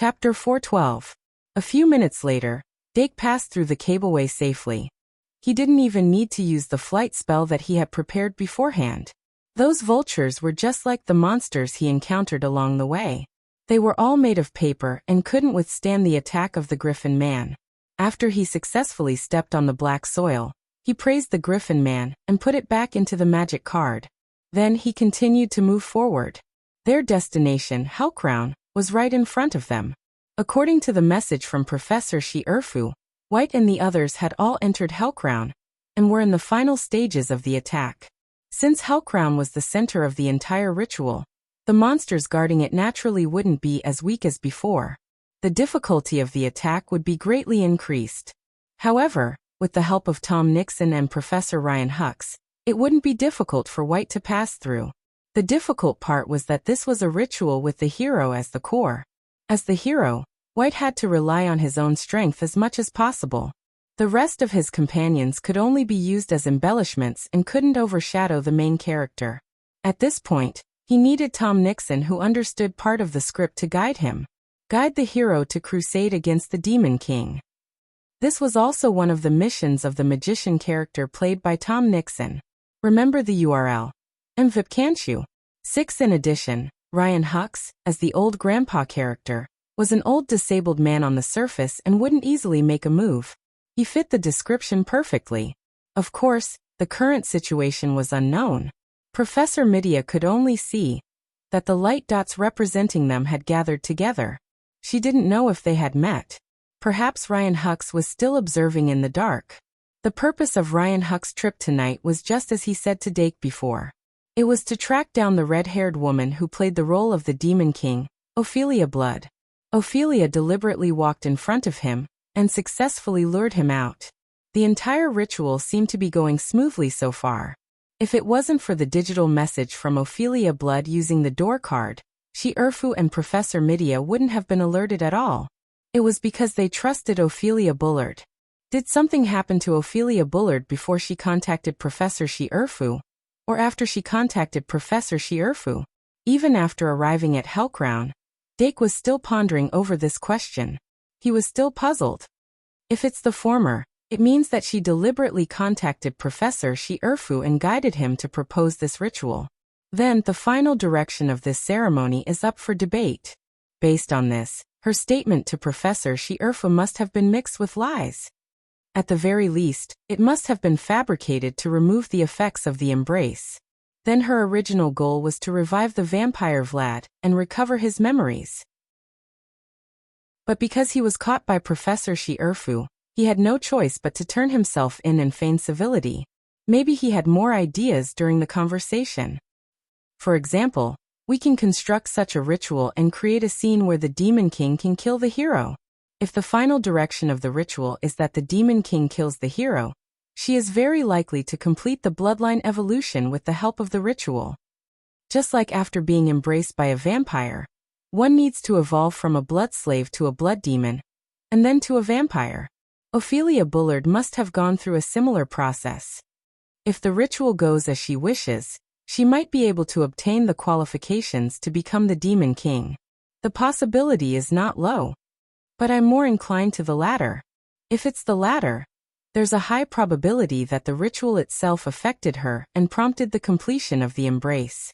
Chapter 412. A few minutes later, Dake passed through the cableway safely. He didn't even need to use the flight spell that he had prepared beforehand. Those vultures were just like the monsters he encountered along the way. They were all made of paper and couldn't withstand the attack of the Griffin Man. After he successfully stepped on the black soil, he praised the Griffin Man and put it back into the magic card. Then he continued to move forward. Their destination, Hellcrown, was right in front of them. According to the message from Professor Shi-Erfu, White and the others had all entered Hellcrown and were in the final stages of the attack. Since Hellcrown was the center of the entire ritual, the monsters guarding it naturally wouldn't be as weak as before. The difficulty of the attack would be greatly increased. However, with the help of Tom Nixon and Professor Ryan Hux, it wouldn't be difficult for White to pass through. The difficult part was that this was a ritual with the hero as the core. As the hero, White had to rely on his own strength as much as possible. The rest of his companions could only be used as embellishments and couldn't overshadow the main character. At this point, he needed Tom Nixon, who understood part of the script, to guide him. Guide the hero to crusade against the Demon King. This was also one of the missions of the magician character played by Tom Nixon. Remember the URL. MVIP, can't you? 6. In addition, Ryan Hux, as the old grandpa character, was an old disabled man on the surface and wouldn't easily make a move. He fit the description perfectly. Of course, the current situation was unknown. Professor Midia could only see that the light dots representing them had gathered together. She didn't know if they had met. Perhaps Ryan Hux was still observing in the dark. The purpose of Ryan Hux's trip tonight was just as he said to Dake before. It was to track down the red-haired woman who played the role of the Demon King, Ophelia Blood. Ophelia deliberately walked in front of him and successfully lured him out. The entire ritual seemed to be going smoothly so far. If it wasn't for the digital message from Ophelia Blood using the door card, Shi-Erfu and Professor Midia wouldn't have been alerted at all. It was because they trusted Ophelia Bullard. Did something happen to Ophelia Bullard before she contacted Professor Shi-Erfu? Or after she contacted Professor Shi-Erfu? Even after arriving at Hellcrown, Dake was still pondering over this question. He was still puzzled. If it's the former, it means that she deliberately contacted Professor Shi-Erfu and guided him to propose this ritual. Then the final direction of this ceremony is up for debate. Based on this, her statement to Professor Shi-Erfu must have been mixed with lies. At the very least, it must have been fabricated to remove the effects of the embrace. Then her original goal was to revive the vampire Vlad and recover his memories. But because he was caught by Professor Shi-Erfu, he had no choice but to turn himself in and feign civility. Maybe he had more ideas during the conversation. For example, we can construct such a ritual and create a scene where the Demon King can kill the hero. If the final direction of the ritual is that the Demon King kills the hero, she is very likely to complete the bloodline evolution with the help of the ritual. Just like after being embraced by a vampire, one needs to evolve from a blood slave to a blood demon, and then to a vampire. Ophelia Bullard must have gone through a similar process. If the ritual goes as she wishes, she might be able to obtain the qualifications to become the Demon King. The possibility is not low. But I'm more inclined to the latter. If it's the latter, there's a high probability that the ritual itself affected her and prompted the completion of the embrace.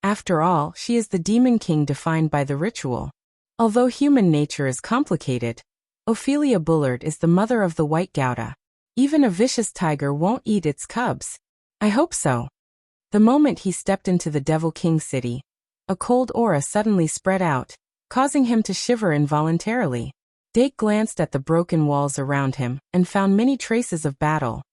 After all, she is the Demon King defined by the ritual. Although human nature is complicated, Ophelia Bullard is the mother of the White Gouda. Even a vicious tiger won't eat its cubs. I hope so. The moment he stepped into the Devil King city, a cold aura suddenly spread out, causing him to shiver involuntarily. Dake glanced at the broken walls around him and found many traces of battle.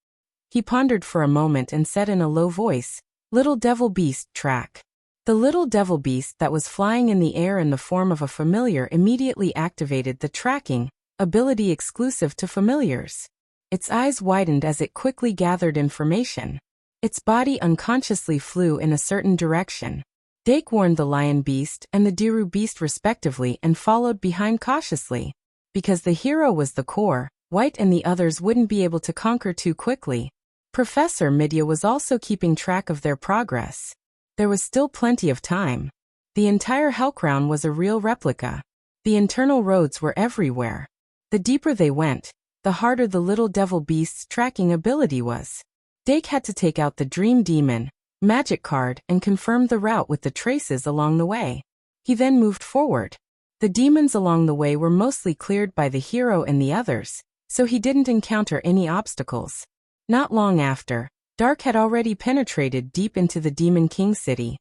He pondered for a moment and said in a low voice, "Little devil beast, track." The little devil beast that was flying in the air in the form of a familiar immediately activated the tracking ability exclusive to familiars. Its eyes widened as it quickly gathered information. Its body unconsciously flew in a certain direction. Dake warned the lion beast and the Diru beast respectively and followed behind cautiously. Because the hero was the core, White and the others wouldn't be able to conquer too quickly. Professor Midia was also keeping track of their progress. There was still plenty of time. The entire Hellcrown was a real replica. The internal roads were everywhere. The deeper they went, the harder the little devil beast's tracking ability was. Dake had to take out the Dream Demon magic card and confirm the route with the traces along the way. He then moved forward. The demons along the way were mostly cleared by the hero and the others, so he didn't encounter any obstacles. Not long after, dark had already penetrated deep into the Demon King city.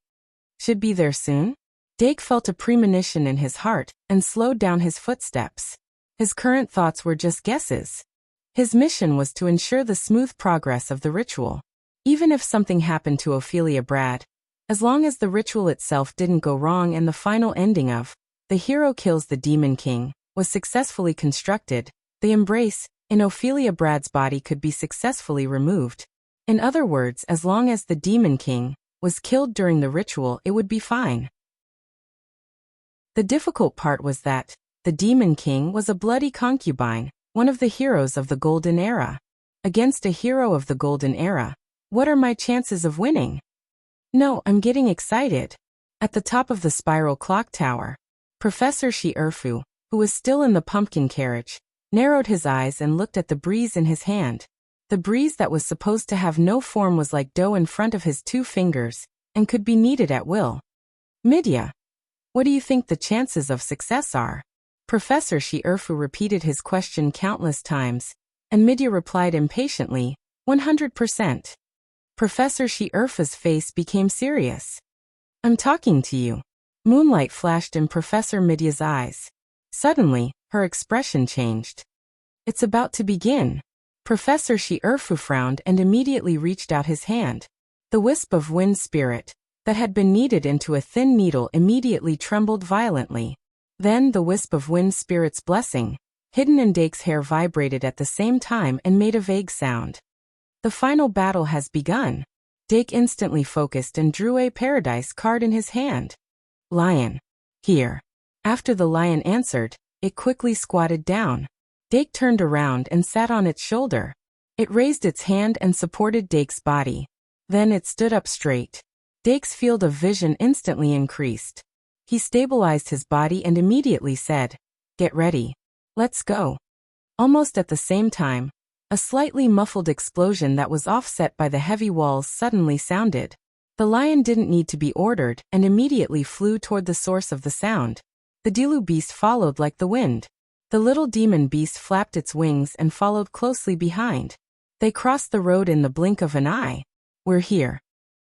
Should be there soon? Dake felt a premonition in his heart and slowed down his footsteps. His current thoughts were just guesses. His mission was to ensure the smooth progress of the ritual. Even if something happened to Ophelia Brad, as long as the ritual itself didn't go wrong and the final ending of the hero kills the Demon King was successfully constructed, the embrace in Ophelia Brad's body could be successfully removed. In other words, as long as the Demon King was killed during the ritual, it would be fine. The difficult part was that the Demon King was a bloody concubine, one of the heroes of the Golden Era. Against a hero of the Golden Era, what are my chances of winning? No, I'm getting excited. At the top of the spiral clock tower, Professor Shi-Erfu, who was still in the pumpkin carriage, narrowed his eyes and looked at the breeze in his hand. The breeze that was supposed to have no form was like dough in front of his 2 fingers, and could be kneaded at will. Midya, what do you think the chances of success are? Professor Shi-Erfu repeated his question countless times, and Midya replied impatiently, 100%. Professor Shi-Erfu's face became serious. I'm talking to you. Moonlight flashed in Professor Midya's eyes. Suddenly, her expression changed. It's about to begin. Professor Shi-Erfu frowned and immediately reached out his hand. The wisp of wind spirit that had been kneaded into a thin needle immediately trembled violently. Then the wisp of wind spirit's blessing, hidden in Dake's hair, vibrated at the same time and made a vague sound. The final battle has begun. Dake instantly focused and drew a paradise card in his hand. Lion. Here. After the lion answered, it quickly squatted down. Dake turned around and sat on its shoulder. It raised its hand and supported Dake's body. Then it stood up straight. Dake's field of vision instantly increased. He stabilized his body and immediately said, "Get ready. Let's go." Almost at the same time, a slightly muffled explosion that was offset by the heavy walls suddenly sounded. The lion didn't need to be ordered and immediately flew toward the source of the sound. The Dilu beast followed like the wind. The little demon beast flapped its wings and followed closely behind. They crossed the road in the blink of an eye. We're here.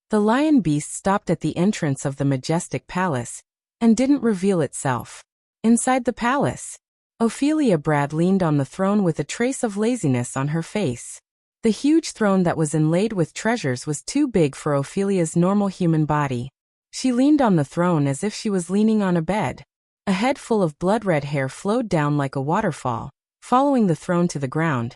The lion beast stopped at the entrance of the majestic palace and didn't reveal itself. Inside the palace, Ophelia Brad leaned on the throne with a trace of laziness on her face. The huge throne that was inlaid with treasures was too big for Ophelia's normal human body. She leaned on the throne as if she was leaning on a bed. A head full of blood-red hair flowed down like a waterfall, following the throne to the ground,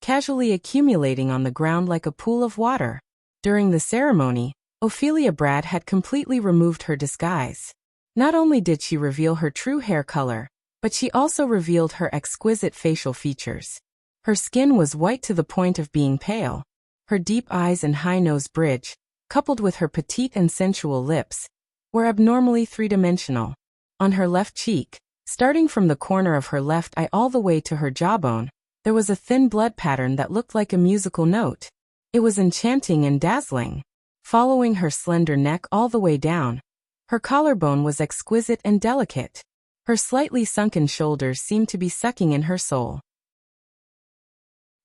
casually accumulating on the ground like a pool of water. During the ceremony, Ophelia Brad had completely removed her disguise. Not only did she reveal her true hair color, but she also revealed her exquisite facial features. Her skin was white to the point of being pale. Her deep eyes and high nose bridge, coupled with her petite and sensual lips, were abnormally three-dimensional. On her left cheek, starting from the corner of her left eye all the way to her jawbone, there was a thin blood pattern that looked like a musical note. It was enchanting and dazzling. Following her slender neck all the way down, her collarbone was exquisite and delicate. Her slightly sunken shoulders seemed to be sucking in her soul.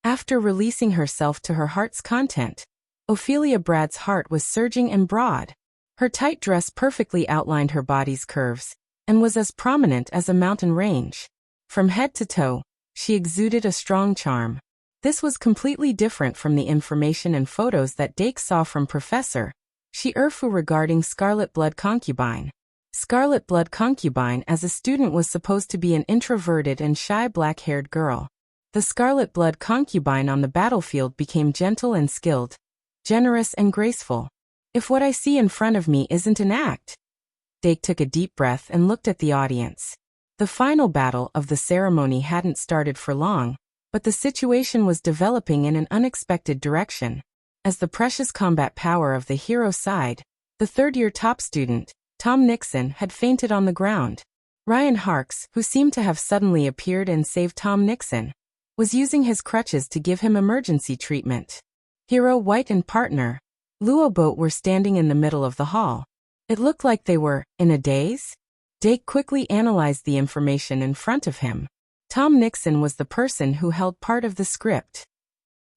After releasing herself to her heart's content, Ophelia Brad's heart was surging and broad. Her tight dress perfectly outlined her body's curves and was as prominent as a mountain range. From head to toe, she exuded a strong charm. This was completely different from the information and photos that Dake saw from Professor Shi-Erfu regarding Scarlet Blood Concubine. Scarlet Blood Concubine as a student was supposed to be an introverted and shy black-haired girl. The Scarlet Blood Concubine on the battlefield became gentle and skilled, generous and graceful. If what I see in front of me isn't an act. Dake took a deep breath and looked at the audience. The final battle of the ceremony hadn't started for long, but the situation was developing in an unexpected direction. As the precious combat power of the hero side, the third-year top student, Tom Nixon, had fainted on the ground. Ryan Harks, who seemed to have suddenly appeared and saved Tom Nixon, was using his crutches to give him emergency treatment. Hero White and partner, Earbook, were standing in the middle of the hall. It looked like they were in a daze. Dake quickly analyzed the information in front of him. Tom Nixon was the person who held part of the script.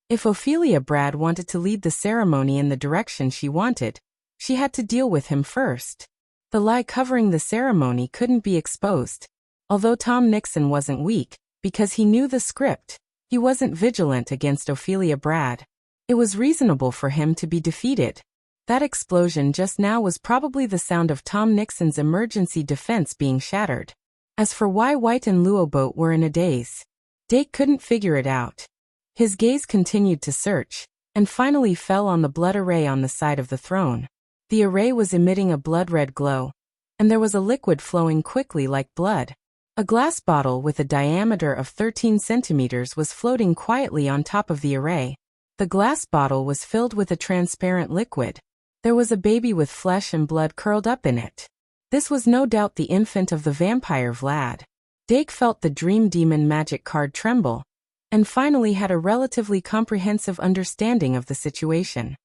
If Ophelia Brad wanted to lead the ceremony in the direction she wanted, she had to deal with him first. The lie covering the ceremony couldn't be exposed. Although Tom Nixon wasn't weak, because he knew the script, he wasn't vigilant against Ophelia Brad. It was reasonable for him to be defeated. That explosion just now was probably the sound of Tom Nixon's emergency defense being shattered. As for why White and Earbook were in a daze, Dake couldn't figure it out. His gaze continued to search, and finally fell on the blood array on the side of the throne. The array was emitting a blood-red glow, and there was a liquid flowing quickly like blood. A glass bottle with a diameter of 13 centimeters was floating quietly on top of the array. The glass bottle was filled with a transparent liquid. There was a baby with flesh and blood curled up in it. This was no doubt the infant of the vampire Vlad. Dake felt the Dream Demon magic card tremble, and finally had a relatively comprehensive understanding of the situation.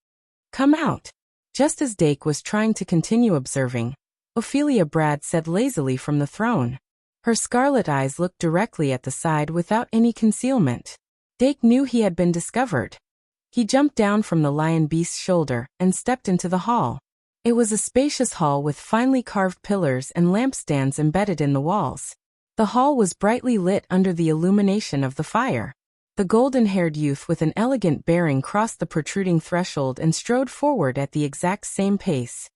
"Come out." Just as Dake was trying to continue observing, Ophelia Brad said lazily from the throne. Her scarlet eyes looked directly at the side without any concealment. Dake knew he had been discovered. He jumped down from the lion beast's shoulder and stepped into the hall. It was a spacious hall with finely carved pillars and lampstands embedded in the walls. The hall was brightly lit under the illumination of the fire. The golden-haired youth with an elegant bearing crossed the protruding threshold and strode forward at the exact same pace.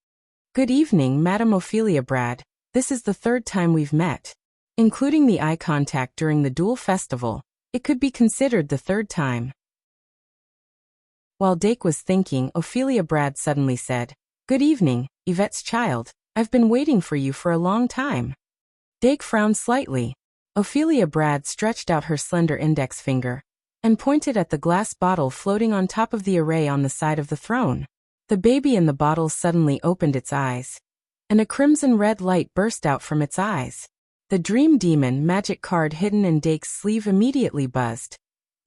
"Good evening, Madame Ophelia Brad. This is the third time we've met. Including the eye contact during the duel festival, it could be considered the third time." While Dake was thinking, Ophelia Brad suddenly said, "Good evening, Yvette's child. I've been waiting for you for a long time." Dake frowned slightly. Ophelia Brad stretched out her slender index finger and pointed at the glass bottle floating on top of the array on the side of the throne. The baby in the bottle suddenly opened its eyes, and a crimson-red light burst out from its eyes. The Dream Demon magic card hidden in Dake's sleeve immediately buzzed,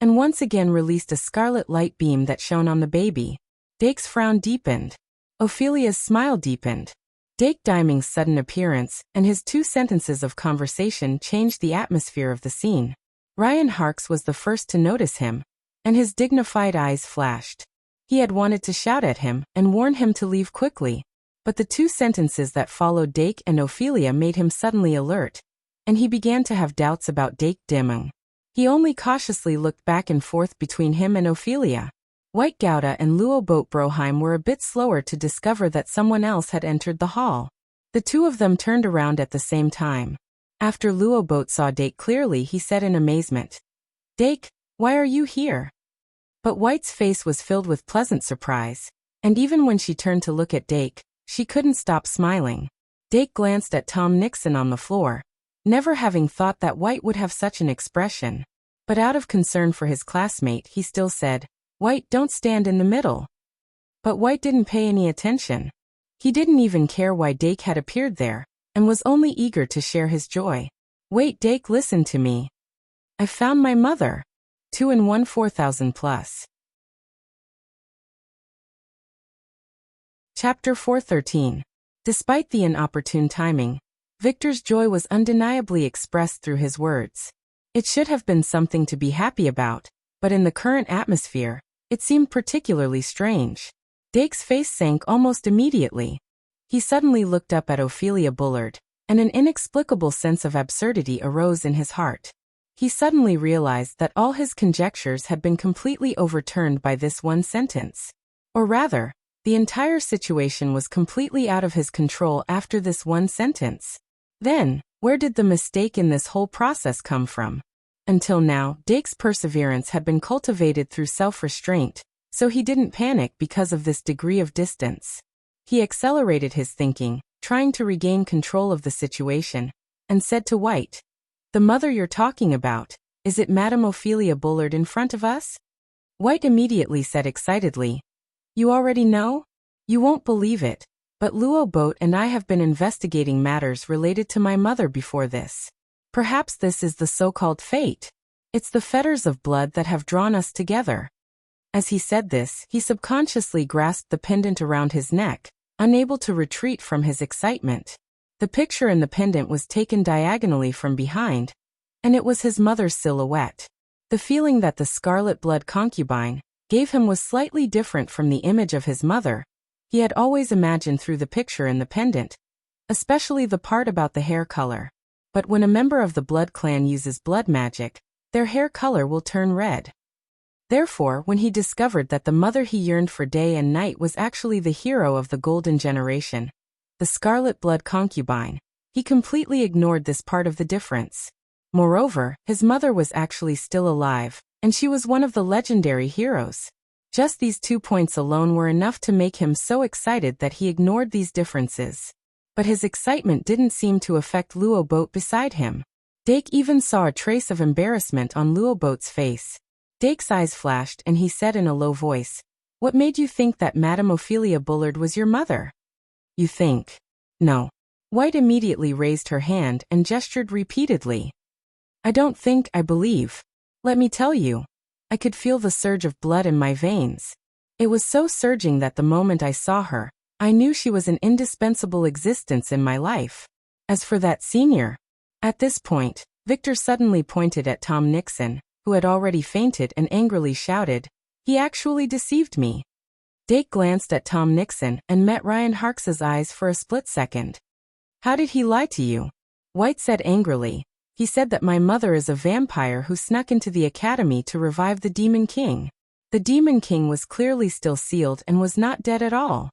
and once again released a scarlet light beam that shone on the baby. Dake's frown deepened. Ophelia's smile deepened. Dake Diming's sudden appearance and his 2 sentences of conversation changed the atmosphere of the scene. Ryan Harks was the first to notice him, and his dignified eyes flashed. He had wanted to shout at him and warn him to leave quickly, but the 2 sentences that followed Dake and Ophelia made him suddenly alert, and he began to have doubts about Dake Diming. He only cautiously looked back and forth between him and Ophelia. White Gouda and Earbook Broheim were a bit slower to discover that someone else had entered the hall. The 2 of them turned around at the same time. After Earbook saw Dake clearly, he said in amazement, "Dake, why are you here?" But White's face was filled with pleasant surprise, and even when she turned to look at Dake, she couldn't stop smiling. Dake glanced at Tom Nixon on the floor, never having thought that White would have such an expression. But out of concern for his classmate, he still said, "White, don't stand in the middle." But White didn't pay any attention. He didn't even care why Dake had appeared there, and was only eager to share his joy. "Wait, Dake, listen to me. I found my mother." 2 in 1 4000 plus. Chapter 413. Despite the inopportune timing, Victor's joy was undeniably expressed through his words. It should have been something to be happy about, but in the current atmosphere, it seemed particularly strange. Dake's face sank almost immediately. He suddenly looked up at Ophelia Bullard, and an inexplicable sense of absurdity arose in his heart. He suddenly realized that all his conjectures had been completely overturned by this one sentence. Or rather, the entire situation was completely out of his control after this one sentence. Then, where did the mistake in this whole process come from? Until now, Dake's perseverance had been cultivated through self-restraint, so he didn't panic because of this degree of distance. He accelerated his thinking, trying to regain control of the situation, and said to White, "The mother you're talking about, is it Madame Ophelia Bullard in front of us?" White immediately said excitedly, "You already know? You won't believe it, But Luo Boat and I have been investigating matters related to my mother before this. Perhaps this is the so-called fate. It's the fetters of blood that have drawn us together." As he said this, he subconsciously grasped the pendant around his neck, unable to retreat from his excitement. The picture in the pendant was taken diagonally from behind, and it was his mother's silhouette. The feeling that the scarlet blood concubine gave him was slightly different from the image of his mother he had always imagined through the picture in the pendant, especially the part about the hair color. But when a member of the blood clan uses blood magic, their hair color will turn red. Therefore, when he discovered that the mother he yearned for day and night was actually the hero of the golden generation, the scarlet blood concubine, he completely ignored this part of the difference. Moreover, his mother was actually still alive, and she was one of the legendary heroes. Just these 2 points alone were enough to make him so excited that he ignored these differences. But his excitement didn't seem to affect Luo Boat beside him. Dake even saw a trace of embarrassment on Luo Boat's face. Dake's eyes flashed and he said in a low voice, "What made you think that Madame Ophelia Bullard was your mother?" "You think?" "No." White immediately raised her hand and gestured repeatedly. "I don't think, I believe. Let me tell you." I could feel the surge of blood in my veins. It was so surging that the moment I saw her, I knew she was an indispensable existence in my life. As for that senior. At this point, Victor suddenly pointed at Tom Nixon, who had already fainted, and angrily shouted, "He actually deceived me." Dake glanced at Tom Nixon and met Ryan Harks's eyes for a split second. "How did he lie to you?" White said angrily. "He said that my mother is a vampire who snuck into the academy to revive the Demon King. The Demon King was clearly still sealed and was not dead at all.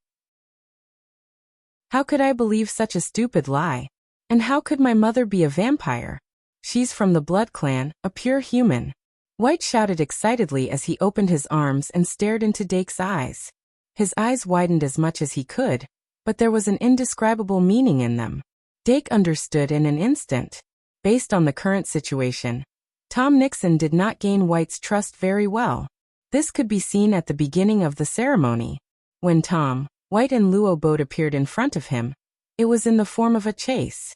How could I believe such a stupid lie? And how could my mother be a vampire? She's from the Blood Clan, a pure human." White shouted excitedly as he opened his arms and stared into Dake's eyes. His eyes widened as much as he could, but there was an indescribable meaning in them. Dake understood in an instant. Based on the current situation, Tom Nixon did not gain White's trust very well. This could be seen at the beginning of the ceremony. When Tom, White and Luo Boat appeared in front of him, it was in the form of a chase.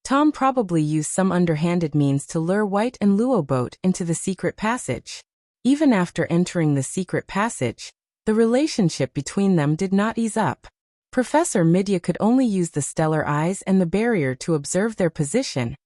Tom probably used some underhanded means to lure White and Luo Boat into the secret passage. Even after entering the secret passage, the relationship between them did not ease up. Professor Midya could only use the stellar eyes and the barrier to observe their position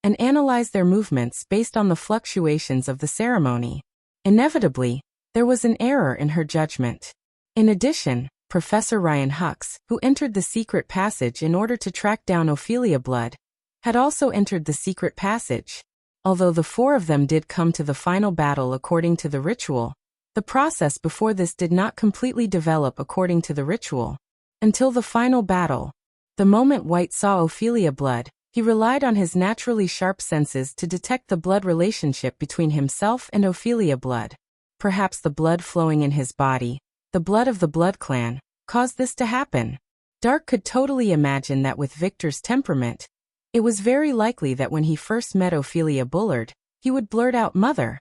and analyze their movements based on the fluctuations of the ceremony. Inevitably, there was an error in her judgment. In addition, Professor Ryan Hux, who entered the secret passage in order to track down Ophelia Blood, had also entered the secret passage. Although the 4 of them did come to the final battle according to the ritual, the process before this did not completely develop according to the ritual. Until the final battle. The moment White saw Ophelia Blood, he relied on his naturally sharp senses to detect the blood relationship between himself and Ophelia Blood. Perhaps the blood flowing in his body, the blood of the Blood Clan, caused this to happen. Dark could totally imagine that with Victor's temperament, it was very likely that when he first met Ophelia Bullard, he would blurt out "Mother."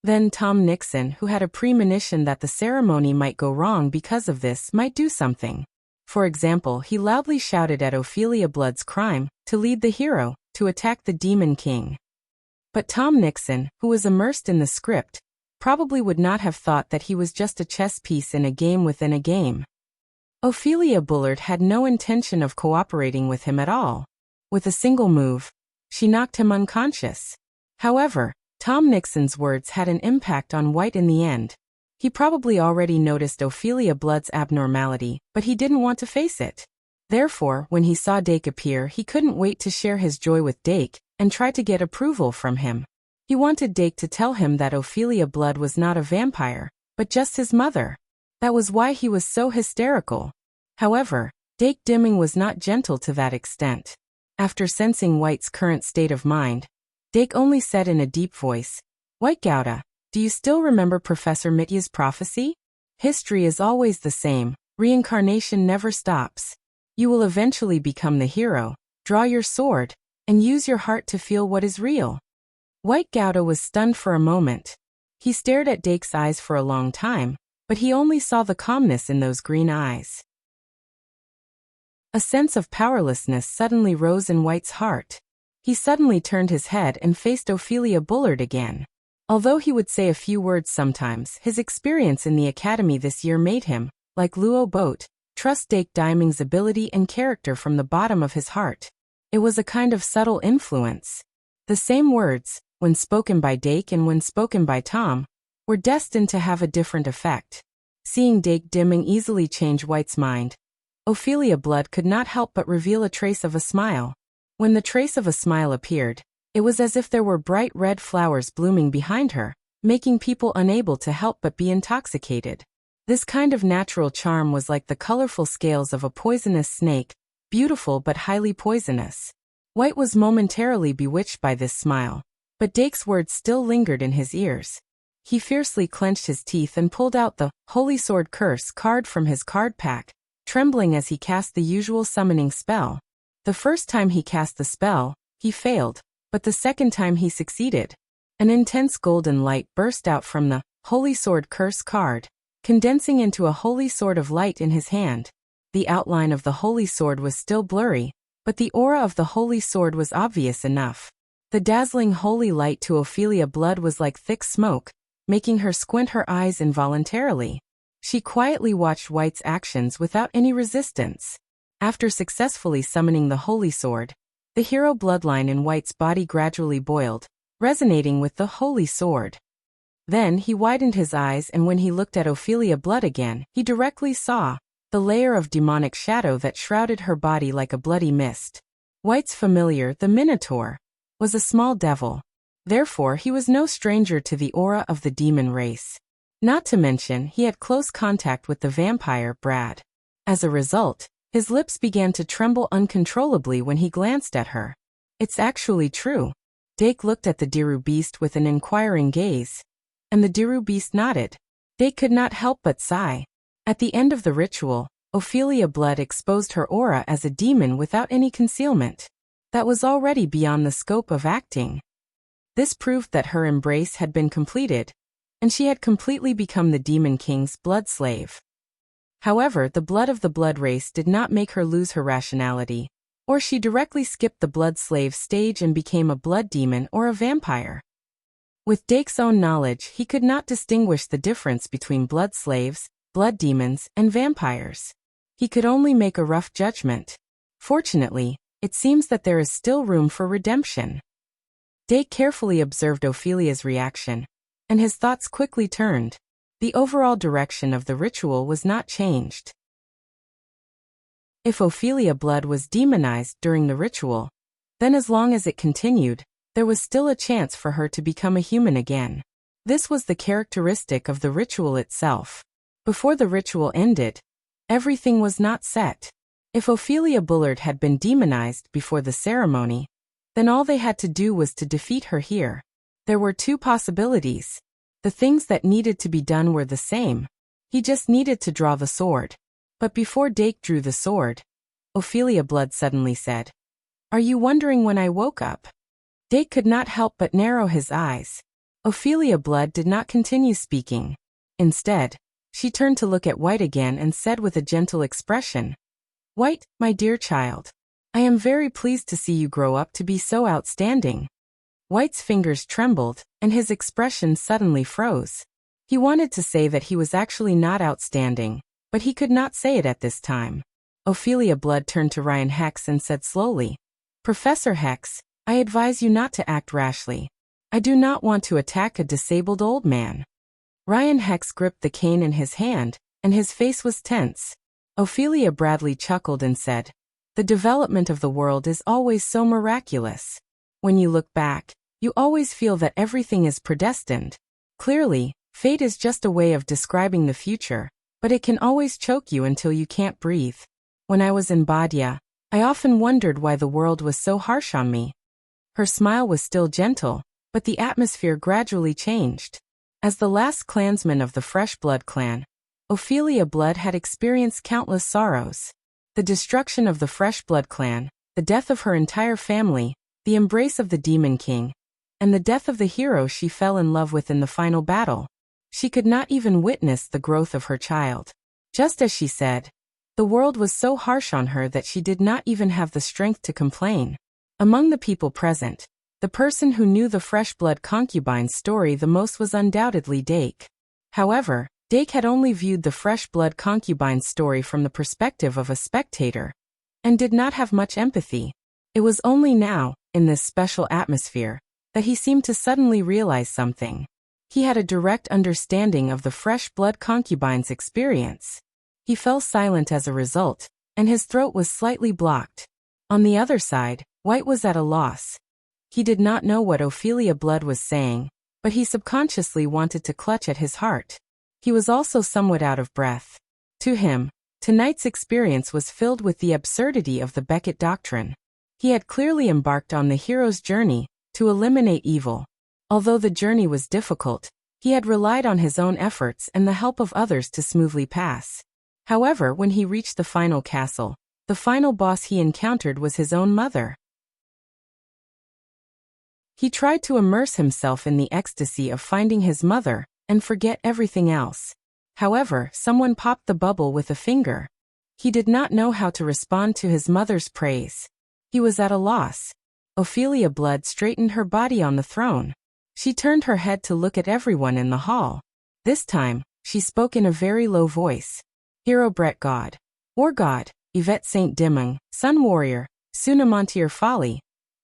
Then Tom Nixon, who had a premonition that the ceremony might go wrong because of this, might do something. For example, he loudly shouted at Ophelia Blood's crime to lead the hero to attack the Demon King. But Tom Nixon, who was immersed in the script, probably would not have thought that he was just a chess piece in a game within a game. Ophelia Bullard had no intention of cooperating with him at all. With a single move, she knocked him unconscious. However, Tom Nixon's words had an impact on White in the end. He probably already noticed Ophelia Blood's abnormality, but he didn't want to face it. Therefore, when he saw Dake appear, he couldn't wait to share his joy with Dake and try to get approval from him. He wanted Dake to tell him that Ophelia Blood was not a vampire, but just his mother. That was why he was so hysterical. However, Dake Dimming was not gentle to that extent. After sensing White's current state of mind, Dake only said in a deep voice, "White Gouda, do you still remember Professor Mitya's prophecy? History is always the same, reincarnation never stops. You will eventually become the hero, draw your sword, and use your heart to feel what is real." White Gouda was stunned for a moment. He stared at Dake's eyes for a long time, but he only saw the calmness in those green eyes. A sense of powerlessness suddenly rose in White's heart. He suddenly turned his head and faced Ophelia Bullard again. Although he would say a few words sometimes, his experience in the academy this year made him, like Luo Boat, trust Dake Diming's ability and character from the bottom of his heart. It was a kind of subtle influence. The same words, when spoken by Dake and when spoken by Tom, were destined to have a different effect. Seeing Dake Diming easily change White's mind, Ophelia Blood could not help but reveal a trace of a smile. When the trace of a smile appeared, it was as if there were bright red flowers blooming behind her, making people unable to help but be intoxicated. This kind of natural charm was like the colorful scales of a poisonous snake, beautiful but highly poisonous. White was momentarily bewitched by this smile, but Dake's words still lingered in his ears. He fiercely clenched his teeth and pulled out the Holy Sword Curse card from his card pack, trembling as he cast the usual summoning spell. The first time he cast the spell, he failed, but the second time he succeeded. An intense golden light burst out from the Holy Sword Curse card, condensing into a holy sword of light in his hand. The outline of the holy sword was still blurry, but the aura of the holy sword was obvious enough. The dazzling holy light to Ophelia Blood was like thick smoke, making her squint her eyes involuntarily. She quietly watched White's actions without any resistance. After successfully summoning the holy sword, the hero bloodline in White's body gradually boiled, resonating with the holy sword. Then he widened his eyes, and when he looked at Ophelia Blood again, he directly saw the layer of demonic shadow that shrouded her body like a bloody mist. White's familiar, the Minotaur, was a small devil. Therefore, he was no stranger to the aura of the demon race. Not to mention, he had close contact with the vampire, Brad. As a result, his lips began to tremble uncontrollably when he glanced at her. It's actually true. Dake looked at the Diru beast with an inquiring gaze, and the Diru beast nodded. Dake could not help but sigh. At the end of the ritual, Ophelia Blood exposed her aura as a demon without any concealment. That was already beyond the scope of acting. This proved that her embrace had been completed, and she had completely become the Demon King's blood slave. However, the blood of the blood race did not make her lose her rationality, or she directly skipped the blood slave stage and became a blood demon or a vampire. With Dake's own knowledge, he could not distinguish the difference between blood slaves, blood demons, and vampires. He could only make a rough judgment. Fortunately, it seems that there is still room for redemption. Dake carefully observed Ophelia's reaction, and his thoughts quickly turned. The overall direction of the ritual was not changed. If Ophelia Blood was demonized during the ritual, then as long as it continued, there was still a chance for her to become a human again. This was the characteristic of the ritual itself. Before the ritual ended, everything was not set. If Ophelia Bullard had been demonized before the ceremony, then all they had to do was to defeat her here. There were two possibilities. The things that needed to be done were the same. He just needed to draw the sword. But before Dake drew the sword, Ophelia Blood suddenly said, "Are you wondering when I woke up?" Dake could not help but narrow his eyes. Ophelia Blood did not continue speaking. Instead, she turned to look at White again and said with a gentle expression, "White, my dear child, I am very pleased to see you grow up to be so outstanding." White's fingers trembled, and his expression suddenly froze. He wanted to say that he was actually not outstanding, but he could not say it at this time. Ophelia Blood turned to Ryan Hex and said slowly, "Professor Hex, I advise you not to act rashly. I do not want to attack a disabled old man." Ryan Hex gripped the cane in his hand, and his face was tense. Ophelia Bradley chuckled and said, "The development of the world is always so miraculous. When you look back, you always feel that everything is predestined. Clearly, fate is just a way of describing the future, but it can always choke you until you can't breathe. When I was in Badia, I often wondered why the world was so harsh on me." Her smile was still gentle, but the atmosphere gradually changed. As the last clansman of the Fresh Blood clan, Ophelia Blood had experienced countless sorrows. The destruction of the Fresh Blood clan, the death of her entire family, the embrace of the Demon King, and the death of the hero she fell in love with in the final battle. She could not even witness the growth of her child. Just as she said, The world was so harsh on her that she did not even have the strength to complain. Among the people present, the person who knew the fresh-blood concubine's story the most was undoubtedly Dake. However, Dake had only viewed the fresh-blood concubine's story from the perspective of a spectator, and did not have much empathy. It was only now, in this special atmosphere, that he seemed to suddenly realize something. He had a direct understanding of the fresh-blood concubine's experience. He fell silent as a result, and his throat was slightly blocked. On the other side, White was at a loss. He did not know what Ophelia Blood was saying, but he subconsciously wanted to clutch at his heart. He was also somewhat out of breath. To him, tonight's experience was filled with the absurdity of the Beckett doctrine. He had clearly embarked on the hero's journey to eliminate evil. Although the journey was difficult, he had relied on his own efforts and the help of others to smoothly pass. However, when he reached the final castle, the final boss he encountered was his own mother. He tried to immerse himself in the ecstasy of finding his mother and forget everything else. However, someone popped the bubble with a finger. He did not know how to respond to his mother's praise. He was at a loss. Ophelia Blood straightened her body on the throne. She turned her head to look at everyone in the hall. This time, she spoke in a very low voice. Hero Brett God. War God, Yvette St. Dimong, Sun Warrior, Sunamontier Folly.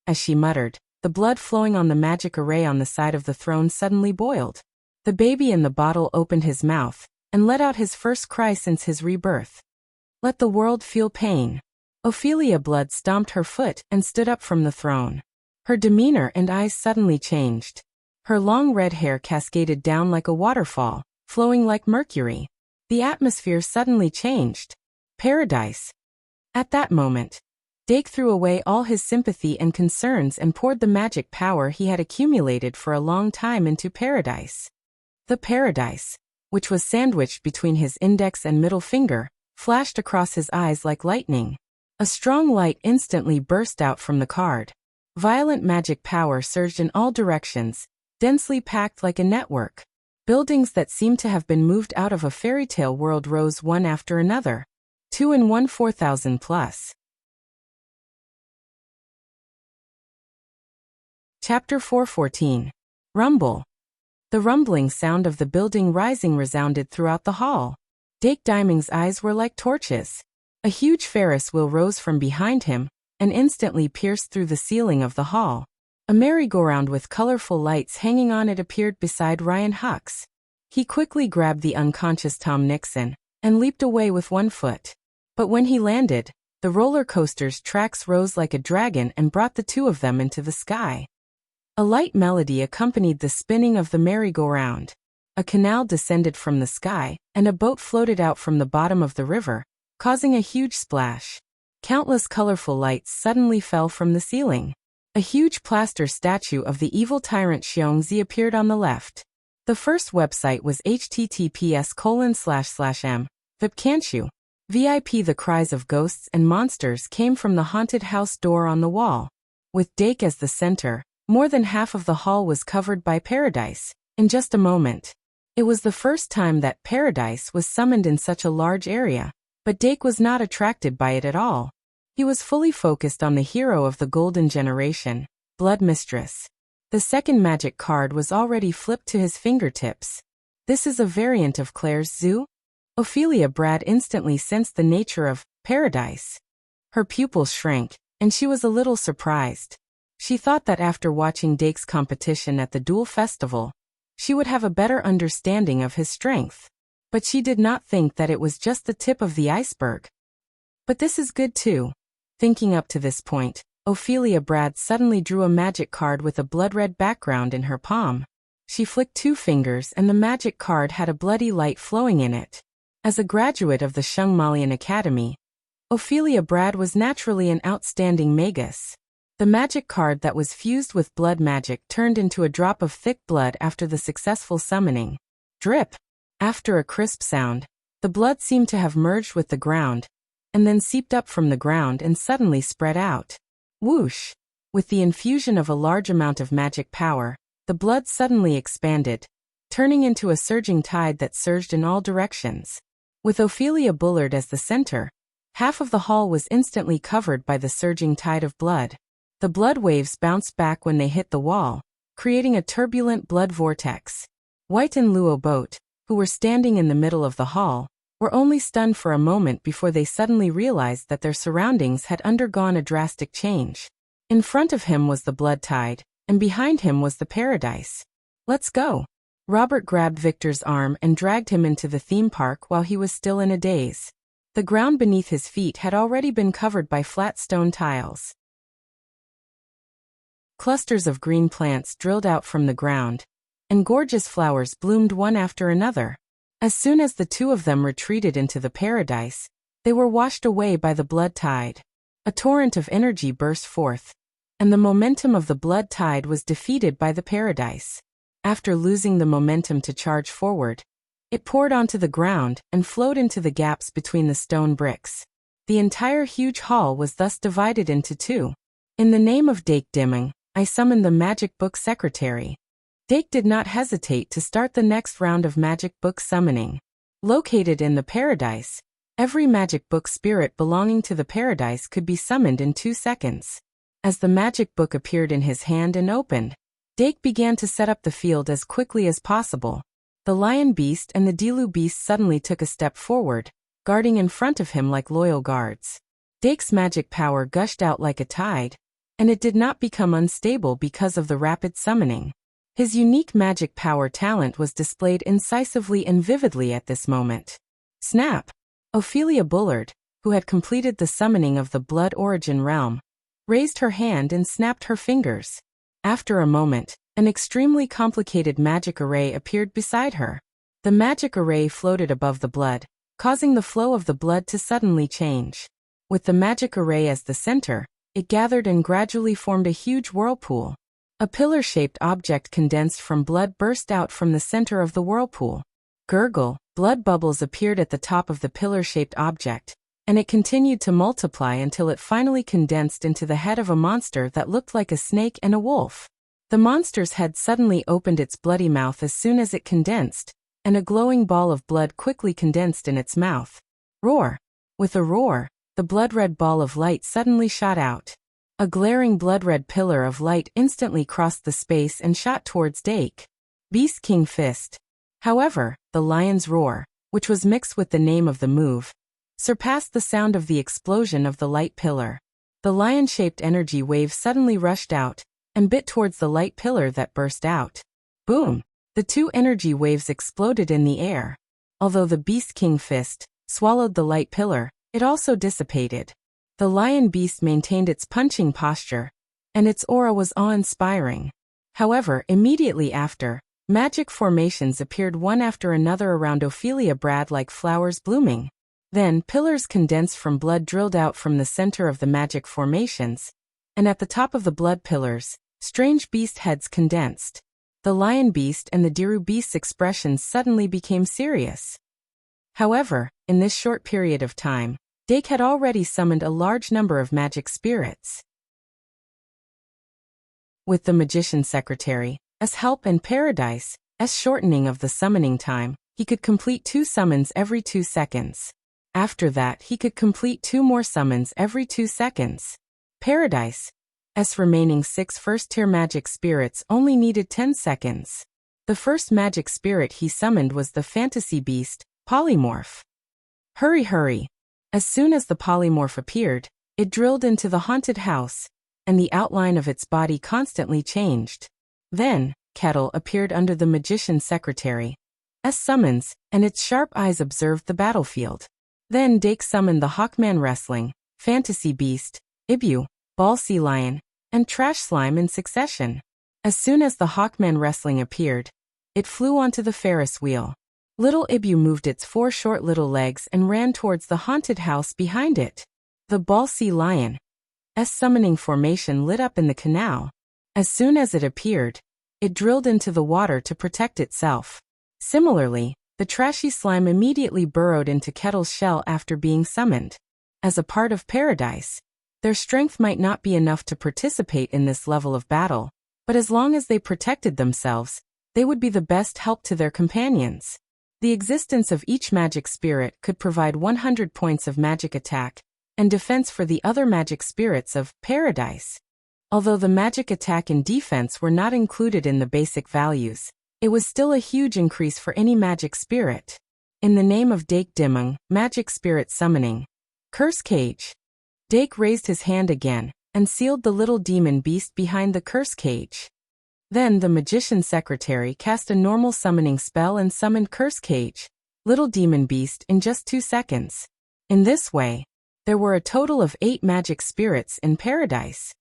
As she muttered, the blood flowing on the magic array on the side of the throne suddenly boiled. The baby in the bottle opened his mouth and let out his first cry since his rebirth. Let the world feel pain. Ophelia Blood stomped her foot and stood up from the throne. Her demeanor and eyes suddenly changed. Her long red hair cascaded down like a waterfall, flowing like mercury. The atmosphere suddenly changed. Paradise. At that moment, Dake threw away all his sympathy and concerns and poured the magic power he had accumulated for a long time into Paradise. The Paradise, which was sandwiched between his index and middle finger, flashed across his eyes like lightning. A strong light instantly burst out from the card. Violent magic power surged in all directions, densely packed like a network. Buildings that seemed to have been moved out of a fairy tale world rose one after another. 2 in 1 4,000 plus. Chapter 4:14. Rumble. The rumbling sound of the building rising resounded throughout the hall. Dake Diming's eyes were like torches. A huge Ferris wheel rose from behind him and instantly pierced through the ceiling of the hall. A merry-go-round with colorful lights hanging on it appeared beside Ryan Hux. He quickly grabbed the unconscious Tom Nixon and leaped away with one foot. But when he landed, the roller coaster's tracks rose like a dragon and brought the two of them into the sky. A light melody accompanied the spinning of the merry-go-round. A canal descended from the sky, and a boat floated out from the bottom of the river, causing a huge splash. Countless colorful lights suddenly fell from the ceiling. A huge plaster statue of the evil tyrant Xiongzi appeared on the left. The first website was https://m. Vipcanchu. VIP. The cries of ghosts and monsters came from the haunted house door on the wall. With Dake as the center, more than half of the hall was covered by Paradise. In just a moment. It was the first time that Paradise was summoned in such a large area, but Dake was not attracted by it at all. He was fully focused on the hero of the Golden Generation, Blood Mistress. The second magic card was already flipped to his fingertips. This is a variant of Claire's Zoo? Ophelia Brad instantly sensed the nature of Paradise. Her pupils shrank, and she was a little surprised. She thought that after watching Dake's competition at the Duel Festival, she would have a better understanding of his strength. But she did not think that it was just the tip of the iceberg. But this is good too. Thinking up to this point, Ophelia Brad suddenly drew a magic card with a blood-red background in her palm. She flicked 2 fingers and the magic card had a bloody light flowing in it. As a graduate of the Shungmalian Academy, Ophelia Brad was naturally an outstanding magus. The magic card that was fused with blood magic turned into a drop of thick blood after the successful summoning. Drip! After a crisp sound, the blood seemed to have merged with the ground, and then seeped up from the ground and suddenly spread out. Whoosh! With the infusion of a large amount of magic power, the blood suddenly expanded, turning into a surging tide that surged in all directions. With Ophelia Bullard as the center, Half of the hall was instantly covered by the surging tide of blood. The blood waves bounced back when they hit the wall, creating a turbulent blood vortex. White and Luo Boat, who were standing in the middle of the hall, were only stunned for a moment before they suddenly realized that their surroundings had undergone a drastic change. In front of him was the blood tide, and behind him was the paradise. "Let's go." Robert grabbed Victor's arm and dragged him into the theme park while he was still in a daze. The ground beneath his feet had already been covered by flat stone tiles. Clusters of green plants drilled out from the ground, and gorgeous flowers bloomed one after another. As soon as the two of them retreated into the paradise, they were washed away by the blood tide. A torrent of energy burst forth, and the momentum of the blood tide was defeated by the paradise. After losing the momentum to charge forward, it poured onto the ground and flowed into the gaps between the stone bricks. The entire huge hall was thus divided into two. In the name of Dake Dimming, I summoned the magic book secretary. Dake did not hesitate to start the next round of magic book summoning. Located in the paradise, every magic book spirit belonging to the paradise could be summoned in 2 seconds. As the magic book appeared in his hand and opened, Dake began to set up the field as quickly as possible. The lion beast and the Dilu beast suddenly took a step forward, guarding in front of him like loyal guards. Dake's magic power gushed out like a tide, and it did not become unstable because of the rapid summoning. His unique magic power talent was displayed incisively and vividly at this moment. Snap! Ophelia Bullard, who had completed the summoning of the Blood Origin realm, raised her hand and snapped her fingers. After a moment, an extremely complicated magic array appeared beside her. The magic array floated above the blood, causing the flow of the blood to suddenly change. With the magic array as the center, it gathered and gradually formed a huge whirlpool. A pillar-shaped object condensed from blood burst out from the center of the whirlpool. Gurgle, blood bubbles appeared at the top of the pillar-shaped object, and it continued to multiply until it finally condensed into the head of a monster that looked like a snake and a wolf. The monster's head suddenly opened its bloody mouth as soon as it condensed, and a glowing ball of blood quickly condensed in its mouth. Roar! With a roar, the blood-red ball of light suddenly shot out. A glaring blood-red pillar of light instantly crossed the space and shot towards Dake. Beast King Fist. However, the lion's roar, which was mixed with the name of the move, surpassed the sound of the explosion of the light pillar. The lion-shaped energy wave suddenly rushed out and bit towards the light pillar that burst out. Boom! The two energy waves exploded in the air. Although the Beast King Fist swallowed the light pillar, it also dissipated. The lion beast maintained its punching posture, and its aura was awe-inspiring. However, immediately after, magic formations appeared one after another around Ophelia Brad like flowers blooming. Then, pillars condensed from blood drilled out from the center of the magic formations, and at the top of the blood pillars, strange beast heads condensed. The lion beast and the Diru beast's expressions suddenly became serious. However, in this short period of time, Dake had already summoned a large number of magic spirits. With the magician secretary as help and paradise as shortening of the summoning time, he could complete 2 summons every 2 seconds. After that, he could complete 2 more summons every 2 seconds. Paradise as remaining 6 first-tier magic spirits only needed 10 seconds. The first magic spirit he summoned was the fantasy beast, Polymorph. Hurry, hurry! As soon as the polymorph appeared, it drilled into the haunted house, and the outline of its body constantly changed. Then, Kettle appeared under the magician secretary as summons, and its sharp eyes observed the battlefield. Then Dake summoned the Hawkman Wrestling, Fantasy Beast, Ibu, Ball Sea Lion, and Trash Slime in succession. As soon as the Hawkman Wrestling appeared, it flew onto the Ferris wheel. Little Ibu moved its 4 short little legs and ran towards the haunted house behind it. The Ball Sea Lion summoning formation lit up in the canal. As soon as it appeared, it drilled into the water to protect itself. Similarly, the Trashy Slime immediately burrowed into Kettle's shell after being summoned. As a part of Paradise, their strength might not be enough to participate in this level of battle, but as long as they protected themselves, they would be the best help to their companions. The existence of each magic spirit could provide 100 points of magic attack and defense for the other magic spirits of paradise. Although the magic attack and defense were not included in the basic values, it was still a huge increase for any magic spirit. In the name of Dake Dimung, magic spirit summoning. Curse cage. Dake raised his hand again, and sealed the little demon beast behind the curse cage. Then the magician's secretary cast a normal summoning spell and summoned curse cage, little demon beast in just 2 seconds. In this way, there were a total of 8 magic spirits in paradise.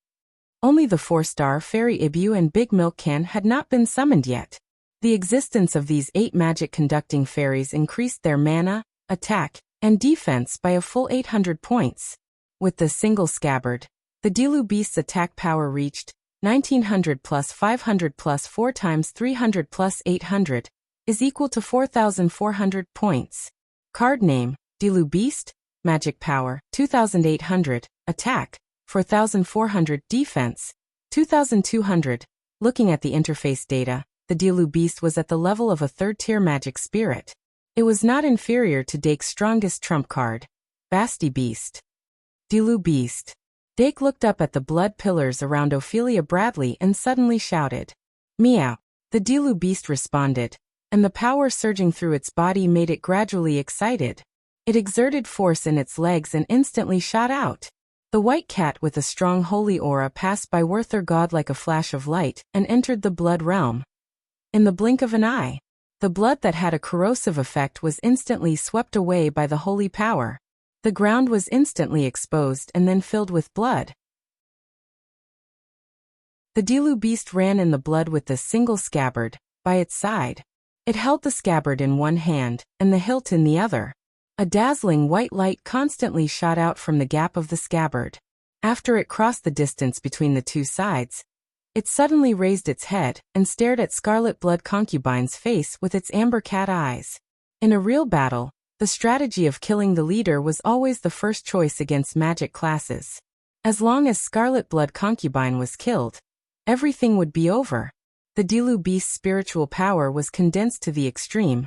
Only the 4-star fairy Ibu and Big Milk Can had not been summoned yet. The existence of these 8 magic conducting fairies increased their mana, attack, and defense by a full 800 points. With the single scabbard, the Dilu Beast's attack power reached 1900 plus 500 plus 4 times 300 plus 800 is equal to 4,400 points. Card name, Dilu Beast, magic power, 2,800, attack, 4,400, defense, 2,200. Looking at the interface data, the Dilu Beast was at the level of a 3rd-tier magic spirit. It was not inferior to Dake's strongest trump card, Basti Beast. Dilu Beast. Dake looked up at the blood pillars around Ophelia Bradley and suddenly shouted, "Meow." The Dilu Beast responded, and the power surging through its body made it gradually excited. It exerted force in its legs and instantly shot out. The white cat with a strong holy aura passed by Werther God like a flash of light and entered the blood realm. In the blink of an eye, the blood that had a corrosive effect was instantly swept away by the holy power. The ground was instantly exposed and then filled with blood. The Dilu Beast ran in the blood with the single scabbard by its side. It held the scabbard in one hand and the hilt in the other. A dazzling white light constantly shot out from the gap of the scabbard. After it crossed the distance between the two sides, it suddenly raised its head and stared at Scarlet Blood Concubine's face with its amber cat eyes. In a real battle, the strategy of killing the leader was always the first choice against magic classes. As long as Scarlet Blood Concubine was killed, everything would be over. The Dilu Beast's spiritual power was condensed to the extreme,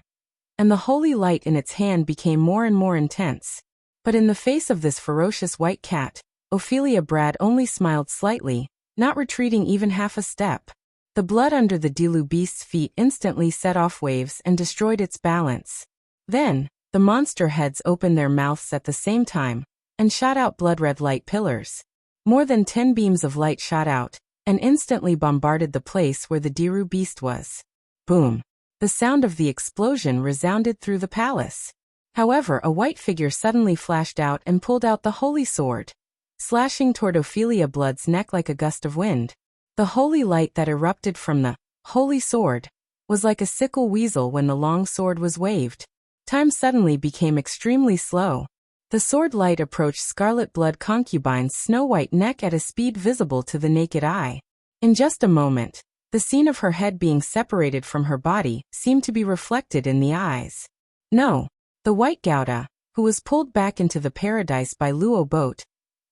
and the holy light in its hand became more and more intense. But in the face of this ferocious white cat, Ophelia Brad only smiled slightly, not retreating even half a step. The blood under the Dilu Beast's feet instantly set off waves and destroyed its balance. Then, the monster heads opened their mouths at the same time, and shot out blood-red light pillars. More than 10 beams of light shot out, and instantly bombarded the place where the Dilu Beast was. Boom! The sound of the explosion resounded through the palace. However, a white figure suddenly flashed out and pulled out the holy sword, slashing toward Ophelia Blood's neck like a gust of wind. The holy light that erupted from the holy sword was like a sickle weasel when the long sword was waved. Time suddenly became extremely slow. The sword light approached Scarlet Blood Concubine's snow-white neck at a speed visible to the naked eye. In just a moment, the scene of her head being separated from her body seemed to be reflected in the eyes. No, the white Gouda, who was pulled back into the paradise by Luo Boat,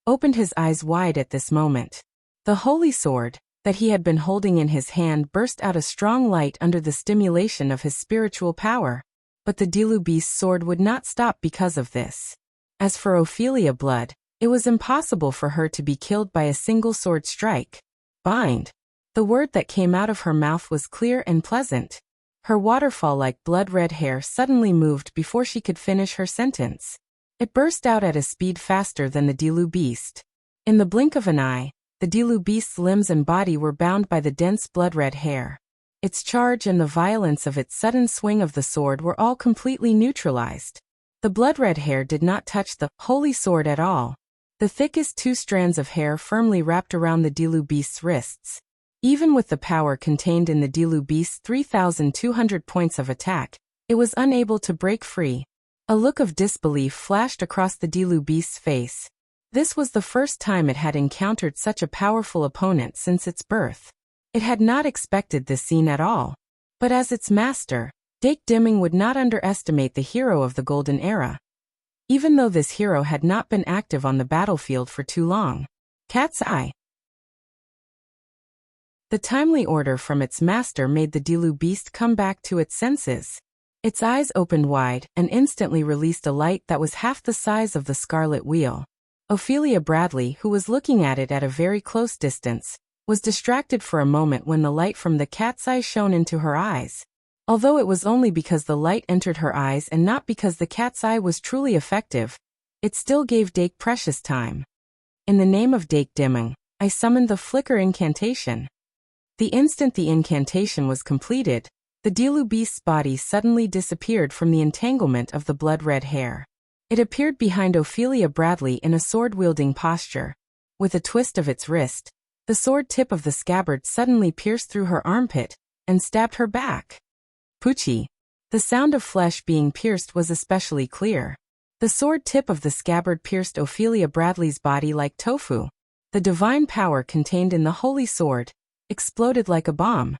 opened his eyes wide at this moment. The holy sword that he had been holding in his hand burst out a strong light under the stimulation of his spiritual power. But the Dilu Beast's sword would not stop because of this. As for Ophelia Blood, it was impossible for her to be killed by a single sword strike. Bind. The word that came out of her mouth was clear and pleasant. Her waterfall-like blood-red hair suddenly moved before she could finish her sentence. It burst out at a speed faster than the Dilu Beast. In the blink of an eye, the Dilu Beast's limbs and body were bound by the dense blood-red hair. Its charge and the violence of its sudden swing of the sword were all completely neutralized. The blood-red hair did not touch the holy sword at all. The thickest 2 strands of hair firmly wrapped around the Dilu Beast's wrists. Even with the power contained in the Dilu Beast's 3,200 points of attack, it was unable to break free. A look of disbelief flashed across the Dilu Beast's face. This was the first time it had encountered such a powerful opponent since its birth. It had not expected this scene at all. But as its master, Dake Dimung would not underestimate the hero of the Golden Era. Even though this hero had not been active on the battlefield for too long. Cat's eye. The timely order from its master made the Dilu Beast come back to its senses. Its eyes opened wide and instantly released a light that was half the size of the scarlet wheel. Ophelia Bradley, who was looking at it at a very close distance, was distracted for a moment when the light from the cat's eye shone into her eyes. Although it was only because the light entered her eyes and not because the cat's eye was truly effective, it still gave Dake precious time. In the name of Dake Dimming, I summoned the flicker incantation. The instant the incantation was completed, the Dilu beast's body suddenly disappeared from the entanglement of the blood-red hair. It appeared behind Ophelia Bradley in a sword-wielding posture. With a twist of its wrist, the sword tip of the scabbard suddenly pierced through her armpit and stabbed her back. Poochie. The sound of flesh being pierced was especially clear. The sword tip of the scabbard pierced Ophelia Bradley's body like tofu. The divine power contained in the holy sword exploded like a bomb.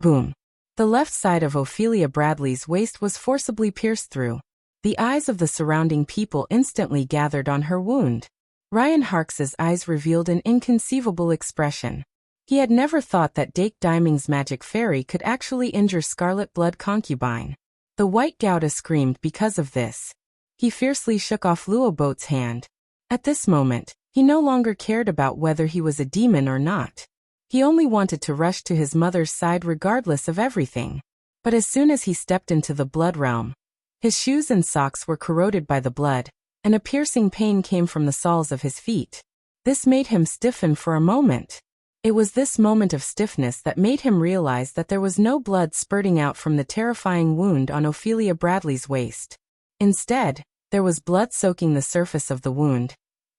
Boom. The left side of Ophelia Bradley's waist was forcibly pierced through. The eyes of the surrounding people instantly gathered on her wound. Ryan Harks's eyes revealed an inconceivable expression. He had never thought that Dake Diming's magic fairy could actually injure Scarlet Blood Concubine. The White Gouda screamed because of this. He fiercely shook off Luoboat's hand. At this moment, he no longer cared about whether he was a demon or not. He only wanted to rush to his mother's side regardless of everything. But as soon as he stepped into the blood realm, his shoes and socks were corroded by the blood, and a piercing pain came from the soles of his feet. This made him stiffen for a moment. It was this moment of stiffness that made him realize that there was no blood spurting out from the terrifying wound on Ophelia Bradley's waist. Instead, there was blood soaking the surface of the wound,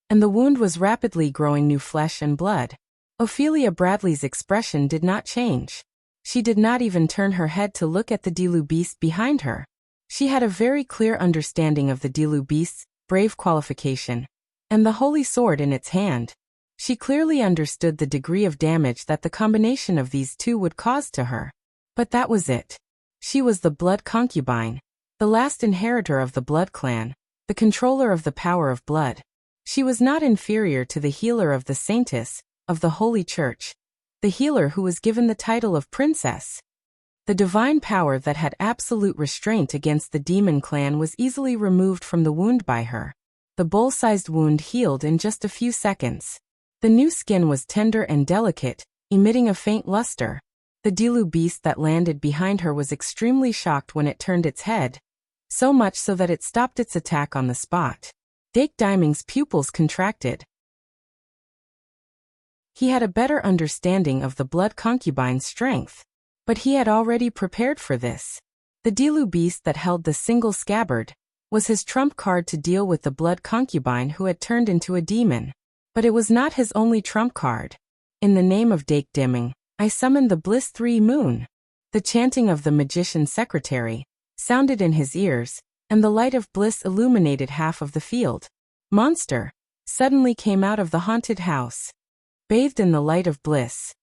and the wound was rapidly growing new flesh and blood. Ophelia Bradley's expression did not change. She did not even turn her head to look at the Dilu beast behind her. She had a very clear understanding of the Dilu beast's brave qualification, and the holy sword in its hand. She clearly understood the degree of damage that the combination of these two would cause to her. But that was it. She was the blood concubine, the last inheritor of the blood clan, the controller of the power of blood. She was not inferior to the healer of the saintess, of the Holy Church, the healer who was given the title of princess. The divine power that had absolute restraint against the demon clan was easily removed from the wound by her. The bowl-sized wound healed in just a few seconds. The new skin was tender and delicate, emitting a faint luster. The Dilu beast that landed behind her was extremely shocked when it turned its head, so much so that it stopped its attack on the spot. Dake Diming's pupils contracted. He had a better understanding of the blood concubine's strength, but he had already prepared for this. The Dilu beast that held the single scabbard was his trump card to deal with the blood concubine who had turned into a demon. But it was not his only trump card. In the name of Dake Dimming, I summoned the Bliss 3 Moon. The chanting of the magician's secretary sounded in his ears, and the light of bliss illuminated half of the field. Monster suddenly came out of the haunted house. Bathed in the light of bliss,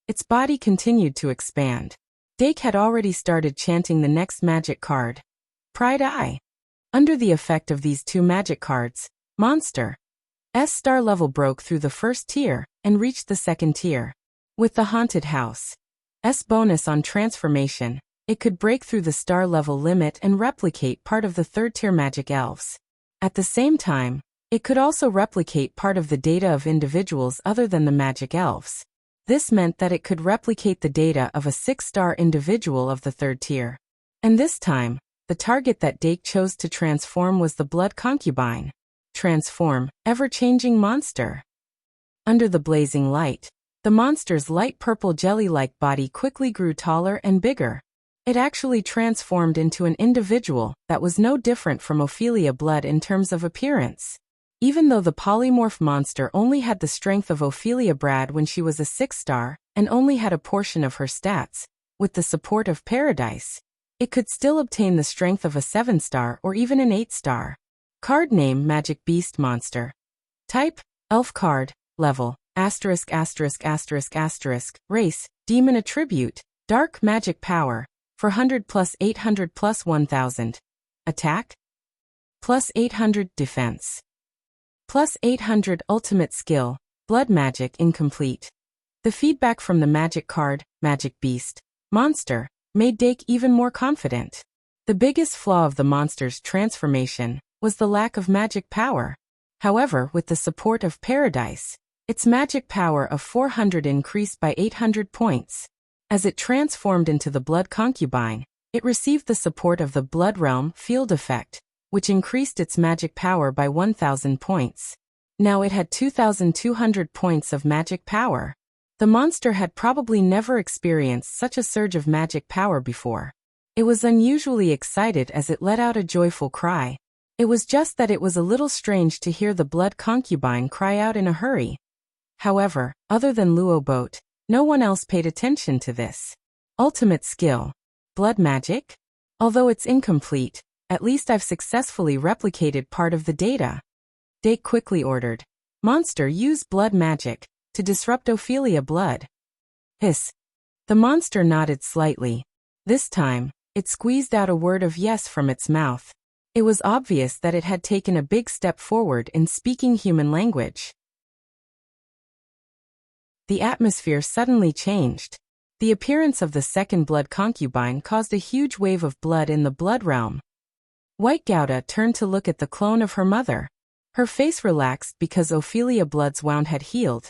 its body continued to expand. Dake had already started chanting the next magic card, Pride Eye. Under the effect of these two magic cards, Monster's star level broke through the first tier and reached the second tier. With the haunted house's bonus on transformation, it could break through the star level limit and replicate part of the third tier magic elves. At the same time, it could also replicate part of the data of individuals other than the magic elves. This meant that it could replicate the data of a 6-star individual of the third tier. And this time, the target that Dake chose to transform was the blood concubine. Transform, ever-changing monster. Under the blazing light, the monster's light purple jelly-like body quickly grew taller and bigger. It actually transformed into an individual that was no different from Ophelia Blood in terms of appearance. Even though the polymorph monster only had the strength of Ophelia Brad when she was a 6-star, and only had a portion of her stats, with the support of Paradise, it could still obtain the strength of a 7-star or even an 8-star. Card name Magic Beast Monster. Type, Elf card, Level, *******, Race, Demon Attribute, Dark Magic Power, 400 plus 800 plus 1000. Attack, plus 800 Defense. Plus 800 Ultimate Skill, Blood Magic Incomplete. The feedback from the magic card, Magic Beast Monster, made Dake even more confident. The biggest flaw of the monster's transformation was the lack of magic power. However, with the support of Paradise, its magic power of 400 increased by 800 points. As it transformed into the Blood Concubine, it received the support of the Blood Realm Field Effect, which increased its magic power by 1,000 points. Now it had 2,200 points of magic power. The monster had probably never experienced such a surge of magic power before. It was unusually excited as it let out a joyful cry. It was just that it was a little strange to hear the Blood Concubine cry out in a hurry. However, other than Luoboat, no one else paid attention to this. Ultimate skill. Blood magic? Although it's incomplete, at least I've successfully replicated part of the data. Dake quickly ordered. Monster, use blood magic to disrupt Ophelia Blood. Hiss. The monster nodded slightly. This time, it squeezed out a word of yes from its mouth. It was obvious that it had taken a big step forward in speaking human language. The atmosphere suddenly changed. The appearance of the second Blood Concubine caused a huge wave of blood in the Blood Realm. White Gouda turned to look at the clone of her mother. Her face relaxed because Ophelia Blood's wound had healed,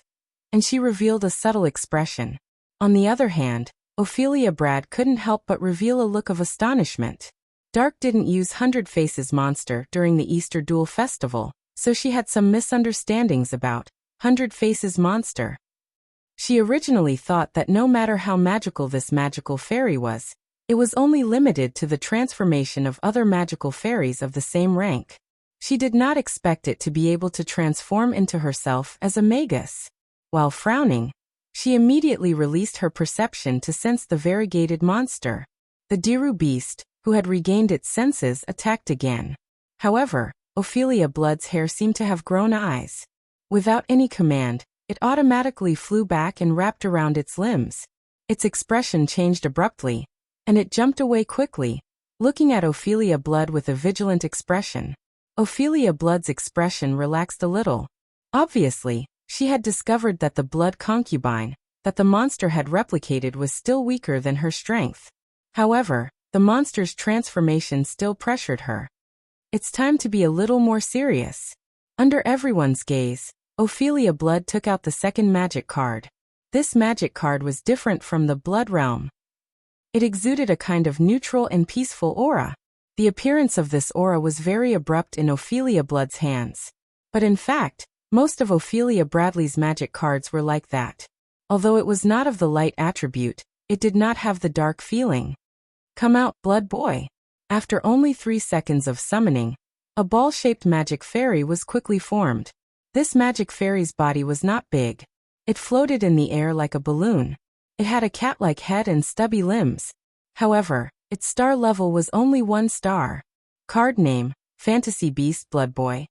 and she revealed a subtle expression. On the other hand, Ophelia Brad couldn't help but reveal a look of astonishment. Dark didn't use 100 Faces monster during the Easter Duel Festival, so she had some misunderstandings about 100 Faces monster. She originally thought that no matter how magical this magical fairy was, it was only limited to the transformation of other magical fairies of the same rank. She did not expect it to be able to transform into herself as a magus. While frowning, she immediately released her perception to sense the variegated monster. The Diru beast, who had regained its senses, attacked again. However, Ophelia Blood's hair seemed to have grown eyes. Without any command, it automatically flew back and wrapped around its limbs. Its expression changed abruptly, and it jumped away quickly, looking at Ophelia Blood with a vigilant expression. Ophelia Blood's expression relaxed a little. Obviously, she had discovered that the Blood Concubine that the monster had replicated was still weaker than her strength. However, the monster's transformation still pressured her. It's time to be a little more serious. Under everyone's gaze, Ophelia Blood took out the second magic card. This magic card was different from the Blood Realm. It exuded a kind of neutral and peaceful aura. The appearance of this aura was very abrupt in Ophelia Blood's hands. But in fact, most of Ophelia Bradley's magic cards were like that. Although it was not of the light attribute, it did not have the dark feeling. Come out, Blood Boy. After only 3 seconds of summoning, a ball-shaped magic fairy was quickly formed. This magic fairy's body was not big. It floated in the air like a balloon. It had a cat-like head and stubby limbs. However, its star level was only 1 star. Card name, Fantasy Beast Blood Boy.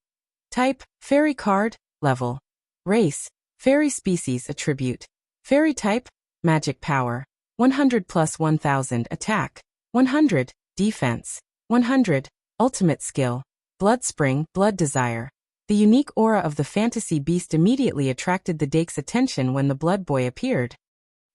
Type, Fairy card. Level. Race, Fairy species attribute. Fairy type, Magic power. 100 plus 1000 attack. 100, defense. 100, ultimate skill. Blood Spring, Blood Desire. The unique aura of the fantasy beast immediately attracted the Dake's attention when the Blood Boy appeared.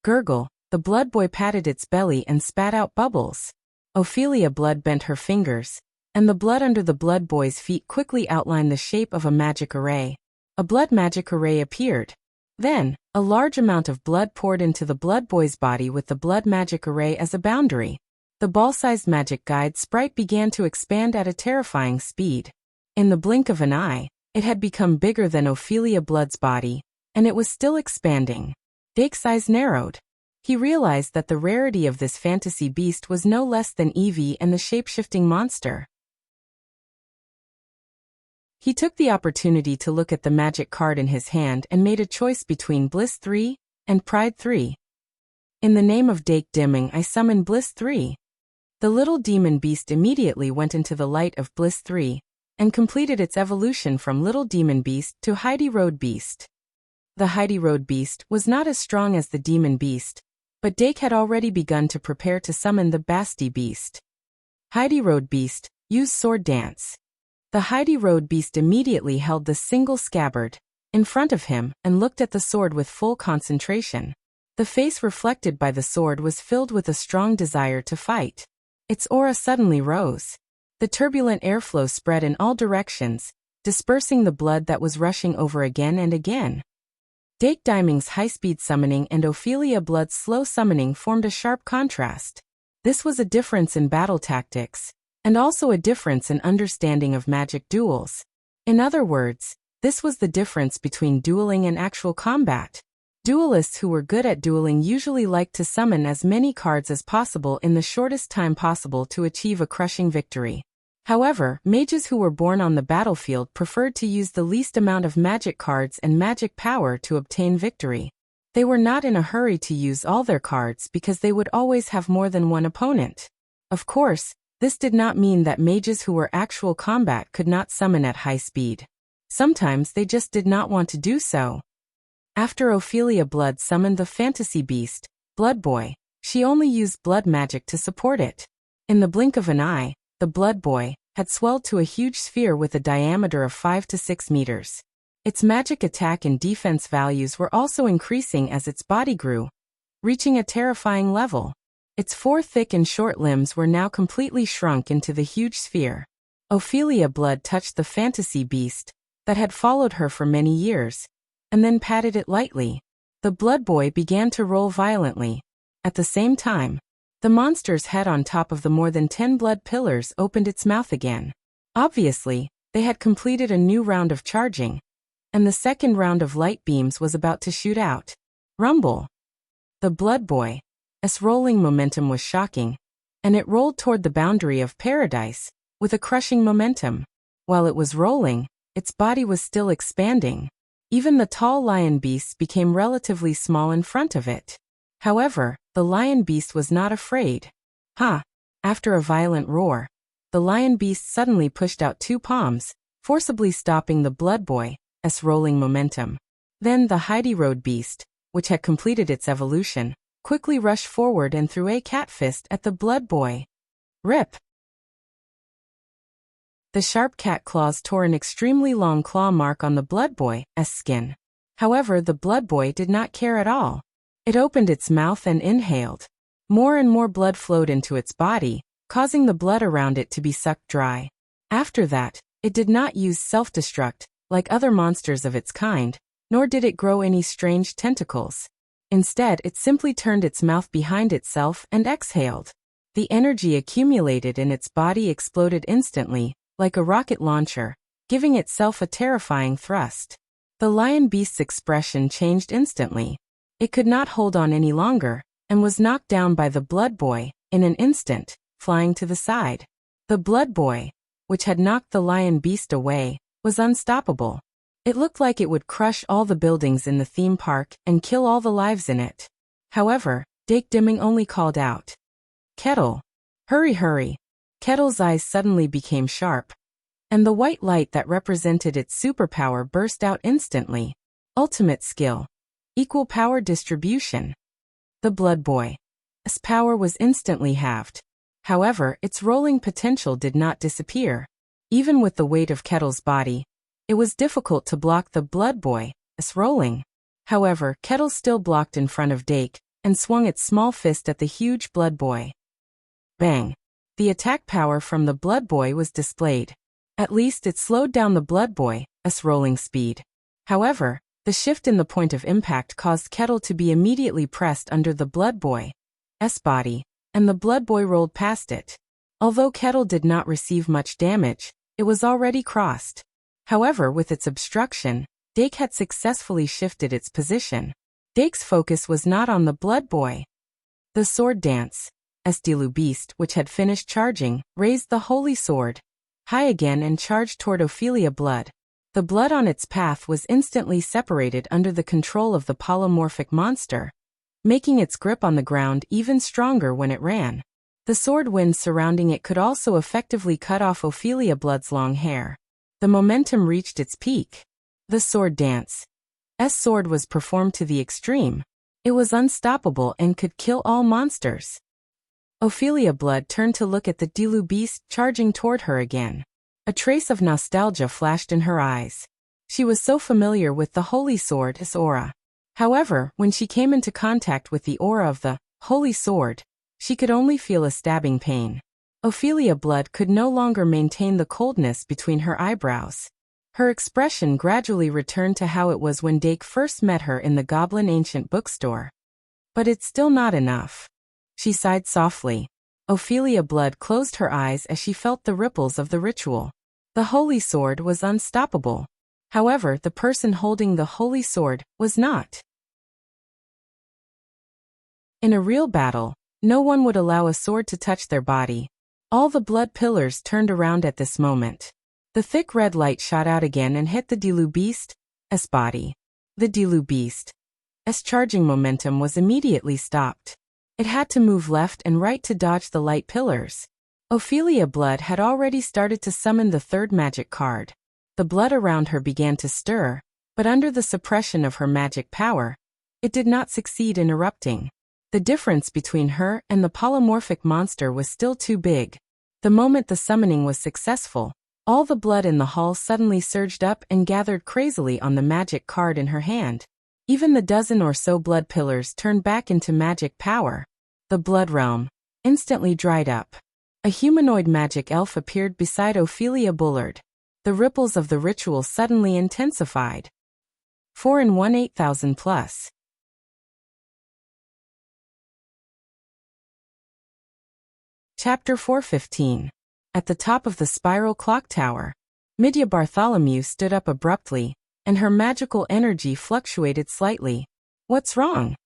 Gurgle, the Blood Boy patted its belly and spat out bubbles. Ophelia Blood bent her fingers, and the blood under the Blood Boy's feet quickly outlined the shape of a magic array. A blood magic array appeared. Then, a large amount of blood poured into the Blood Boy's body with the blood magic array as a boundary. The ball-sized magic guide sprite began to expand at a terrifying speed. In the blink of an eye, it had become bigger than Ophelia Blood's body, and it was still expanding. Dake's eyes narrowed. He realized that the rarity of this fantasy beast was no less than Eevee and the shape-shifting monster. He took the opportunity to look at the magic card in his hand and made a choice between Bliss 3 and Pride 3. In the name of Dake Dimming, I summon Bliss 3. The little demon beast immediately went into the light of Bliss 3 and completed its evolution from Little Demon Beast to Heidi Road Beast. The Heidi Road Beast was not as strong as the Demon Beast, but Dake had already begun to prepare to summon the Basti Beast. Heidi Road Beast, use Sword Dance. The Heidi Road Beast immediately held the single scabbard in front of him and looked at the sword with full concentration. The face reflected by the sword was filled with a strong desire to fight. Its aura suddenly rose. The turbulent airflow spread in all directions, dispersing the blood that was rushing over again and again. Dake Diming's high-speed summoning and Ophelia Blood's slow summoning formed a sharp contrast. This was a difference in battle tactics, and also a difference in understanding of magic duels. In other words, this was the difference between dueling and actual combat. Duelists who were good at dueling usually liked to summon as many cards as possible in the shortest time possible to achieve a crushing victory. However, mages who were born on the battlefield preferred to use the least amount of magic cards and magic power to obtain victory. They were not in a hurry to use all their cards because they would always have more than one opponent. Of course, this did not mean that mages who were actual combat could not summon at high speed. Sometimes they just did not want to do so. After Ophelia Blood summoned the fantasy beast, Blood Boy, she only used blood magic to support it. In the blink of an eye, the Blood Boy had swelled to a huge sphere with a diameter of 5 to 6 meters. Its magic attack and defense values were also increasing as its body grew, reaching a terrifying level. Its 4 thick and short limbs were now completely shrunk into the huge sphere. Ophelia Blood touched the fantasy beast that had followed her for many years, and then patted it lightly. The Blood Boy began to roll violently. At the same time, the monster's head on top of the more than 10 blood pillars opened its mouth again. Obviously, they had completed a new round of charging, and the second round of light beams was about to shoot out. Rumble! The Blood Boy's rolling momentum was shocking, and it rolled toward the boundary of paradise, with a crushing momentum. While it was rolling, its body was still expanding. Even the tall lion beasts became relatively small in front of it. However, the lion beast was not afraid. After a violent roar, the lion beast suddenly pushed out 2 palms, forcibly stopping the Blood Boy's rolling momentum. Then the Heidi Road beast, which had completed its evolution, quickly rushed forward and threw a cat fist at the Blood Boy. Rip! The sharp cat claws tore an extremely long claw mark on the Blood Boy's skin. However, the Blood Boy did not care at all. It opened its mouth and inhaled. More and more blood flowed into its body, causing the blood around it to be sucked dry. After that, it did not use self-destruct, like other monsters of its kind, nor did it grow any strange tentacles. Instead, it simply turned its mouth behind itself and exhaled. The energy accumulated in its body exploded instantly, like a rocket launcher, giving itself a terrifying thrust. The lion beast's expression changed instantly. It could not hold on any longer, and was knocked down by the Blood Boy, in an instant, flying to the side. The Blood Boy, which had knocked the lion beast away, was unstoppable. It looked like it would crush all the buildings in the theme park and kill all the lives in it. However, Dake Diming only called out, "Kettle! Hurry, hurry!" Kettle's eyes suddenly became sharp, and the white light that represented its superpower burst out instantly. Ultimate skill. Equal power distribution. The Blood Boy's power was instantly halved. However, its rolling potential did not disappear. Even with the weight of Kettle's body, it was difficult to block the Blood Boy's rolling. However, Kettle still blocked in front of Dake, and swung its small fist at the huge Blood Boy. Bang! The attack power from the Blood Boy was displayed. At least it slowed down the Blood Boy's rolling speed. However, the shift in the point of impact caused Kettle to be immediately pressed under the Blood Boy's body, and the Blood Boy rolled past it. Although Kettle did not receive much damage, it was already crossed. However, with its obstruction, Dake had successfully shifted its position. Dake's focus was not on the Blood Boy. The sword dance. Estilu beast, which had finished charging, raised the holy sword high again and charged toward Ophelia Blood. The blood on its path was instantly separated under the control of the polymorphic monster, making its grip on the ground even stronger when it ran. The sword wind surrounding it could also effectively cut off Ophelia Blood's long hair. The momentum reached its peak. The sword dance. Sword was performed to the extreme. It was unstoppable and could kill all monsters. Ophelia Blood turned to look at the Dilu beast charging toward her again. A trace of nostalgia flashed in her eyes. She was so familiar with the Holy Sword's aura. However, when she came into contact with the aura of the Holy Sword, she could only feel a stabbing pain. Ophelia Blood could no longer maintain the coldness between her eyebrows. Her expression gradually returned to how it was when Dake first met her in the Goblin Ancient bookstore. But it's still not enough. She sighed softly. Ophelia Blood closed her eyes as she felt the ripples of the ritual. The holy sword was unstoppable. However, the person holding the holy sword was not. In a real battle, no one would allow a sword to touch their body. All the blood pillars turned around at this moment. The thick red light shot out again and hit the Dilu Beast's body. The Dilu Beast's charging momentum was immediately stopped. It had to move left and right to dodge the light pillars. Ophelia Blood had already started to summon the third magic card. The blood around her began to stir, but under the suppression of her magic power, it did not succeed in erupting. The difference between her and the polymorphic monster was still too big. The moment the summoning was successful, all the blood in the hall suddenly surged up and gathered crazily on the magic card in her hand. Even the dozen or so blood pillars turned back into magic power. The blood realm instantly dried up. A humanoid magic elf appeared beside Ophelia Bullard. The ripples of the ritual suddenly intensified. 4 in 1 8,000 plus. Chapter 415. At the top of the spiral clock tower, Midya Bartholomew stood up abruptly, and her magical energy fluctuated slightly. "What's wrong?"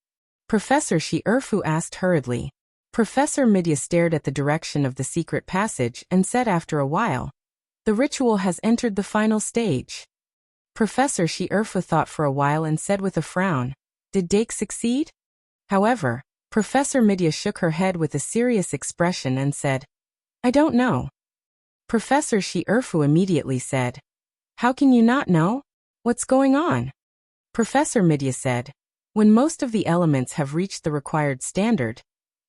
Professor Shi-Erfu asked hurriedly. Professor Midya stared at the direction of the secret passage and said after a while, "The ritual has entered the final stage." Professor Shi-Erfu thought for a while and said with a frown, "Did Dake succeed?" However, Professor Midya shook her head with a serious expression and said, "I don't know." Professor Shi-Erfu immediately said, "How can you not know? What's going on?" Professor Midya said, "When most of the elements have reached the required standard,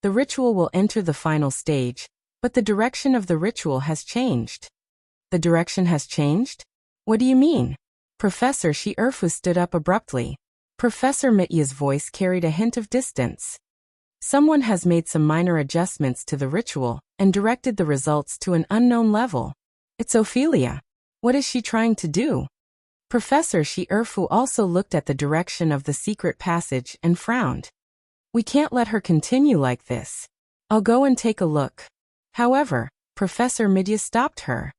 the ritual will enter the final stage, but the direction of the ritual has changed." "The direction has changed? What do you mean?" Professor Shi-Erfu stood up abruptly. Professor Midya's voice carried a hint of distance. "Someone has made some minor adjustments to the ritual and directed the results to an unknown level. It's Ophelia. What is she trying to do?" Professor Shi-Erfu also looked at the direction of the secret passage and frowned. "We can't let her continue like this. I'll go and take a look." However, Professor Midya stopped her.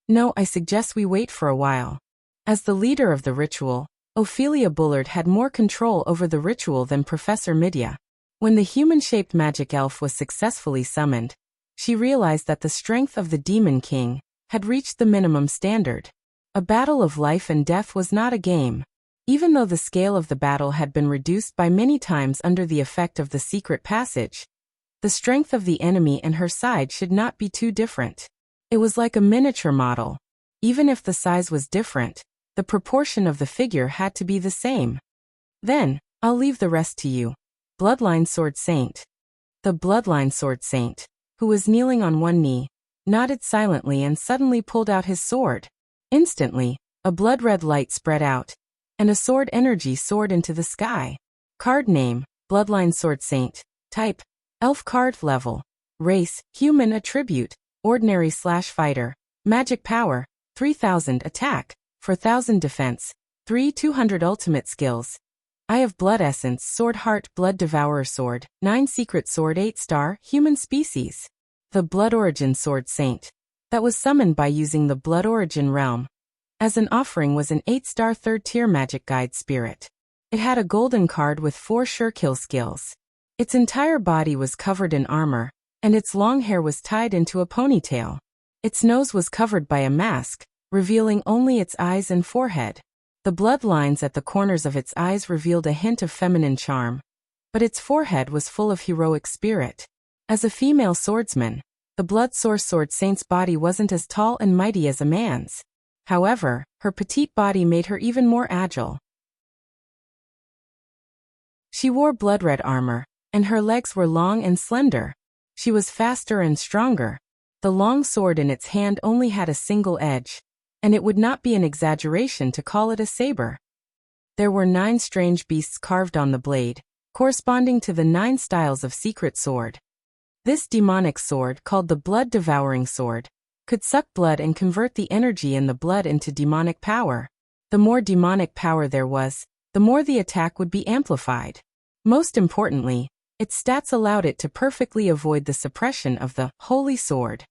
"No, I suggest we wait for a while." As the leader of the ritual, Ophelia Bullard had more control over the ritual than Professor Midya. When the human-shaped magic elf was successfully summoned, she realized that the strength of the Demon King had reached the minimum standard. A battle of life and death was not a game. Even though the scale of the battle had been reduced by many times under the effect of the secret passage, the strength of the enemy and her side should not be too different. It was like a miniature model. Even if the size was different, the proportion of the figure had to be the same. "Then, I'll leave the rest to you." Bloodline Sword Saint. The Bloodline Sword Saint, who was kneeling on one knee, nodded silently and suddenly pulled out his sword. Instantly, a blood-red light spread out, and a sword energy soared into the sky. Card name, Bloodline Sword Saint. Type, Elf card level. Race, Human attribute, Ordinary/Fighter. Magic power, 3000 attack, 4000 defense, 200 ultimate skills. Eye of Blood Essence Sword Heart Blood Devourer Sword, 9 Secret Sword 8-star, Human Species. The Blood Origin Sword Saint. That was summoned by using the Blood Origin realm. As an offering was an 8-star 3rd-tier magic guide spirit. It had a golden card with 4 sure-kill skills. Its entire body was covered in armor, and its long hair was tied into a ponytail. Its nose was covered by a mask, revealing only its eyes and forehead. The blood lines at the corners of its eyes revealed a hint of feminine charm, but its forehead was full of heroic spirit. As a female swordsman, the Blood Source Sword Saint's body wasn't as tall and mighty as a man's. However, her petite body made her even more agile. She wore blood-red armor, and her legs were long and slender. She was faster and stronger. The long sword in its hand only had a single edge, and it would not be an exaggeration to call it a saber. There were 9 strange beasts carved on the blade, corresponding to the 9 styles of secret sword. This demonic sword, called the Blood Devouring Sword, could suck blood and convert the energy in the blood into demonic power. The more demonic power there was, the more the attack would be amplified. Most importantly, its stats allowed it to perfectly avoid the suppression of the Holy Sword.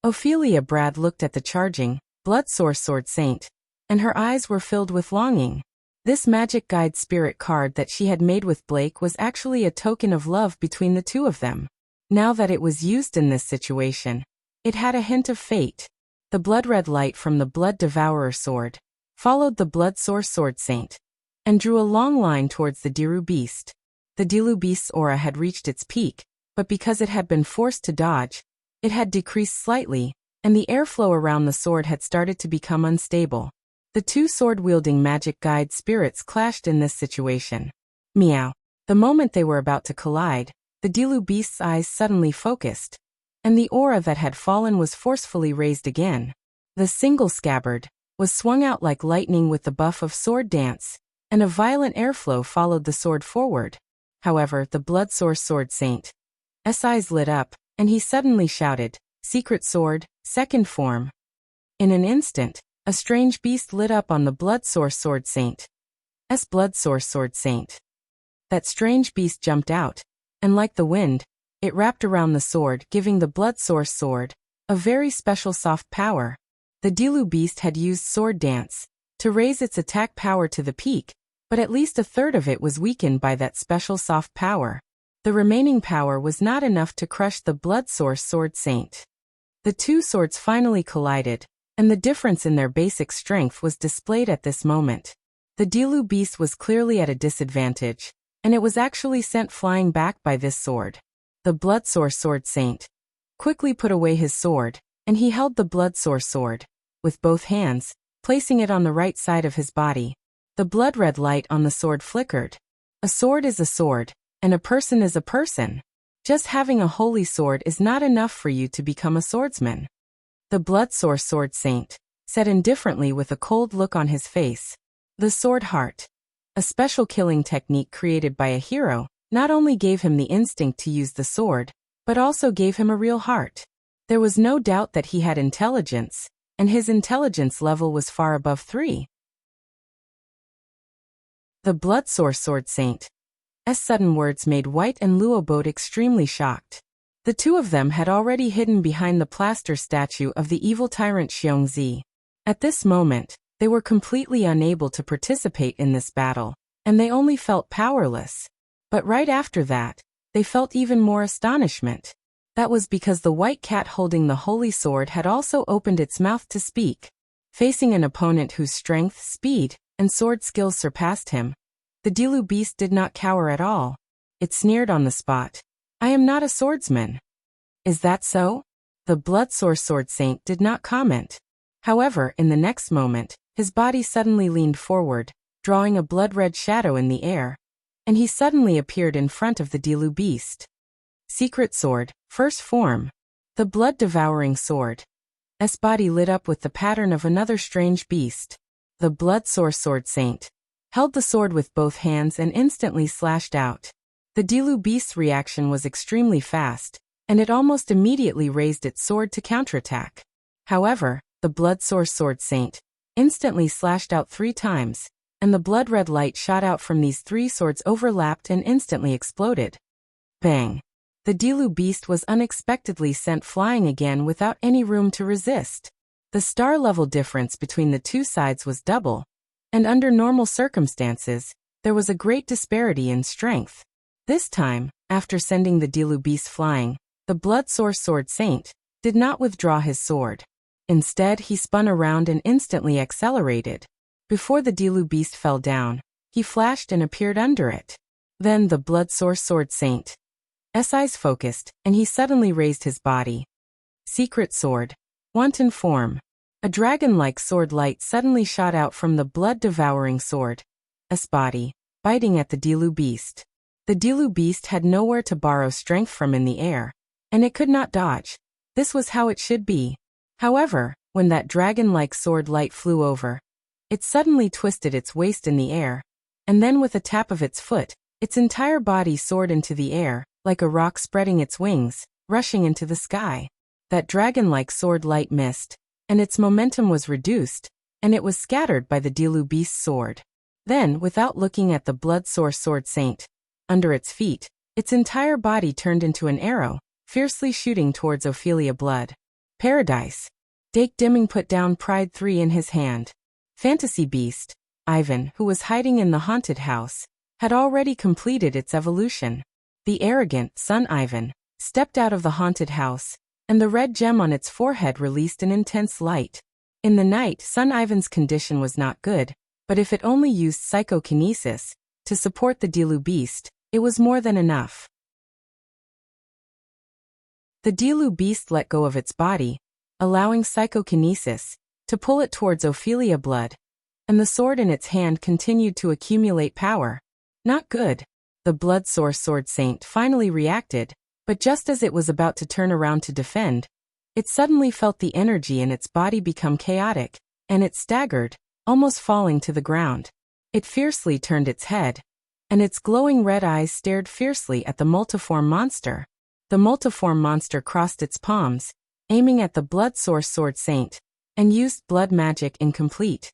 Ophelia Brad looked at the charging, blood source Sword Saint, and her eyes were filled with longing. This magic guide spirit card that she had made with Blake was actually a token of love between the two of them. Now that it was used in this situation, it had a hint of fate. The blood-red light from the Blood Devourer sword followed the blood source Sword Saint and drew a long line towards the Diru beast. The Diru beast's aura had reached its peak, but because it had been forced to dodge, it had decreased slightly, and the airflow around the sword had started to become unstable. The two sword-wielding magic guide spirits clashed in this situation. Meow. The moment they were about to collide, the Diru beast's eyes suddenly focused, and the aura that had fallen was forcefully raised again. The single scabbard was swung out like lightning with the buff of Sword Dance, and a violent airflow followed the sword forward. However, the blood source Sword Saint's eyes lit up, and he suddenly shouted, "Secret sword, second form." In an instant, a strange beast lit up on the blood source Sword Saint's blood source Sword Saint. That strange beast jumped out, and like the wind, it wrapped around the sword, giving the blood source sword a very special soft power. The Diru beast had used Sword Dance to raise its attack power to the peak, but at least a third of it was weakened by that special soft power. The remaining power was not enough to crush the blood source Sword Saint. The two swords finally collided, and the difference in their basic strength was displayed at this moment. The Diru beast was clearly at a disadvantage, and it was actually sent flying back by this sword. The blood source Sword Saint quickly put away his sword, and he held the blood source sword with both hands, placing it on the right side of his body. The blood-red light on the sword flickered. A sword is a sword, and a person is a person. Just having a holy sword is not enough for you to become a swordsman. The blood source Sword Saint said indifferently with a cold look on his face. The sword heart, a special killing technique created by a hero, not only gave him the instinct to use the sword, but also gave him a real heart. There was no doubt that he had intelligence, and his intelligence level was far above 3. The blood source Sword Saint's sudden words made White and Luobot extremely shocked. The two of them had already hidden behind the plaster statue of the evil tyrant Xiongzi. At this moment, they were completely unable to participate in this battle, and they only felt powerless. But right after that, they felt even more astonishment. That was because the white cat holding the holy sword had also opened its mouth to speak. Facing an opponent whose strength, speed, and sword skills surpassed him, the Diru beast did not cower at all. It sneered on the spot. "I am not a swordsman." "Is that so?" The blood source Sword Saint did not comment. However, in the next moment, his body suddenly leaned forward, drawing a blood-red shadow in the air, and he suddenly appeared in front of the Diru beast. Secret sword, first form. The blood-devouring sword. Body lit up with the pattern of another strange beast. The blood source Sword Saint held the sword with both hands and instantly slashed out. The Diru beast's reaction was extremely fast, and it almost immediately raised its sword to counterattack. However, the blood source Sword Saint instantly slashed out 3 times, and the blood-red light shot out from these 3 swords overlapped and instantly exploded. Bang! The Diru beast was unexpectedly sent flying again without any room to resist. The star level difference between the two sides was double, and under normal circumstances, there was a great disparity in strength. This time, after sending the Diru beast flying, the blood source Sword Saint did not withdraw his sword. Instead, he spun around and instantly accelerated. Before the Diru beast fell down, he flashed and appeared under it. Then the blood source Sword Saint's eyes focused, and he suddenly raised his body. Secret sword. Wanton form. A dragon-like sword light suddenly shot out from the blood-devouring sword's body, biting at the Diru beast. The Diru beast had nowhere to borrow strength from in the air, and it could not dodge. This was how it should be. However, when that dragon-like sword light flew over, it suddenly twisted its waist in the air, and then with a tap of its foot, its entire body soared into the air, like a rock spreading its wings, rushing into the sky. that dragon-like sword light missed, and its momentum was reduced, and it was scattered by the Dilu beast's sword. Then, without looking at the blood source sword saint, under its feet, its entire body turned into an arrow, fiercely shooting towards Ophelia Blood. Paradise. Dake Dimming put down Pride 3 in his hand. Fantasy beast, Ivan, who was hiding in the haunted house, had already completed its evolution. The arrogant son Ivan stepped out of the haunted house, and the red gem on its forehead released an intense light. In the night, son Ivan's condition was not good, but if it only used psychokinesis to support the Dilu beast, it was more than enough. The Dilu beast let go of its body, allowing psychokinesis to pull it towards Ophelia Blood, and the sword in its hand continued to accumulate power. Not good. The blood source sword saint finally reacted, but just as it was about to turn around to defend, it suddenly felt the energy in its body become chaotic, and it staggered, almost falling to the ground. It fiercely turned its head, and its glowing red eyes stared fiercely at the multiform monster. The multiform monster crossed its palms, aiming at the blood source sword saint, and used blood magic incomplete.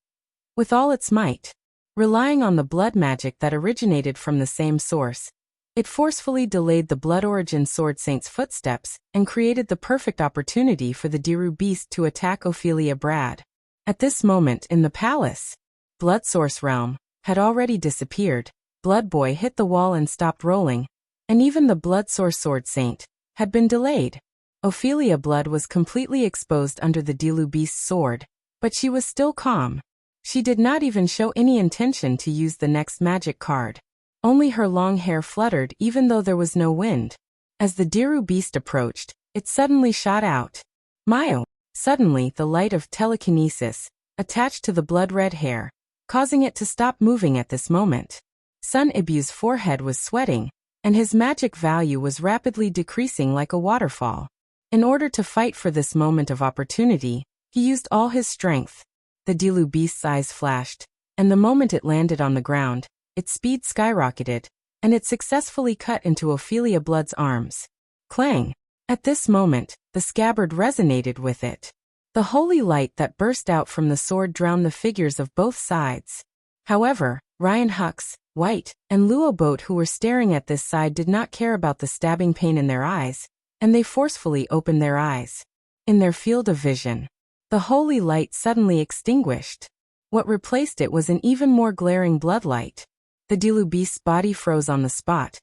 With all its might, relying on the blood magic that originated from the same source, it forcefully delayed the blood origin sword saint's footsteps and created the perfect opportunity for the Diru beast to attack Ophelia Brad. At this moment in the palace, Blood Source Realm had already disappeared. Blood Boy hit the wall and stopped rolling, and even the Blood Source Sword Saint had been delayed. Ophelia Blood was completely exposed under the Dilu beast's sword, but she was still calm. She did not even show any intention to use the next magic card. Only her long hair fluttered even though there was no wind. As the Diru beast approached, it suddenly shot out. Mayo! Suddenly the light of telekinesis attached to the blood-red hair, causing it to stop moving at this moment. Sun Ibu's forehead was sweating, and his magic value was rapidly decreasing like a waterfall. In order to fight for this moment of opportunity, he used all his strength. The Dilu beast's eyes flashed, and the moment it landed on the ground, its speed skyrocketed, and it successfully cut into Ophelia Blood's arms. Clang! At this moment, the scabbard resonated with it. The holy light that burst out from the sword drowned the figures of both sides. However, Ryan Hux, White, and Luo Boat, who were staring at this side, did not care about the stabbing pain in their eyes, and they forcefully opened their eyes. In their field of vision, the holy light suddenly extinguished. What replaced it was an even more glaring bloodlight. The Dilu beast's body froze on the spot,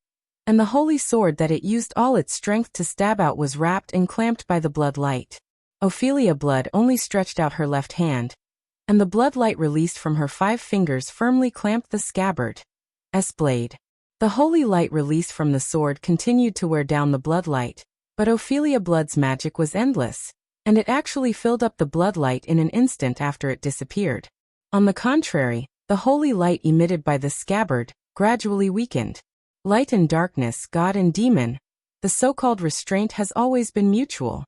and the holy sword that it used all its strength to stab out was wrapped and clamped by the bloodlight. Ophelia Blood only stretched out her left hand, and the bloodlight released from her 5 fingers firmly clamped the scabbard. S-blade. The holy light released from the sword continued to wear down the bloodlight, but Ophelia Blood's magic was endless, and it actually filled up the bloodlight in an instant after it disappeared. On the contrary, the holy light emitted by the scabbard gradually weakened. Light and darkness, God and demon. The so-called restraint has always been mutual.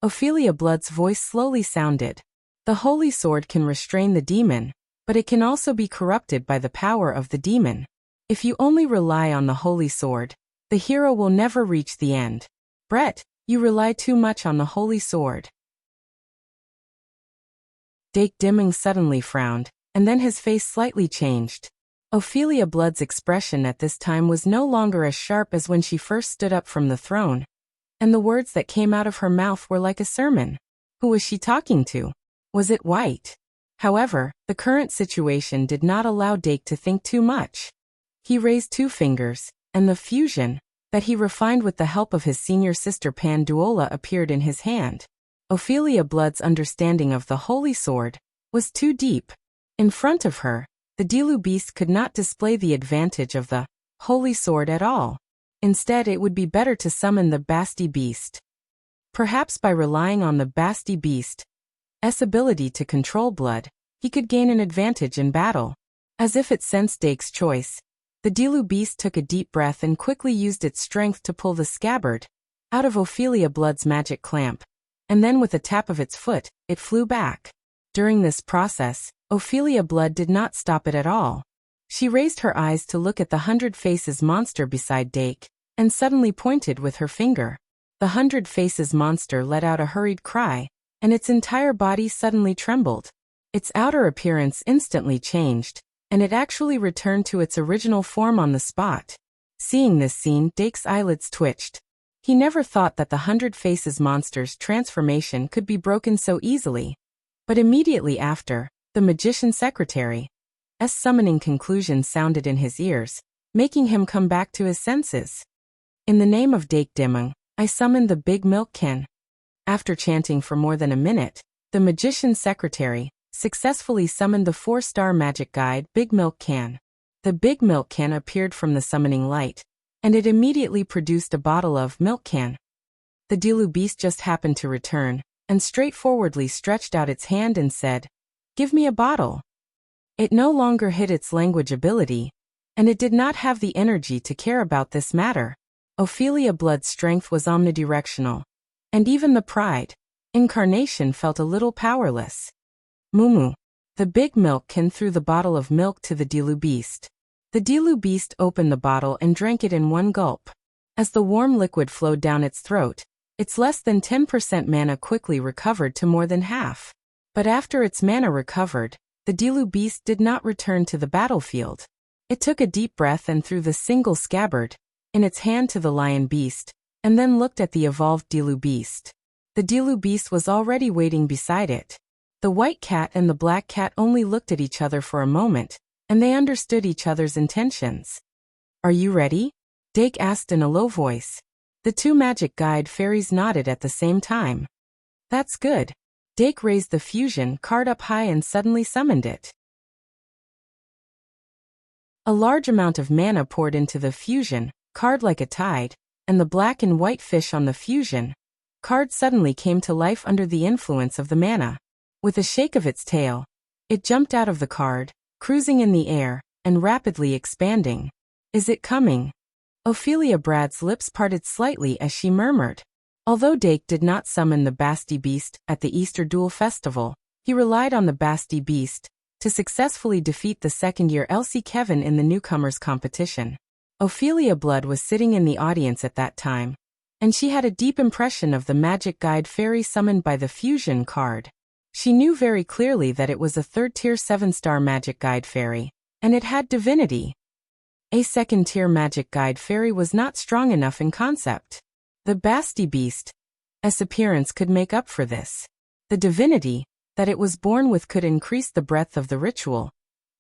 Ophelia Blood's voice slowly sounded. The holy sword can restrain the demon, but it can also be corrupted by the power of the demon. If you only rely on the holy sword, the hero will never reach the end. Brett, you rely too much on the holy sword. Dake Dimming suddenly frowned, and then his face slightly changed. Ophelia Blood's expression at this time was no longer as sharp as when she first stood up from the throne, and the words that came out of her mouth were like a sermon. Who was she talking to? Was it White? However, the current situation did not allow Dake to think too much. He raised 2 fingers, and the fusion that he refined with the help of his senior sister Panduola appeared in his hand. Ophelia Blood's understanding of the holy sword was too deep. In front of her, the Dilu beast could not display the advantage of the holy sword at all. Instead, it would be better to summon the Basti beast. Perhaps by relying on the Basti beast's ability to control blood, he could gain an advantage in battle. As if it sensed Dake's choice, the Dilu beast took a deep breath and quickly used its strength to pull the scabbard out of Ophelia Blood's magic clamp, and then with a tap of its foot, it flew back. During this process, Ophelia Blood did not stop it at all. She raised her eyes to look at the 100 Faces monster beside Dake, and suddenly pointed with her finger. The 100 Faces monster let out a hurried cry, and its entire body suddenly trembled. Its outer appearance instantly changed, and it actually returned to its original form on the spot. Seeing this scene, Dake's eyelids twitched. He never thought that the 100 Faces monster's transformation could be broken so easily. But immediately after, the magician's secretary's summoning conclusion sounded in his ears, making him come back to his senses. In the name of Dake Dimung, I summoned the big milk can. After chanting for more than a minute, the magician's secretary successfully summoned the 4-star magic guide Big Milk Can. The Big Milk Can appeared from the summoning light, and it immediately produced a bottle of milk can. The Dilu beast just happened to return, and straightforwardly stretched out its hand and said, "Give me a bottle." It no longer hid its language ability, and it did not have the energy to care about this matter. Ophelia Blood's strength was omnidirectional, and even the Pride incarnation felt a little powerless. Mumu. The big milk can threw the bottle of milk to the Dilu beast. The Dilu beast opened the bottle and drank it in one gulp. As the warm liquid flowed down its throat, its less than 10% mana quickly recovered to more than half. But after its mana recovered, the Dilu beast did not return to the battlefield. It took a deep breath and threw the single scabbard in its hand to the lion beast, and then looked at the evolved Dilu beast. The Dilu beast was already waiting beside it. The white cat and the black cat only looked at each other for a moment, and they understood each other's intentions. "Are you ready?" Dake asked in a low voice. The 2 magic guide fairies nodded at the same time. "That's good." Dake raised the fusion card up high and suddenly summoned it. A large amount of mana poured into the fusion card like a tide, and the black and white fish on the fusion card suddenly came to life under the influence of the mana. With a shake of its tail, it jumped out of the card, cruising in the air, and rapidly expanding. "Is it coming?" Ophelia Brad's lips parted slightly as she murmured. Although Dake did not summon the Basti Beast at the Easter Duel Festival, he relied on the Basti Beast to successfully defeat the second-year Elsie Kevin in the newcomers competition. Ophelia Blood was sitting in the audience at that time, and she had a deep impression of the magic guide fairy summoned by the fusion card. She knew very clearly that it was a 3rd-tier 7-star magic guide fairy, and it had divinity. A 2nd-tier magic guide fairy was not strong enough in concept. The Basti Beast's appearance could make up for this. The divinity that it was born with could increase the breadth of the ritual,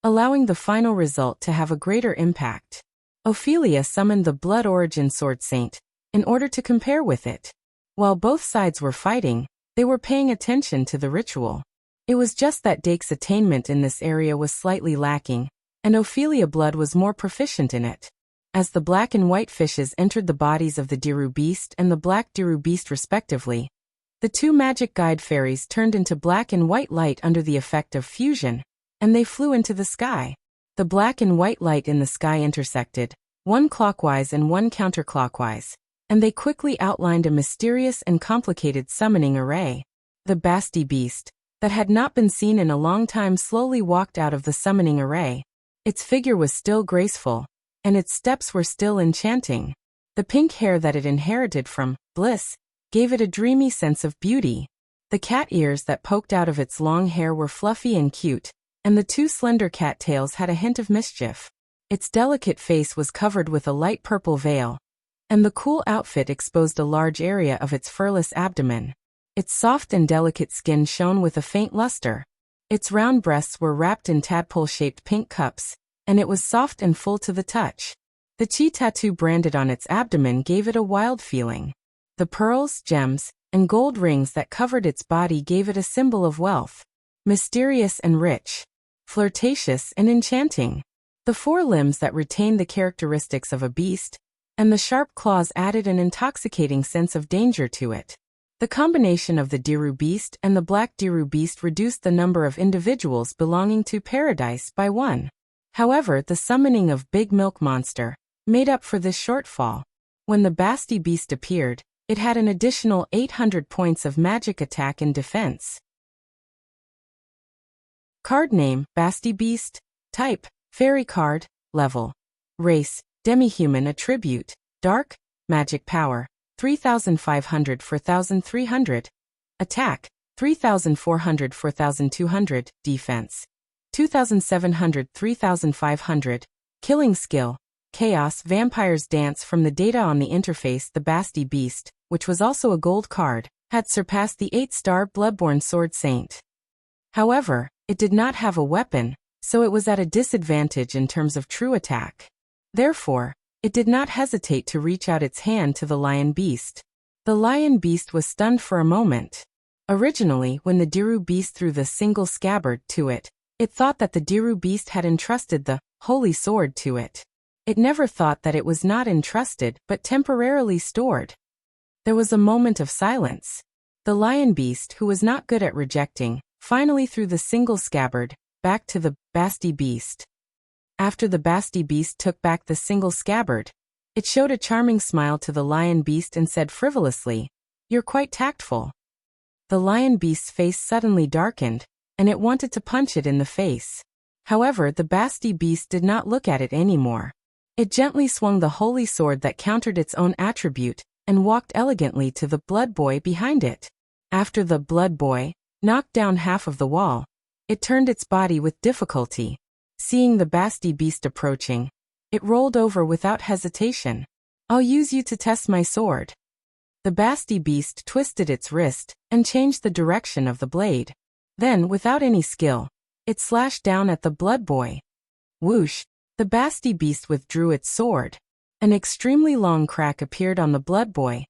allowing the final result to have a greater impact. Ophelia summoned the Blood Origin Sword Saint in order to compare with it. While both sides were fighting, they were paying attention to the ritual. It was just that Dake's attainment in this area was slightly lacking, and Ophelia Blood was more proficient in it. As the black and white fishes entered the bodies of the Diru Beast and the black Diru Beast respectively, the 2 magic guide fairies turned into black and white light under the effect of fusion, and they flew into the sky. The black and white light in the sky intersected, one clockwise and one counterclockwise, and they quickly outlined a mysterious and complicated summoning array. The Basti Beast, that had not been seen in a long time, slowly walked out of the summoning array. Its figure was still graceful, and its steps were still enchanting. The pink hair that it inherited from Bliss gave it a dreamy sense of beauty. The cat ears that poked out of its long hair were fluffy and cute, and the 2 slender cat tails had a hint of mischief. Its delicate face was covered with a light purple veil, and the cool outfit exposed a large area of its furless abdomen. Its soft and delicate skin shone with a faint luster. Its round breasts were wrapped in tadpole-shaped pink cups, and it was soft and full to the touch. The chi tattoo branded on its abdomen gave it a wild feeling. The pearls, gems, and gold rings that covered its body gave it a symbol of wealth. Mysterious and rich. Flirtatious and enchanting. The 4 limbs that retained the characteristics of a beast, and the sharp claws added an intoxicating sense of danger to it. The combination of the Diru Beast and the Black Diru Beast reduced the number of individuals belonging to Paradise by 1. However, the summoning of Big Milk Monster made up for this shortfall. When the Basti Beast appeared, it had an additional 800 points of magic attack and defense. Card name, Basti Beast. Type, Fairy card. Level. Race, Demi-human. Attribute, Dark, Magic power. 3,500 4,300. Attack, 3,400 4,200. Defense, 2,700 3,500. Killing skill, Chaos Vampires Dance. From the data on the interface, the Basti Beast, which was also a gold card, had surpassed the 8-star Bloodborne Sword Saint. However, it did not have a weapon, so it was at a disadvantage in terms of true attack. Therefore, it did not hesitate to reach out its hand to the Lion Beast. The Lion Beast was stunned for a moment. Originally, when the Diru Beast threw the single scabbard to it, it thought that the Diru Beast had entrusted the Holy Sword to it. It never thought that it was not entrusted but temporarily stored. There was a moment of silence. The Lion Beast, who was not good at rejecting, finally threw the single scabbard back to the Basti Beast. After the Basti Beast took back the single scabbard, it showed a charming smile to the Lion Beast and said frivolously, "You're quite tactful." The Lion Beast's face suddenly darkened, and it wanted to punch it in the face. However, the Basti Beast did not look at it anymore. It gently swung the holy sword that countered its own attribute and walked elegantly to the Blood Boy behind it. After the Blood Boy knocked down half of the wall, it turned its body with difficulty. Seeing the Basti Beast approaching, it rolled over without hesitation. "I'll use you to test my sword." The Basti Beast twisted its wrist and changed the direction of the blade. Then, without any skill, it slashed down at the Blood Boy. Whoosh! The Basti Beast withdrew its sword. An extremely long crack appeared on the Blood Boy's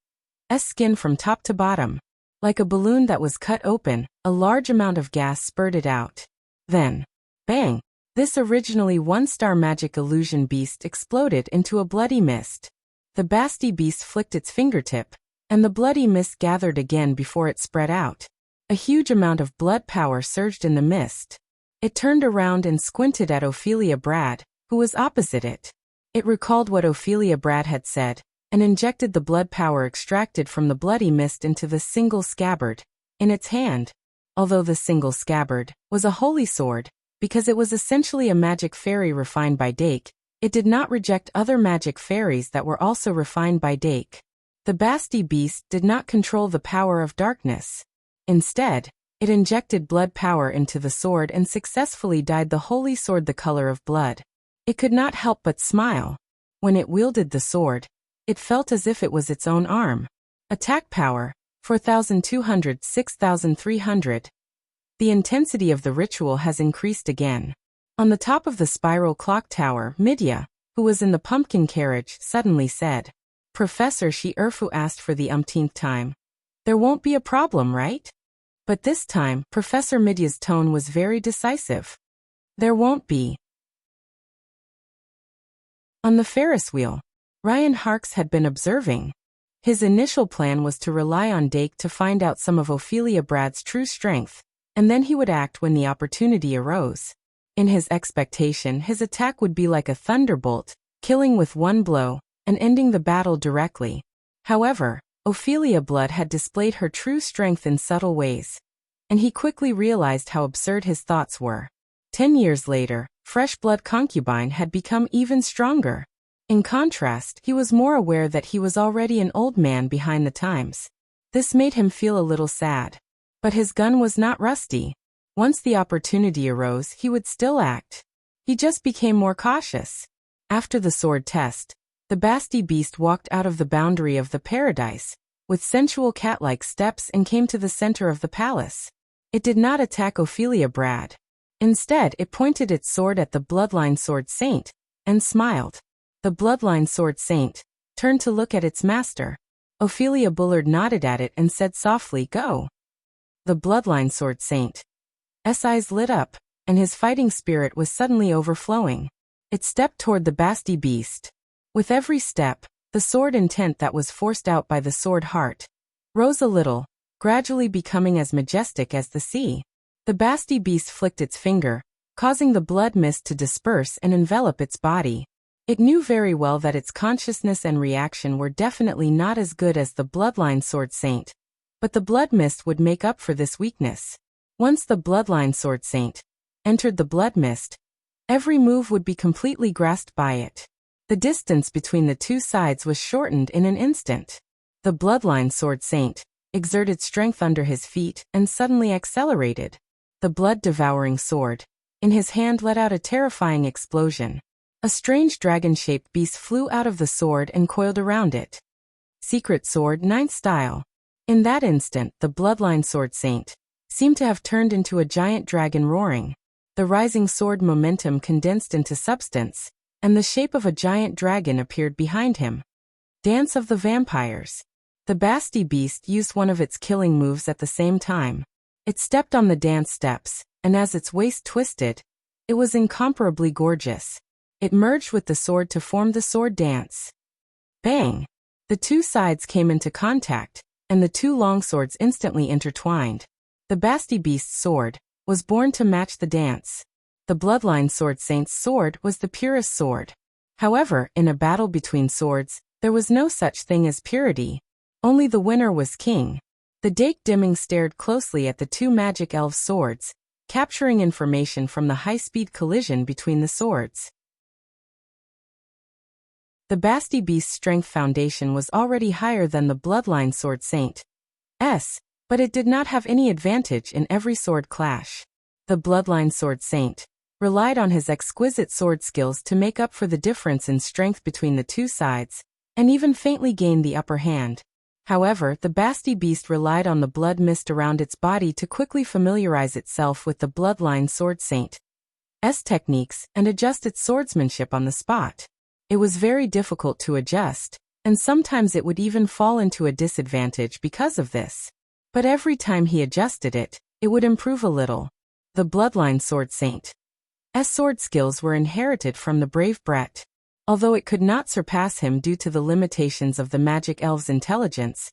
skin from top to bottom. Like a balloon that was cut open, a large amount of gas spurted out. Then, bang! This originally 1-star magic illusion beast exploded into a bloody mist. The Basti Beast flicked its fingertip, and the bloody mist gathered again before it spread out. A huge amount of blood power surged in the mist. It turned around and squinted at Ophelia Brad, who was opposite it. It recalled what Ophelia Brad had said, and injected the blood power extracted from the bloody mist into the single scabbard in its hand. Although the single scabbard was a holy sword, because it was essentially a magic fairy refined by Dake, it did not reject other magic fairies that were also refined by Dake. The Basti Beast did not control the power of darkness. Instead, it injected blood power into the sword and successfully dyed the holy sword the color of blood. It could not help but smile. When it wielded the sword, it felt as if it was its own arm. Attack power, 4,200 6,300. The intensity of the ritual has increased again. On the top of the spiral clock tower, Midya, who was in the pumpkin carriage, suddenly said, "Professor," she Erfu asked for the umpteenth time. "There won't be a problem, right?" But this time, Professor Midya's tone was very decisive. "There won't be." On the Ferris wheel, Ryan Harks had been observing. His initial plan was to rely on Dake to find out some of Ophelia Brad's true strength, and then he would act when the opportunity arose. In his expectation, his attack would be like a thunderbolt, killing with one blow, and ending the battle directly. However, Ophelia Blood had displayed her true strength in subtle ways, and he quickly realized how absurd his thoughts were. 10 years later, Fresh Blood Concubine had become even stronger. In contrast, he was more aware that he was already an old man behind the times. This made him feel a little sad. But his gun was not rusty. Once the opportunity arose, he would still act. He just became more cautious. After the sword test, the Basti Beast walked out of the boundary of the paradise, with sensual cat-like steps, and came to the center of the palace. It did not attack Ophelia Brad. Instead, it pointed its sword at the Bloodline Sword Saint, and smiled. The Bloodline Sword Saint turned to look at its master. Ophelia Bullard nodded at it and said softly, "Go." The Bloodline Sword Saint's eyes lit up, and his fighting spirit was suddenly overflowing. It stepped toward the Basti Beast. With every step, the sword intent that was forced out by the sword heart rose a little, gradually becoming as majestic as the sea. The Basti Beast flicked its finger, causing the blood mist to disperse and envelop its body. It knew very well that its consciousness and reaction were definitely not as good as the Bloodline Sword Saint, but the blood mist would make up for this weakness. Once the Bloodline Sword Saint entered the blood mist, every move would be completely grasped by it. The distance between the two sides was shortened in an instant. The bloodline sword saint exerted strength under his feet and suddenly accelerated. The blood-devouring sword in his hand let out a terrifying explosion. A strange dragon-shaped beast flew out of the sword and coiled around it. Secret sword, 9th style. In that instant, the bloodline sword saint seemed to have turned into a giant dragon roaring. The rising sword momentum condensed into substance, and the shape of a giant dragon appeared behind him. Dance of the Vampires. The Basti beast used one of its killing moves at the same time. It stepped on the dance steps, and as its waist twisted, it was incomparably gorgeous. It merged with the sword to form the sword dance. Bang! The two sides came into contact, and the two longswords instantly intertwined. The Basti beast's sword was born to match the dance. The bloodline sword saint's sword was the purest sword. However, in a battle between swords, there was no such thing as purity. Only the winner was king. The Dake Dimming stared closely at the two magic elf swords, capturing information from the high-speed collision between the swords. The Basti beast's strength foundation was already higher than the bloodline sword saint's, but it did not have any advantage in every sword clash. The bloodline sword saint relied on his exquisite sword skills to make up for the difference in strength between the two sides, and even faintly gained the upper hand. However, the Basti beast relied on the blood mist around its body to quickly familiarize itself with the bloodline sword saint's techniques and adjust its swordsmanship on the spot. It was very difficult to adjust, and sometimes it would even fall into a disadvantage because of this. But every time he adjusted it, it would improve a little. The bloodline sword saint's sword skills were inherited from the brave Brett. Although it could not surpass him due to the limitations of the magic elf's intelligence,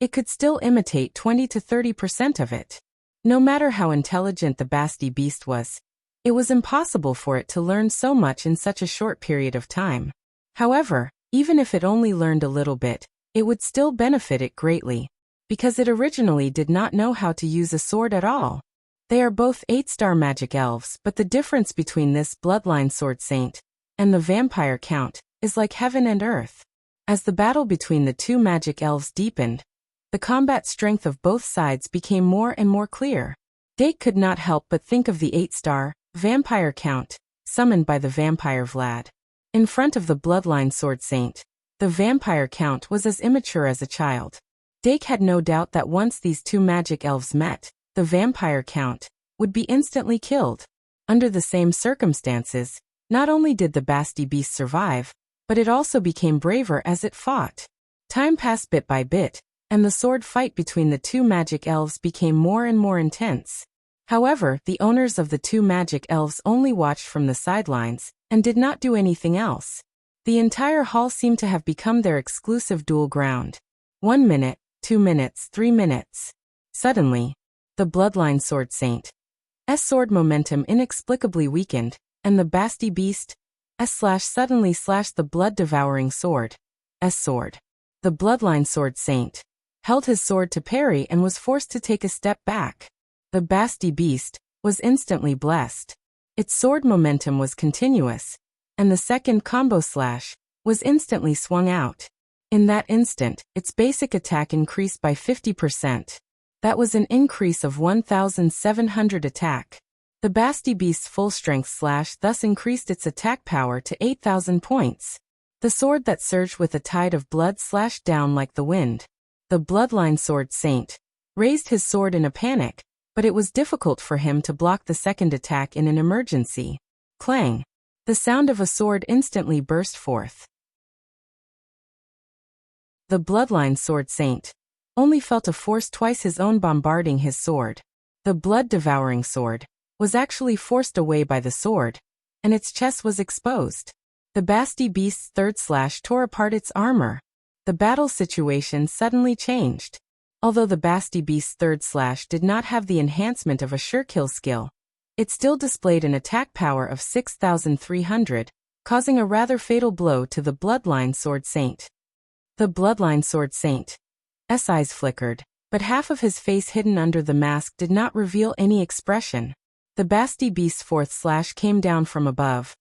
it could still imitate 20 to 30% of it. No matter how intelligent the Basti beast was, it was impossible for it to learn so much in such a short period of time. However, even if it only learned a little bit, it would still benefit it greatly, because it originally did not know how to use a sword at all. They are both 8-star magic elves, but the difference between this bloodline sword saint and the vampire count is like heaven and earth. As the battle between the two magic elves deepened, the combat strength of both sides became more and more clear. Dake could not help but think of the 8-star vampire count summoned by the vampire Vlad. In front of the bloodline sword saint, the vampire count was as immature as a child. Dake had no doubt that once these two magic elves met, the vampire count would be instantly killed. Under the same circumstances, not only did the Basti beast survive, but it also became braver as it fought. Time passed bit by bit, and the sword fight between the two magic elves became more and more intense. However, the owners of the two magic elves only watched from the sidelines and did not do anything else. The entire hall seemed to have become their exclusive duel ground. 1 minute, 2 minutes, 3 minutes. Suddenly, the bloodline sword saint's sword momentum inexplicably weakened, and the Basti beast suddenly slashed the blood-devouring sword's sword. The bloodline sword saint held his sword to parry and was forced to take a step back. The Basti beast was instantly blessed. Its sword momentum was continuous, and the second combo slash was instantly swung out. In that instant, its basic attack increased by 50%. That was an increase of 1,700 attack. The Basti beast's full-strength slash thus increased its attack power to 8,000 points. The sword that surged with a tide of blood slashed down like the wind. The bloodline sword saint raised his sword in a panic, but it was difficult for him to block the second attack in an emergency. Clang! The sound of a sword instantly burst forth. The bloodline sword saint only felt a force twice his own bombarding his sword. The blood-devouring sword was actually forced away by the sword, and its chest was exposed. The Basti beast's third slash tore apart its armor. The battle situation suddenly changed. Although the Basti beast's third slash did not have the enhancement of a surekill skill, it still displayed an attack power of 6,300, causing a rather fatal blow to the bloodline sword saint. The bloodline sword saint's eyes flickered, but half of his face hidden under the mask did not reveal any expression. The Basti beast's fourth slash came down from above,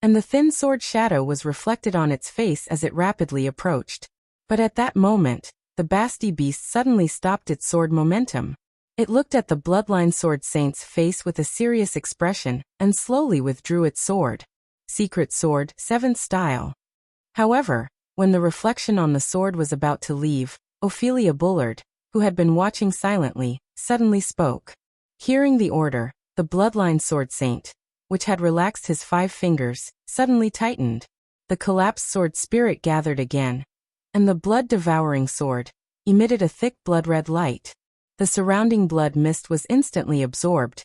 and the thin sword shadow was reflected on its face as it rapidly approached. But at that moment, the Basti beast suddenly stopped its sword momentum. It looked at the Bloodline Sword Saint's face with a serious expression, and slowly withdrew its sword. Secret Sword, 7th Style. However, when the reflection on the sword was about to leave, Ophelia Bullard, who had been watching silently, suddenly spoke. Hearing the order, the Bloodline Sword Saint, which had relaxed his 5 fingers, suddenly tightened. The collapsed sword spirit gathered again, and the blood-devouring sword emitted a thick blood-red light. The surrounding blood mist was instantly absorbed,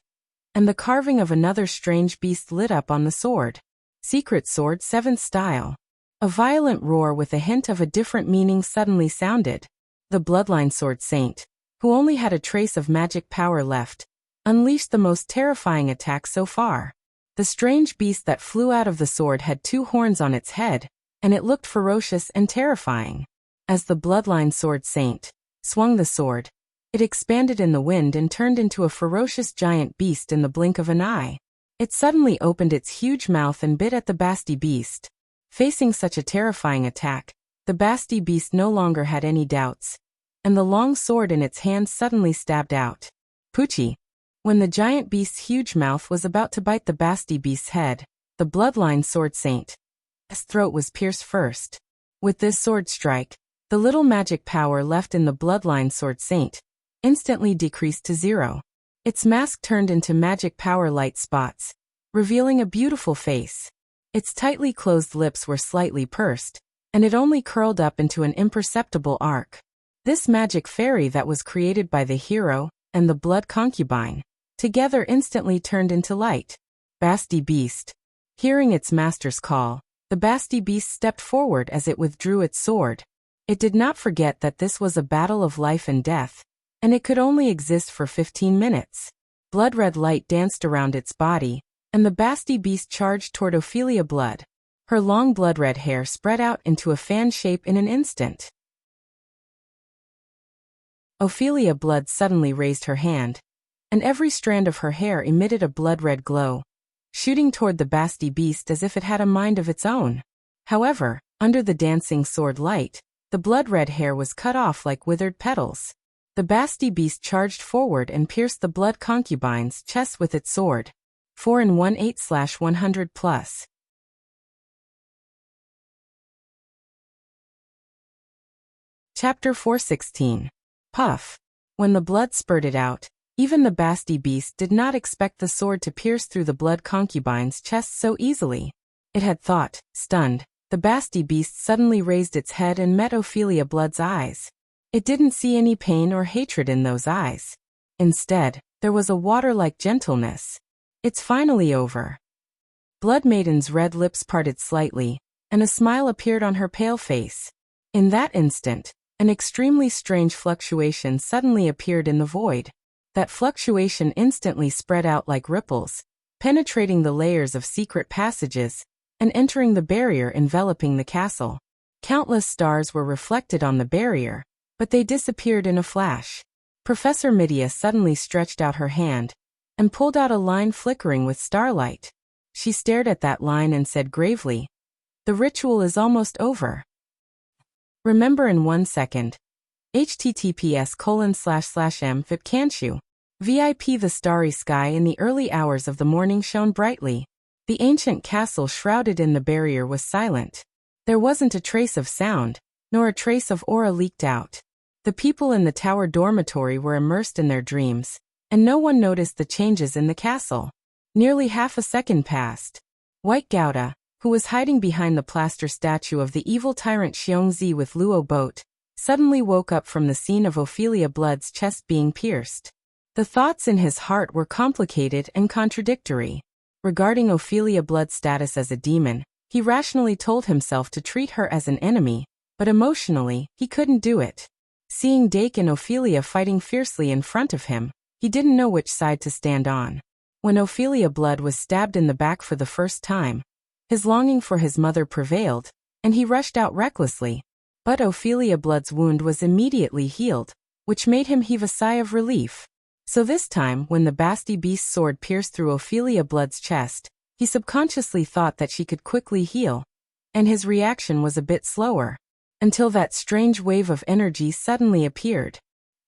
and the carving of another strange beast lit up on the sword. Secret Sword, 7th Style. A violent roar with a hint of a different meaning suddenly sounded. The Bloodline Sword Saint, who only had a trace of magic power left, unleashed the most terrifying attack so far. The strange beast that flew out of the sword had 2 horns on its head, and it looked ferocious and terrifying. As the Bloodline Sword Saint swung the sword, it expanded in the wind and turned into a ferocious giant beast in the blink of an eye. It suddenly opened its huge mouth and bit at the Basti beast. Facing such a terrifying attack, the Basti beast no longer had any doubts, and the long sword in its hand suddenly stabbed out. Poochie! When the giant beast's huge mouth was about to bite the Basti beast's head, the Bloodline Sword Saint's throat was pierced first. With this sword strike, the little magic power left in the Bloodline Sword Saint instantly decreased to 0. Its mask turned into magic power light spots, revealing a beautiful face. Its tightly closed lips were slightly pursed, and it only curled up into an imperceptible arc. This magic fairy that was created by the hero and the blood concubine together instantly turned into light. Basti beast. Hearing its master's call, the Basti beast stepped forward as it withdrew its sword. It did not forget that this was a battle of life and death, and it could only exist for 15 minutes. Blood-red light danced around its body, and the Basti beast charged toward Ophelia Blood. Her long blood-red hair spread out into a fan shape in an instant. Ophelia Blood suddenly raised her hand, and every strand of her hair emitted a blood-red glow, shooting toward the Basti beast as if it had a mind of its own. However, under the dancing sword light, the blood-red hair was cut off like withered petals. The Basti beast charged forward and pierced the blood concubine's chest with its sword. 4 and 1/8/100+. Chapter 416. Puff. When the blood spurted out, even the Basti beast did not expect the sword to pierce through the blood concubine's chest so easily. It had thought, stunned. The Basti beast suddenly raised its head and met Ophelia Blood's eyes. It didn't see any pain or hatred in those eyes. Instead, there was a water-like gentleness. It's finally over. Blood Maiden's red lips parted slightly, and a smile appeared on her pale face. In that instant, an extremely strange fluctuation suddenly appeared in the void. That fluctuation instantly spread out like ripples, penetrating the layers of secret passages, and entering the barrier enveloping the castle. Countless stars were reflected on the barrier, but they disappeared in a flash. Professor Midia suddenly stretched out her hand, and pulled out a line flickering with starlight. She stared at that line and said gravely, "The ritual is almost over. Remember in 1 second. https://m.vip can't you? VIP. The starry sky in the early hours of the morning shone brightly. The ancient castle shrouded in the barrier was silent. There wasn't a trace of sound, nor a trace of aura leaked out. The people in the tower dormitory were immersed in their dreams, and no one noticed the changes in the castle. Nearly half a second passed. White Gouda, who was hiding behind the plaster statue of the evil tyrant Xiongzi with Luo Boat, suddenly woke up from the scene of Ophelia Blood's chest being pierced. The thoughts in his heart were complicated and contradictory. Regarding Ophelia Blood's status as a demon, he rationally told himself to treat her as an enemy, but emotionally, he couldn't do it. Seeing Dake and Ophelia fighting fiercely in front of him, he didn't know which side to stand on. When Ophelia Blood was stabbed in the back for the first time, his longing for his mother prevailed, and he rushed out recklessly. But Ophelia Blood's wound was immediately healed, which made him heave a sigh of relief. So this time, when the Basti beast's sword pierced through Ophelia Blood's chest, he subconsciously thought that she could quickly heal, and his reaction was a bit slower. until that strange wave of energy suddenly appeared.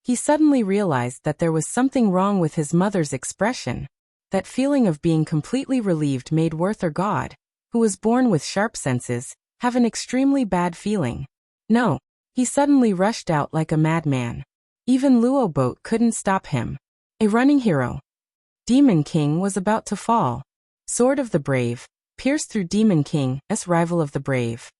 He suddenly realized that there was something wrong with his mother's expression. That feeling of being completely relieved made Worth or God, who was born with sharp senses, have an extremely bad feeling. No. He suddenly rushed out like a madman. Even Luoboat couldn't stop him. A running hero. Demon King was about to fall. Sword of the Brave, pierced through Demon King's rival of the brave.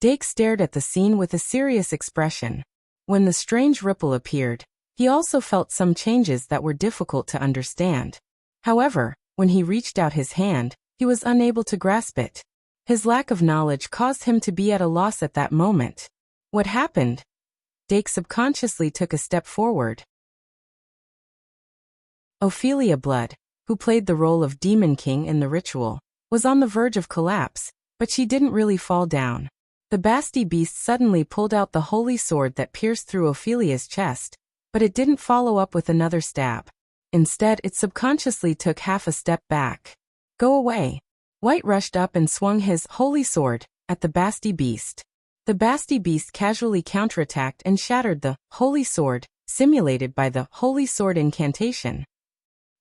Dake stared at the scene with a serious expression. When the strange ripple appeared, he also felt some changes that were difficult to understand. However, when he reached out his hand, he was unable to grasp it. His lack of knowledge caused him to be at a loss at that moment. What happened? Dake subconsciously took a step forward. Ophelia Blood, who played the role of Demon King in the ritual, was on the verge of collapse, but she didn't really fall down. The Basti beast suddenly pulled out the holy sword that pierced through Ophelia's chest, but it didn't follow up with another stab. Instead, it subconsciously took half a step back. Go away. White rushed up and swung his holy sword at the Basti beast. The Basti beast casually counterattacked and shattered the holy sword, simulated by the holy sword incantation.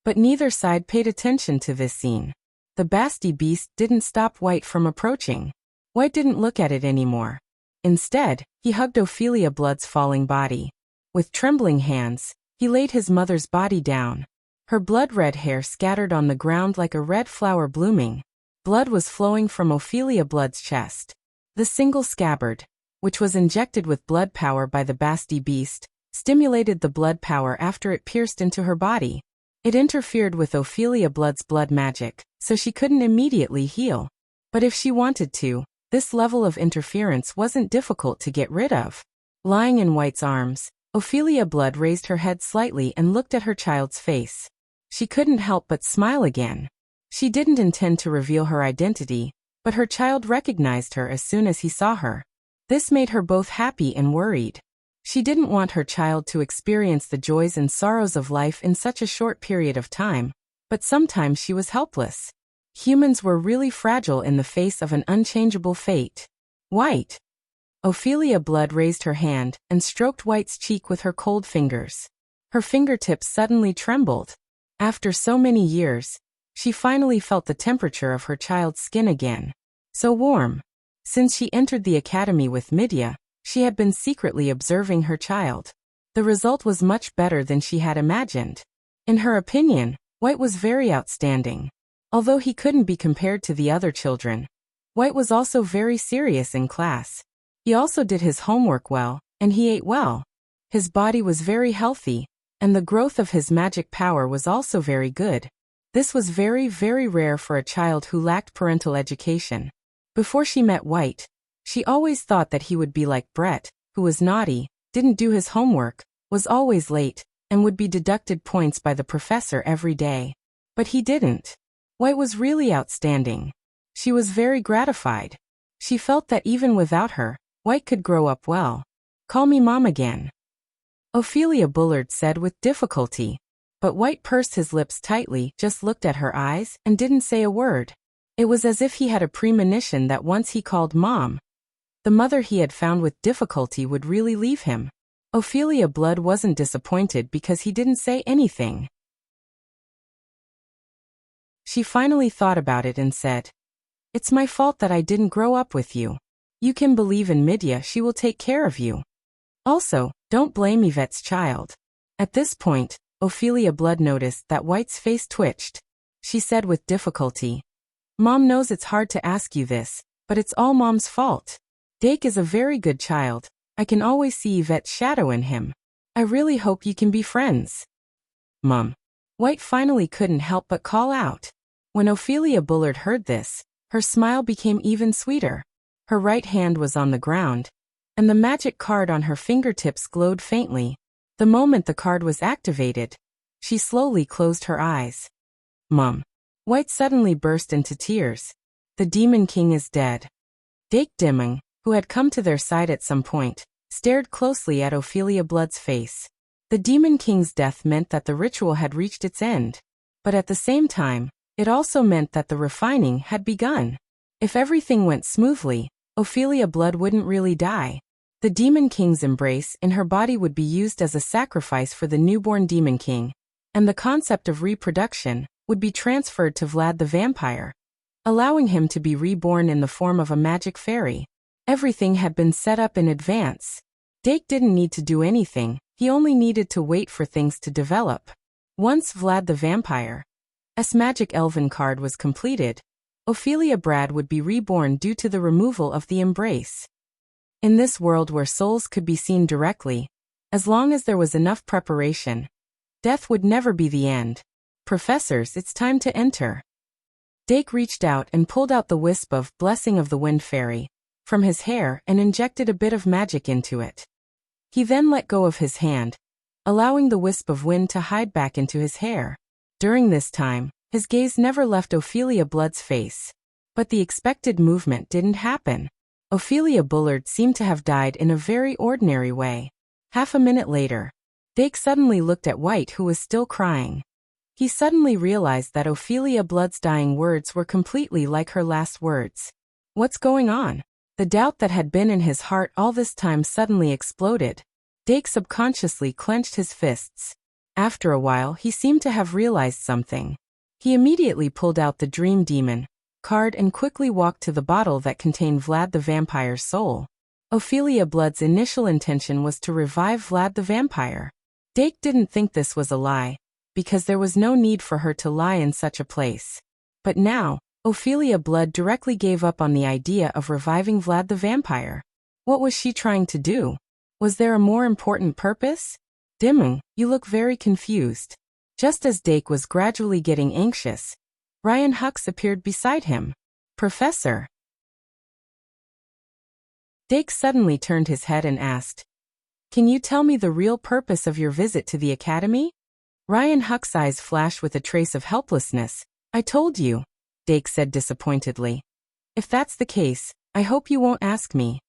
But neither side paid attention to this scene. The Basti beast didn't stop White from approaching. White didn't look at it anymore. Instead, he hugged Ophelia Blood's falling body. With trembling hands, he laid his mother's body down. Her blood-red hair scattered on the ground like a red flower blooming. Blood was flowing from Ophelia Blood's chest. The single scabbard, which was injected with blood power by the Basti beast, stimulated the blood power after it pierced into her body. It interfered with Ophelia Blood's blood magic, so she couldn't immediately heal. But if she wanted to, this level of interference wasn't difficult to get rid of. Lying in White's arms, Ophelia Blood raised her head slightly and looked at her child's face. She couldn't help but smile again. She didn't intend to reveal her identity, but her child recognized her as soon as he saw her. This made her both happy and worried. She didn't want her child to experience the joys and sorrows of life in such a short period of time, but sometimes she was helpless. Humans were really fragile in the face of an unchangeable fate. White. Ophelia Blood raised her hand and stroked White's cheek with her cold fingers. Her fingertips suddenly trembled. After so many years, she finally felt the temperature of her child's skin again. So warm. Since she entered the academy with Midya, she had been secretly observing her child. The result was much better than she had imagined. In her opinion, White was very outstanding. Although he couldn't be compared to the other children, White was also very serious in class. He also did his homework well, and he ate well. His body was very healthy, and the growth of his magic power was also very good. This was very, very rare for a child who lacked parental education. Before she met White, she always thought that he would be like Brett, who was naughty, didn't do his homework, was always late, and would be deducted points by the professor every day. But he didn't. White was really outstanding. She was very gratified. She felt that even without her, White could grow up well. Call me Mom again, Ophelia Bullard said with difficulty. But White pursed his lips tightly, just looked at her eyes, and didn't say a word. It was as if he had a premonition that once he called Mom, the mother he had found with difficulty would really leave him. Ophelia Blood wasn't disappointed because he didn't say anything. She finally thought about it and said, "It's my fault that I didn't grow up with you. You can believe in Midya, she will take care of you. Also, don't blame Yvette's child." At this point, Ophelia Blood noticed that White's face twitched. She said with difficulty, "Mom knows it's hard to ask you this, but it's all Mom's fault. Dake is a very good child. I can always see Yvette's shadow in him. I really hope you can be friends." "Mom." White finally couldn't help but call out. When Ophelia Bullard heard this, her smile became even sweeter. Her right hand was on the ground, and the magic card on her fingertips glowed faintly. The moment the card was activated, she slowly closed her eyes. "Mom." White suddenly burst into tears. "The Demon King is dead." Dake Dimming, who had come to their side at some point, stared closely at Ophelia Blood's face. The Demon King's death meant that the ritual had reached its end. But at the same time, it also meant that the refining had begun. If everything went smoothly, Ophelia Blood wouldn't really die. The Demon King's embrace in her body would be used as a sacrifice for the newborn Demon King, and the concept of reproduction would be transferred to Vlad the vampire, allowing him to be reborn in the form of a magic fairy. Everything had been set up in advance. Dake didn't need to do anything, he only needed to wait for things to develop. Once Vlad the vampire's magic elven card was completed, Ophelia Brad would be reborn due to the removal of the embrace. In this world where souls could be seen directly, as long as there was enough preparation, death would never be the end. Professors, it's time to enter. Dake reached out and pulled out the wisp of Blessing of the Wind Fairy from his hair and injected a bit of magic into it. He then let go of his hand, allowing the wisp of wind to hide back into his hair. During this time, his gaze never left Ophelia Blood's face. But the expected movement didn't happen. Ophelia Bullard seemed to have died in a very ordinary way. Half a minute later, Dake suddenly looked at White, who was still crying. He suddenly realized that Ophelia Blood's dying words were completely like her last words. What's going on? The doubt that had been in his heart all this time suddenly exploded. Dake subconsciously clenched his fists. After a while, he seemed to have realized something. He immediately pulled out the Dream Demon card and quickly walked to the bottle that contained Vlad the vampire's soul. Ophelia Blood's initial intention was to revive Vlad the vampire. Dake didn't think this was a lie, because there was no need for her to lie in such a place. But now, Ophelia Blood directly gave up on the idea of reviving Vlad the vampire. What was she trying to do? Was there a more important purpose? Dimung, you look very confused. Just as Dake was gradually getting anxious, Ryan Hux appeared beside him. Professor. Dake suddenly turned his head and asked, "Can you tell me the real purpose of your visit to the academy?" Ryan Hux's eyes flashed with a trace of helplessness. "I told you," Dake said disappointedly. "If that's the case, I hope you won't ask me."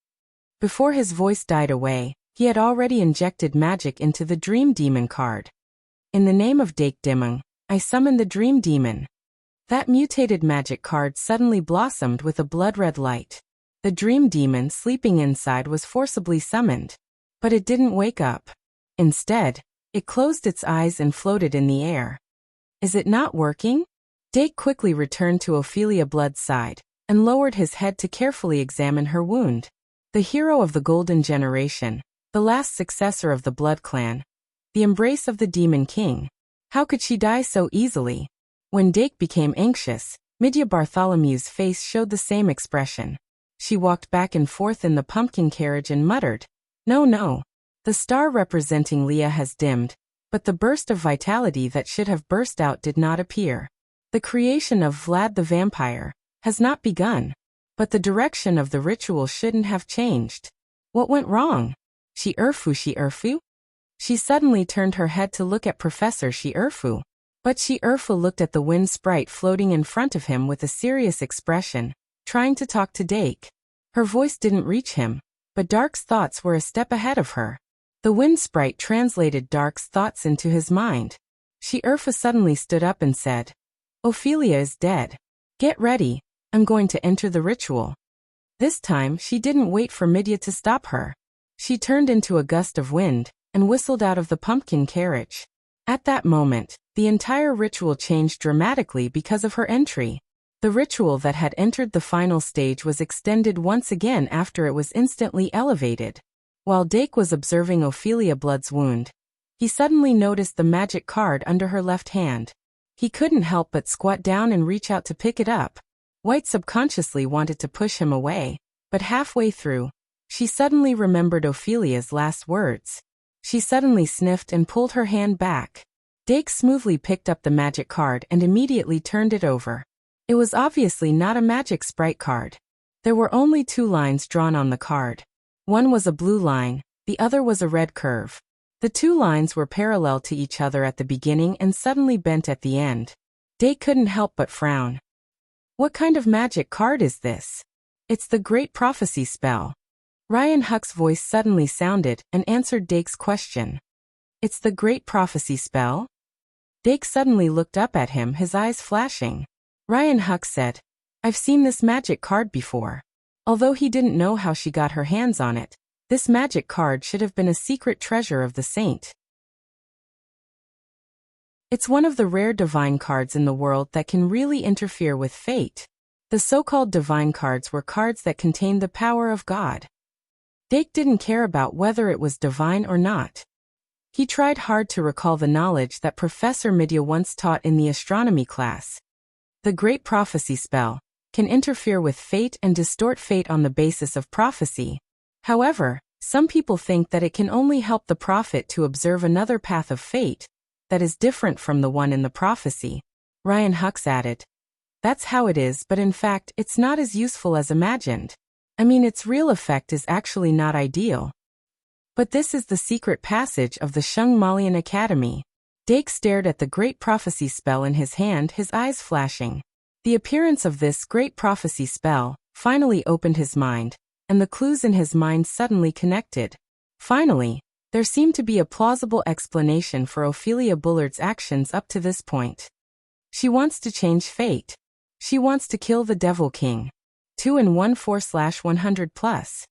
Before his voice died away, he had already injected magic into the Dream Demon card. "In the name of Dake Dimung, I summon the Dream Demon." That mutated magic card suddenly blossomed with a blood-red light. The Dream Demon sleeping inside was forcibly summoned. But it didn't wake up. Instead, it closed its eyes and floated in the air. "Is it not working?" Dake quickly returned to Ophelia Blood's side and lowered his head to carefully examine her wound. The hero of the Golden Generation, the last successor of the Blood Clan, the embrace of the Demon King. How could she die so easily? When Dake became anxious, Midya Bartholomew's face showed the same expression. She walked back and forth in the pumpkin carriage and muttered, No. The star representing Leah has dimmed, but the burst of vitality that should have burst out did not appear. The creation of Vlad the vampire has not begun, but the direction of the ritual shouldn't have changed. What went wrong? Shi-Erfu? She suddenly turned her head to look at Professor Shi-Erfu. But Shi-Erfu looked at the wind sprite floating in front of him with a serious expression, trying to talk to Dake. Her voice didn't reach him, but Dark's thoughts were a step ahead of her. The wind sprite translated Dark's thoughts into his mind. Shi-Erfu suddenly stood up and said, "Ophelia is dead. Get ready, I'm going to enter the ritual." This time she didn't wait for Midya to stop her. She turned into a gust of wind and whistled out of the pumpkin carriage. At that moment, the entire ritual changed dramatically because of her entry. The ritual that had entered the final stage was extended once again after it was instantly elevated. While Dake was observing Ophelia Blood's wound, he suddenly noticed the magic card under her left hand. He couldn't help but squat down and reach out to pick it up. White subconsciously wanted to push him away, but halfway through, she suddenly remembered Ophelia's last words. She suddenly sniffed and pulled her hand back. Dake smoothly picked up the magic card and immediately turned it over. It was obviously not a magic sprite card. There were only 2 lines drawn on the card. One was a blue line, the other was a red curve. The 2 lines were parallel to each other at the beginning and suddenly bent at the end. Dake couldn't help but frown. What kind of magic card is this? It's the Great Prophecy spell. Ryan Hux's voice suddenly sounded and answered Dake's question. It's the Great Prophecy spell? Dake suddenly looked up at him, his eyes flashing. Ryan Hux said, "I've seen this magic card before." Although he didn't know how she got her hands on it, This magic card should have been a secret treasure of the saint. It's one of the rare divine cards in the world that can really interfere with fate. The so-called divine cards were cards that contained the power of God. Dake didn't care about whether it was divine or not. He tried hard to recall the knowledge that Professor Midya once taught in the astronomy class. The Great Prophecy spell can interfere with fate and distort fate on the basis of prophecy. However, some people think that it can only help the prophet to observe another path of fate that is different from the one in the prophecy. Ryan Hux added, "That's how it is, but in fact, it's not as useful as imagined. I mean, its real effect is actually not ideal." But this is the secret passage of the Shung Malian Academy. Dake stared at the Great Prophecy spell in his hand, his eyes flashing. The appearance of this Great Prophecy spell finally opened his mind, and the clues in his mind suddenly connected. Finally, there seemed to be a plausible explanation for Ophelia Bullard's actions up to this point. She wants to change fate. She wants to kill the Devil King. 2-in-1-4/100+.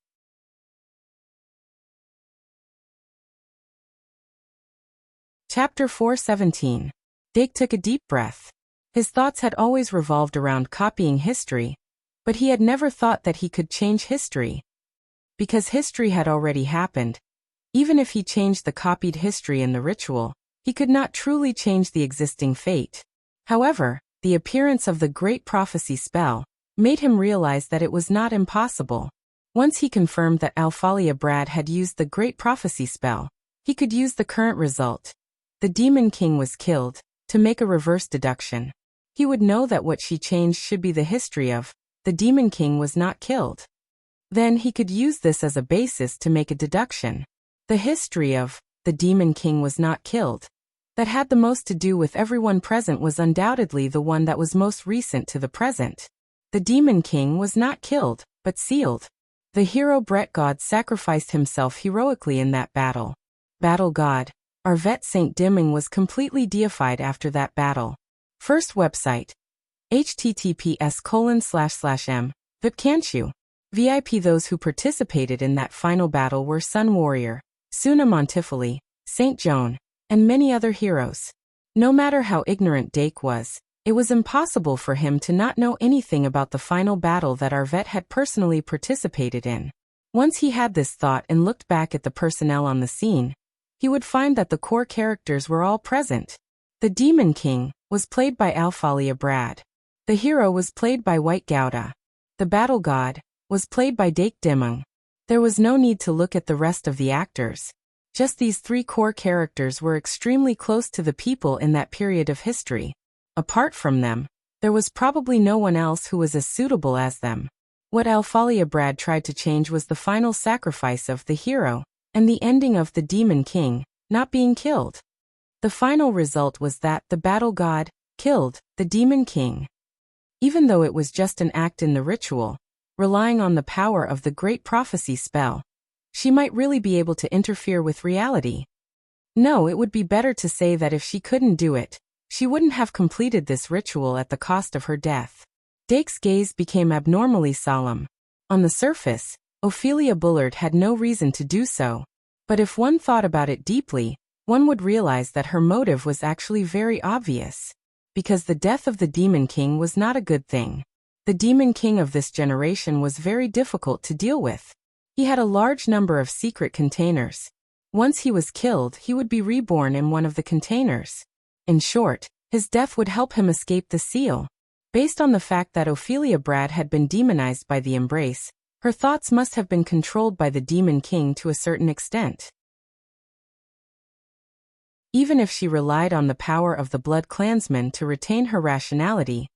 Chapter 417. Dake took a deep breath. His thoughts had always revolved around copying history, but he had never thought that he could change history. Because history had already happened, even if he changed the copied history in the ritual, he could not truly change the existing fate. However, the appearance of the Great Prophecy spell made him realize that it was not impossible. Once he confirmed that Alphalia Brad had used the Great Prophecy spell, he could use the current result. The Demon King was killed, to make a reverse deduction. He would know that what she changed should be the history of the Demon King was not killed. Then he could use this as a basis to make a deduction. The history of the Demon King was not killed that had the most to do with everyone present was undoubtedly the one that was most recent to the present. The Demon King was not killed, but sealed. The hero Brett God sacrificed himself heroically in that battle. Battle God. Our vet Saint Dimming was completely deified after that battle. First website. https://m. Vipcanchu. VIP. Those who participated in that final battle were Sun Warrior, Suna Montifoli, Saint Joan, and many other heroes. No matter how ignorant Dake was, it was impossible for him to not know anything about the final battle that our vet had personally participated in. Once he had this thought and looked back at the personnel on the scene, he would find that the core characters were all present. The Demon King was played by Alphalia Brad. The hero was played by White Gouda. The Battle God was played by Dake Dimung. There was no need to look at the rest of the actors. Just these three core characters were extremely close to the people in that period of history. Apart from them, there was probably no one else who was as suitable as them. What Alphalia Brad tried to change was the final sacrifice of the hero, and the ending of the Demon King not being killed. The final result was that the Battle God killed the Demon King. Even though it was just an act in the ritual, relying on the power of the Great Prophecy spell, she might really be able to interfere with reality. No, it would be better to say that if she couldn't do it, she wouldn't have completed this ritual at the cost of her death. Dake's gaze became abnormally solemn. On the surface, Ophelia Bullard had no reason to do so, but if one thought about it deeply, one would realize that her motive was actually very obvious. Because the death of the Demon King was not a good thing. The Demon King of this generation was very difficult to deal with. He had a large number of secret containers. Once he was killed, he would be reborn in one of the containers. In short, his death would help him escape the seal. Based on the fact that Ophelia Brad had been demonized by the embrace, her thoughts must have been controlled by the Demon King to a certain extent. Even if she relied on the power of the Blood Clansman to retain her rationality,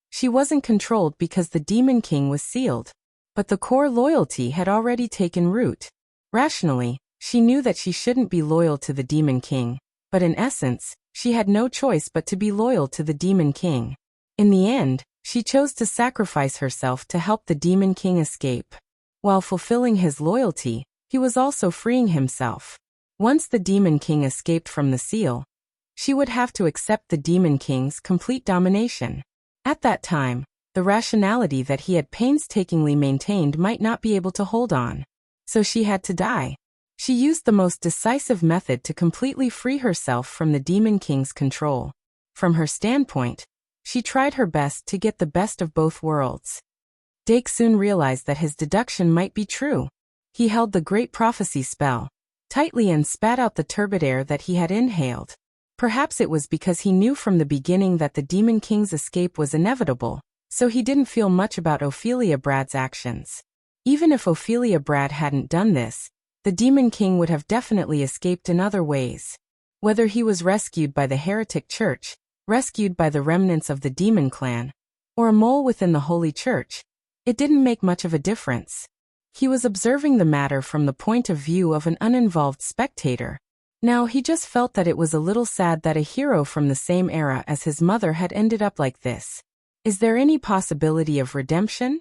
she wasn't controlled because the Demon King was sealed. But the core loyalty had already taken root. Rationally, she knew that she shouldn't be loyal to the Demon King, but in essence, she had no choice but to be loyal to the Demon King. In the end, she chose to sacrifice herself to help the Demon King escape. While fulfilling his loyalty, he was also freeing himself. Once the Demon King escaped from the seal, she would have to accept the Demon King's complete domination. At that time, the rationality that he had painstakingly maintained might not be able to hold on. So she had to die. She used the most decisive method to completely free herself from the Demon King's control. From her standpoint, she tried her best to get the best of both worlds. Dake soon realized that his deduction might be true. He held the Great Prophecy spell tightly and spat out the turbid air that he had inhaled. Perhaps it was because he knew from the beginning that the Demon King's escape was inevitable, so he didn't feel much about Ophelia Bradd's actions. Even if Ophelia Bradd hadn't done this, the Demon King would have definitely escaped in other ways. Whether he was rescued by the heretic church, rescued by the remnants of the Demon Clan, or a mole within the Holy Church, it didn't make much of a difference. He was observing the matter from the point of view of an uninvolved spectator. Now he just felt that it was a little sad that a hero from the same era as his mother had ended up like this. Is there any possibility of redemption?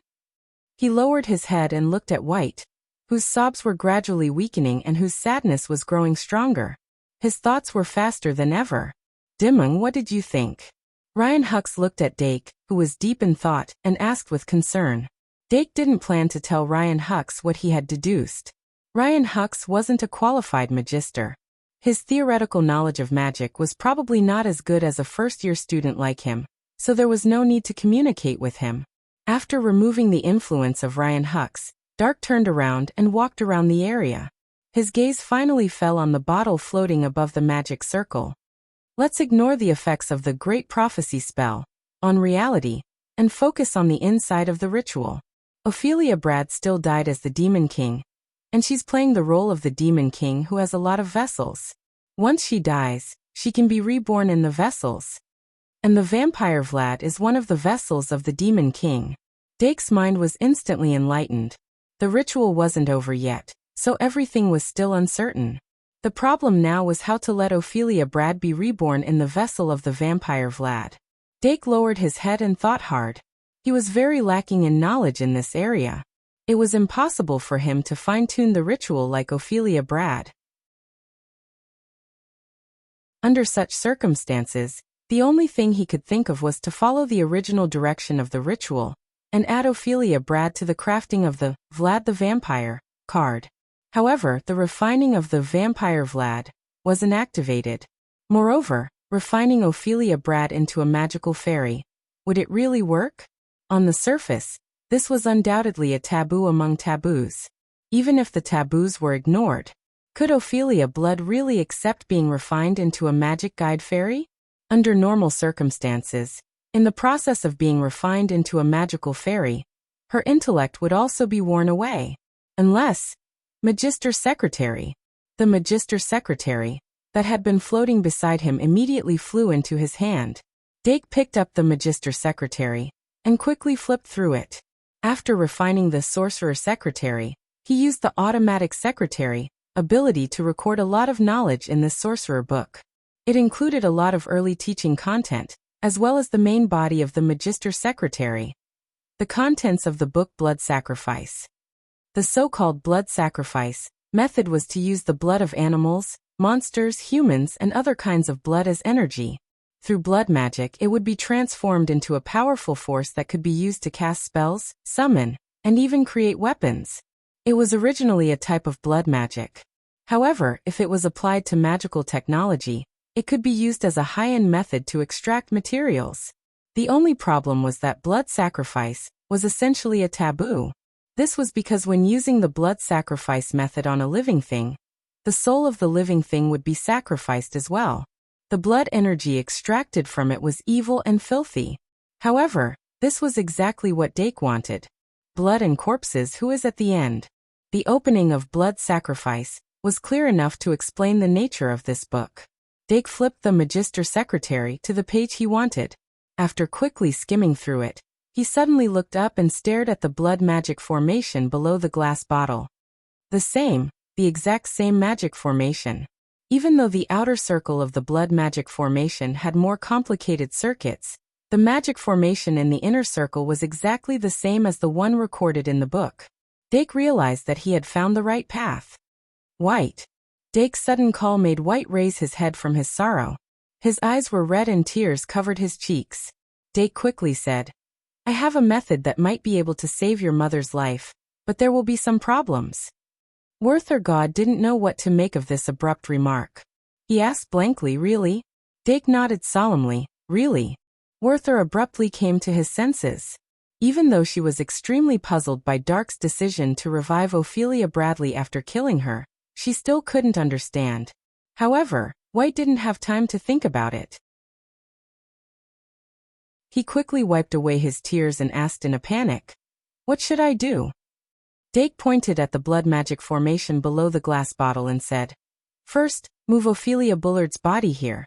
He lowered his head and looked at White, whose sobs were gradually weakening and whose sadness was growing stronger. His thoughts were faster than ever. Dimung, what did you think? Ryan Hux looked at Dake, who was deep in thought, and asked with concern. Dake didn't plan to tell Ryan Hux what he had deduced. Ryan Hux wasn't a qualified magister. His theoretical knowledge of magic was probably not as good as a first-year student like him, so there was no need to communicate with him. After removing the influence of Ryan Hux, Dark turned around and walked around the area. His gaze finally fell on the bottle floating above the magic circle. Let's ignore the effects of the Great Prophecy spell on reality and focus on the inside of the ritual. Ophelia Bradd still died as the Demon King, and she's playing the role of the Demon King who has a lot of vessels. Once she dies, she can be reborn in the vessels. And the vampire Vlad is one of the vessels of the Demon King. Dake's mind was instantly enlightened. The ritual wasn't over yet, so everything was still uncertain. The problem now was how to let Ophelia Bradd be reborn in the vessel of the vampire Vlad. Dake lowered his head and thought hard. He was very lacking in knowledge in this area. It was impossible for him to fine-tune the ritual like Ophelia Bradd. Under such circumstances, the only thing he could think of was to follow the original direction of the ritual and add Ophelia Bradd to the crafting of the Vlad the Vampire card. However, the refining of the vampire Vlad wasn't activated. Moreover, refining Ophelia Bradd into a magical fairy, would it really work? On the surface, this was undoubtedly a taboo among taboos. Even if the taboos were ignored, could Ophelia Blood really accept being refined into a magic guide fairy? Under normal circumstances, in the process of being refined into a magical fairy, her intellect would also be worn away. Unless, Magister Secretary. The Magister Secretary, that had been floating beside him immediately flew into his hand. Dake picked up the Magister Secretary and quickly flipped through it. After refining the Sorcerer Secretary, he used the Automatic Secretary ability to record a lot of knowledge in this Sorcerer book. It included a lot of early teaching content, as well as the main body of the Magister Secretary. The contents of the book Blood Sacrifice. The so-called blood sacrifice method was to use the blood of animals, monsters, humans, and other kinds of blood as energy. Through blood magic, it would be transformed into a powerful force that could be used to cast spells, summon, and even create weapons. It was originally a type of blood magic. However, if it was applied to magical technology, it could be used as a high-end method to extract materials. The only problem was that blood sacrifice was essentially a taboo. This was because when using the blood sacrifice method on a living thing, the soul of the living thing would be sacrificed as well. The blood energy extracted from it was evil and filthy. However, this was exactly what Dake wanted. Blood and corpses, who is at the end? The opening of Blood Sacrifice was clear enough to explain the nature of this book. Dake flipped the Magister Secretary to the page he wanted. After quickly skimming through it, he suddenly looked up and stared at the blood magic formation below the glass bottle. The exact same magic formation. Even though the outer circle of the blood magic formation had more complicated circuits, the magic formation in the inner circle was exactly the same as the one recorded in the book. Dake realized that he had found the right path. White. Dake's sudden call made White raise his head from his sorrow. His eyes were red and tears covered his cheeks. Dake quickly said, "I have a method that might be able to save your mother's life, but there will be some problems." Werther God didn't know what to make of this abrupt remark. He asked blankly, "Really?" Dake nodded solemnly, "Really?" Werther abruptly came to his senses. Even though she was extremely puzzled by Dark's decision to revive Ophelia Bradley after killing her, she still couldn't understand. However, White didn't have time to think about it. He quickly wiped away his tears and asked in a panic, "What should I do?" Dake pointed at the blood magic formation below the glass bottle and said, "First, move Ophelia Bullard's body here."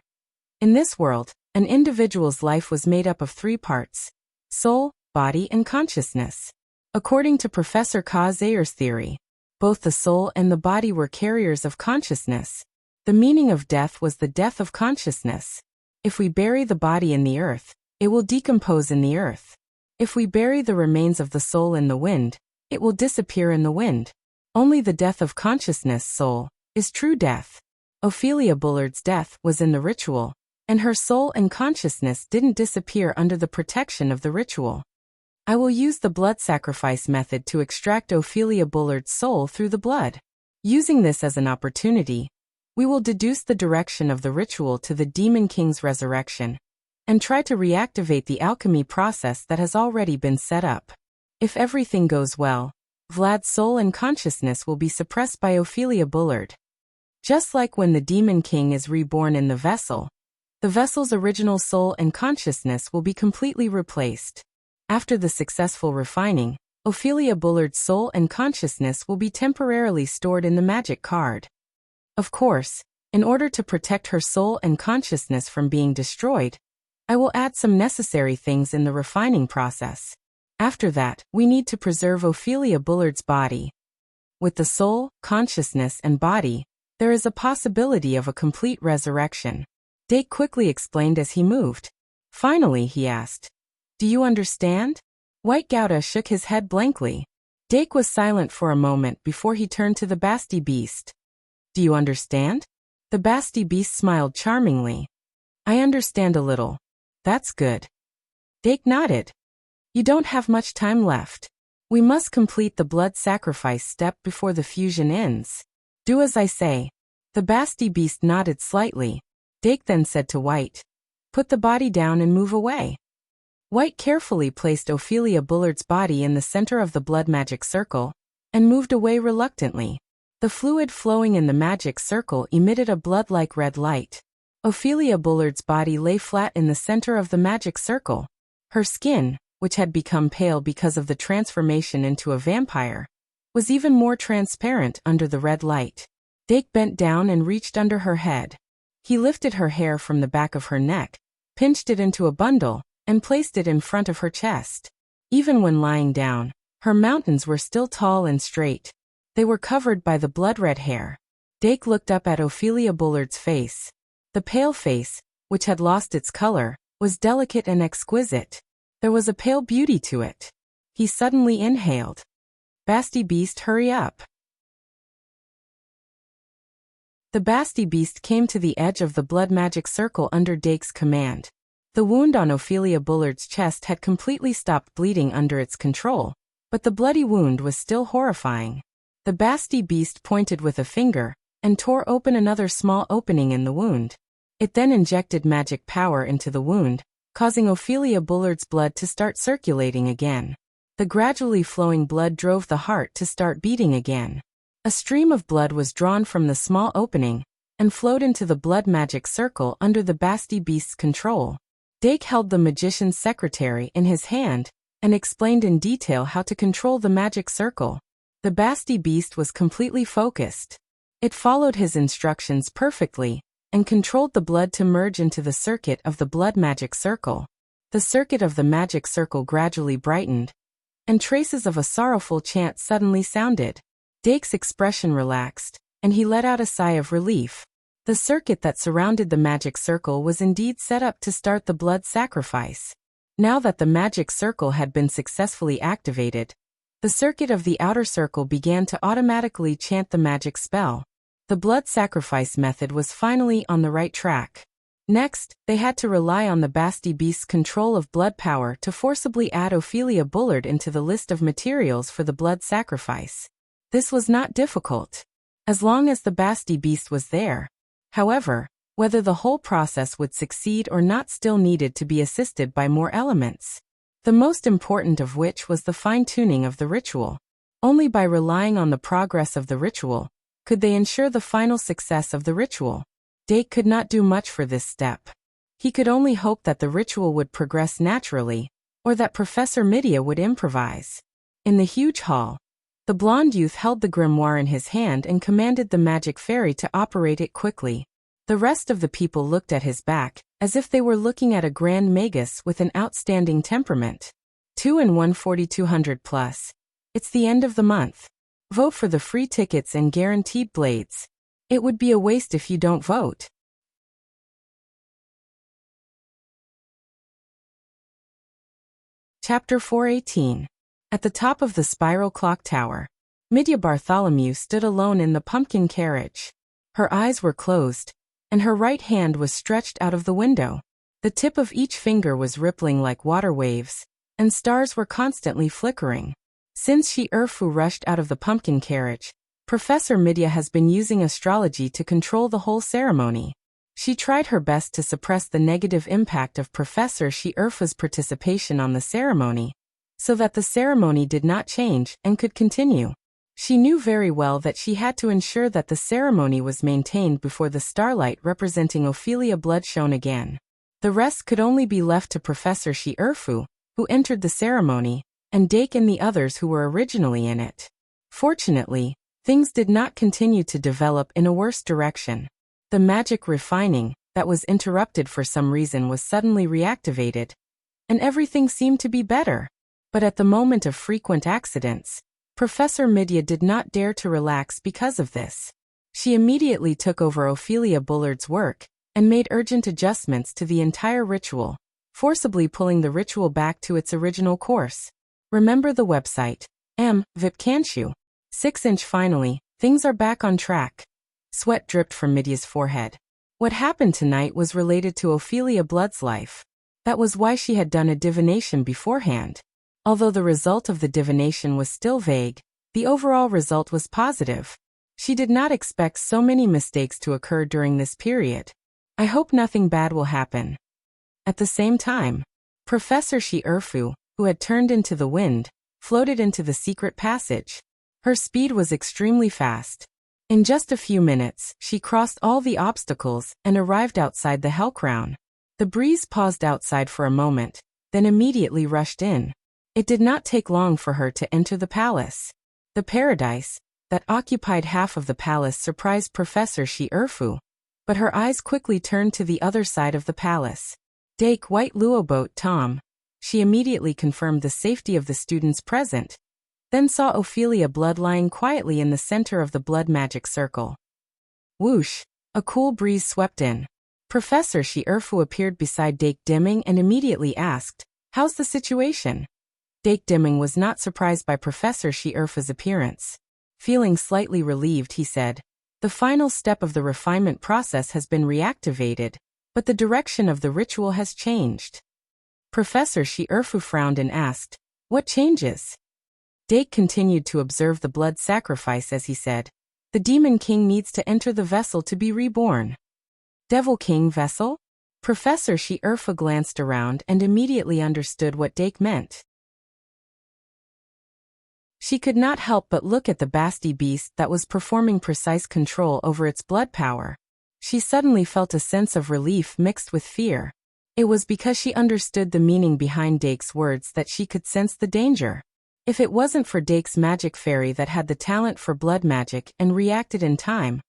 In this world, an individual's life was made up of 3 parts: soul, body, and consciousness. According to Professor Ka Zayer's theory, both the soul and the body were carriers of consciousness. The meaning of death was the death of consciousness. If we bury the body in the earth, it will decompose in the earth. If we bury the remains of the soul in the wind, it will disappear in the wind. Only the death of consciousness soul is true death. Ophelia Bullard's death was in the ritual, and her soul and consciousness didn't disappear under the protection of the ritual. I will use the blood sacrifice method to extract Ophelia Bullard's soul through the blood. Using this as an opportunity, we will deduce the direction of the ritual to the Demon King's resurrection, and try to reactivate the alchemy process that has already been set up. If everything goes well, Vlad's soul and consciousness will be suppressed by Ophelia Bullard. Just like when the Demon King is reborn in the vessel's original soul and consciousness will be completely replaced. After the successful refining, Ophelia Bullard's soul and consciousness will be temporarily stored in the magic card. Of course, in order to protect her soul and consciousness from being destroyed, I will add some necessary things in the refining process. After that, we need to preserve Ophelia Bullard's body. With the soul, consciousness, and body, there is a possibility of a complete resurrection. Dake quickly explained as he moved. Finally, he asked, "Do you understand?" White Gouda shook his head blankly. Dake was silent for a moment before he turned to the Basti Beast. "Do you understand?" The Basti Beast smiled charmingly. "I understand a little. That's good." Dake nodded. "You don't have much time left. We must complete the blood sacrifice step before the fusion ends. Do as I say." The Basti Beast nodded slightly. Dake then said to White, "Put the body down and move away." White carefully placed Ophelia Bullard's body in the center of the blood magic circle, and moved away reluctantly. The fluid flowing in the magic circle emitted a blood-like red light. Ophelia Bullard's body lay flat in the center of the magic circle. Her skin, which had become pale because of the transformation into a vampire, was even more transparent under the red light. Dake bent down and reached under her head. He lifted her hair from the back of her neck, pinched it into a bundle, and placed it in front of her chest. Even when lying down, her mountains were still tall and straight. They were covered by the blood-red hair. Dake looked up at Ophelia Bullard's face. The pale face, which had lost its color, was delicate and exquisite. There was a pale beauty to it. He suddenly inhaled. "Basti Beast, hurry up." The Basti Beast came to the edge of the blood magic circle under Dake's command. The wound on Ophelia Bullard's chest had completely stopped bleeding under its control, but the bloody wound was still horrifying. The Basti Beast pointed with a finger, and tore open another small opening in the wound. It then injected magic power into the wound, causing Ophelia Bullard's blood to start circulating again. The gradually flowing blood drove the heart to start beating again. A stream of blood was drawn from the small opening, and flowed into the blood magic circle under the Basti Beast's control. Dake held the magician's secretary in his hand, and explained in detail how to control the magic circle. The Basti Beast was completely focused. It followed his instructions perfectly, and controlled the blood to merge into the circuit of the blood magic circle. The circuit of the magic circle gradually brightened, and traces of a sorrowful chant suddenly sounded. Dake's expression relaxed, and he let out a sigh of relief. The circuit that surrounded the magic circle was indeed set up to start the blood sacrifice. Now that the magic circle had been successfully activated, the circuit of the outer circle began to automatically chant the magic spell. The blood sacrifice method was finally on the right track. Next, they had to rely on the Basti Beast's control of blood power to forcibly add Ophelia Bullard into the list of materials for the blood sacrifice. This was not difficult, as long as the Basti beast was there. However, whether the whole process would succeed or not still needed to be assisted by more elements. The most important of which was the fine-tuning of the ritual. Only by relying on the progress of the ritual could they ensure the final success of the ritual. Dake could not do much for this step. He could only hope that the ritual would progress naturally, or that Professor Midia would improvise. In the huge hall, the blonde youth held the grimoire in his hand and commanded the magic fairy to operate it quickly. The rest of the people looked at his back, as if they were looking at a grand magus with an outstanding temperament. 2-in-1 4200 plus. It's the end of the month. Vote for the free tickets and guaranteed blades. It would be a waste if you don't vote. Chapter 418. At the top of the spiral clock tower, Midya Bartholomew stood alone in the pumpkin carriage. Her eyes were closed, and her right hand was stretched out of the window. The tip of each finger was rippling like water waves, and stars were constantly flickering. Since Shi Erfu rushed out of the pumpkin carriage, Professor Midya has been using astrology to control the whole ceremony. She tried her best to suppress the negative impact of Professor Shi Erfu's participation on the ceremony, so that the ceremony did not change and could continue. She knew very well that she had to ensure that the ceremony was maintained before the starlight representing Ophelia blood shone again. The rest could only be left to Professor Shi Erfu, who entered the ceremony, and Dake and the others who were originally in it. Fortunately, things did not continue to develop in a worse direction. The magic refining, that was interrupted for some reason, was suddenly reactivated, and everything seemed to be better. But at the moment of frequent accidents, Professor Midya did not dare to relax because of this. She immediately took over Ophelia Bullard's work and made urgent adjustments to the entire ritual, forcibly pulling the ritual back to its original course. Remember the website, VIP can't you? 6-inch. Finally, things are back on track. Sweat dripped from Midya's forehead. What happened tonight was related to Ophelia Blood's life. That was why she had done a divination beforehand. Although the result of the divination was still vague, the overall result was positive. She did not expect so many mistakes to occur during this period. I hope nothing bad will happen. At the same time, Professor Shi Erfu, who had turned into the wind, floated into the secret passage. Her speed was extremely fast. In just a few minutes, she crossed all the obstacles and arrived outside the Hell Crown. The breeze paused outside for a moment, then immediately rushed in. It did not take long for her to enter the palace. The paradise, that occupied half of the palace, surprised Professor Shi Erfu, but her eyes quickly turned to the other side of the palace. Dake White Luoboat Tom. She immediately confirmed the safety of the students present, then saw Ophelia Blood lying quietly in the center of the blood magic circle. Whoosh! A cool breeze swept in. Professor Shi Erfu appeared beside Dake Dimming and immediately asked, "How's the situation?" Dake Dimming was not surprised by Professor Shi Erfu's appearance. Feeling slightly relieved, he said, "The final step of the refinement process has been reactivated, but the direction of the ritual has changed." Professor Shi Erfu frowned and asked, "What changes?" Dake continued to observe the blood sacrifice as he said, "The Demon King needs to enter the vessel to be reborn." Devil King vessel? Professor Shi Erfu glanced around and immediately understood what Dake meant. She could not help but look at the Basti beast that was performing precise control over its blood power. She suddenly felt a sense of relief mixed with fear. It was because she understood the meaning behind Dake's words that she could sense the danger. If it wasn't for Dake's magic fairy that had the talent for blood magic and reacted in time,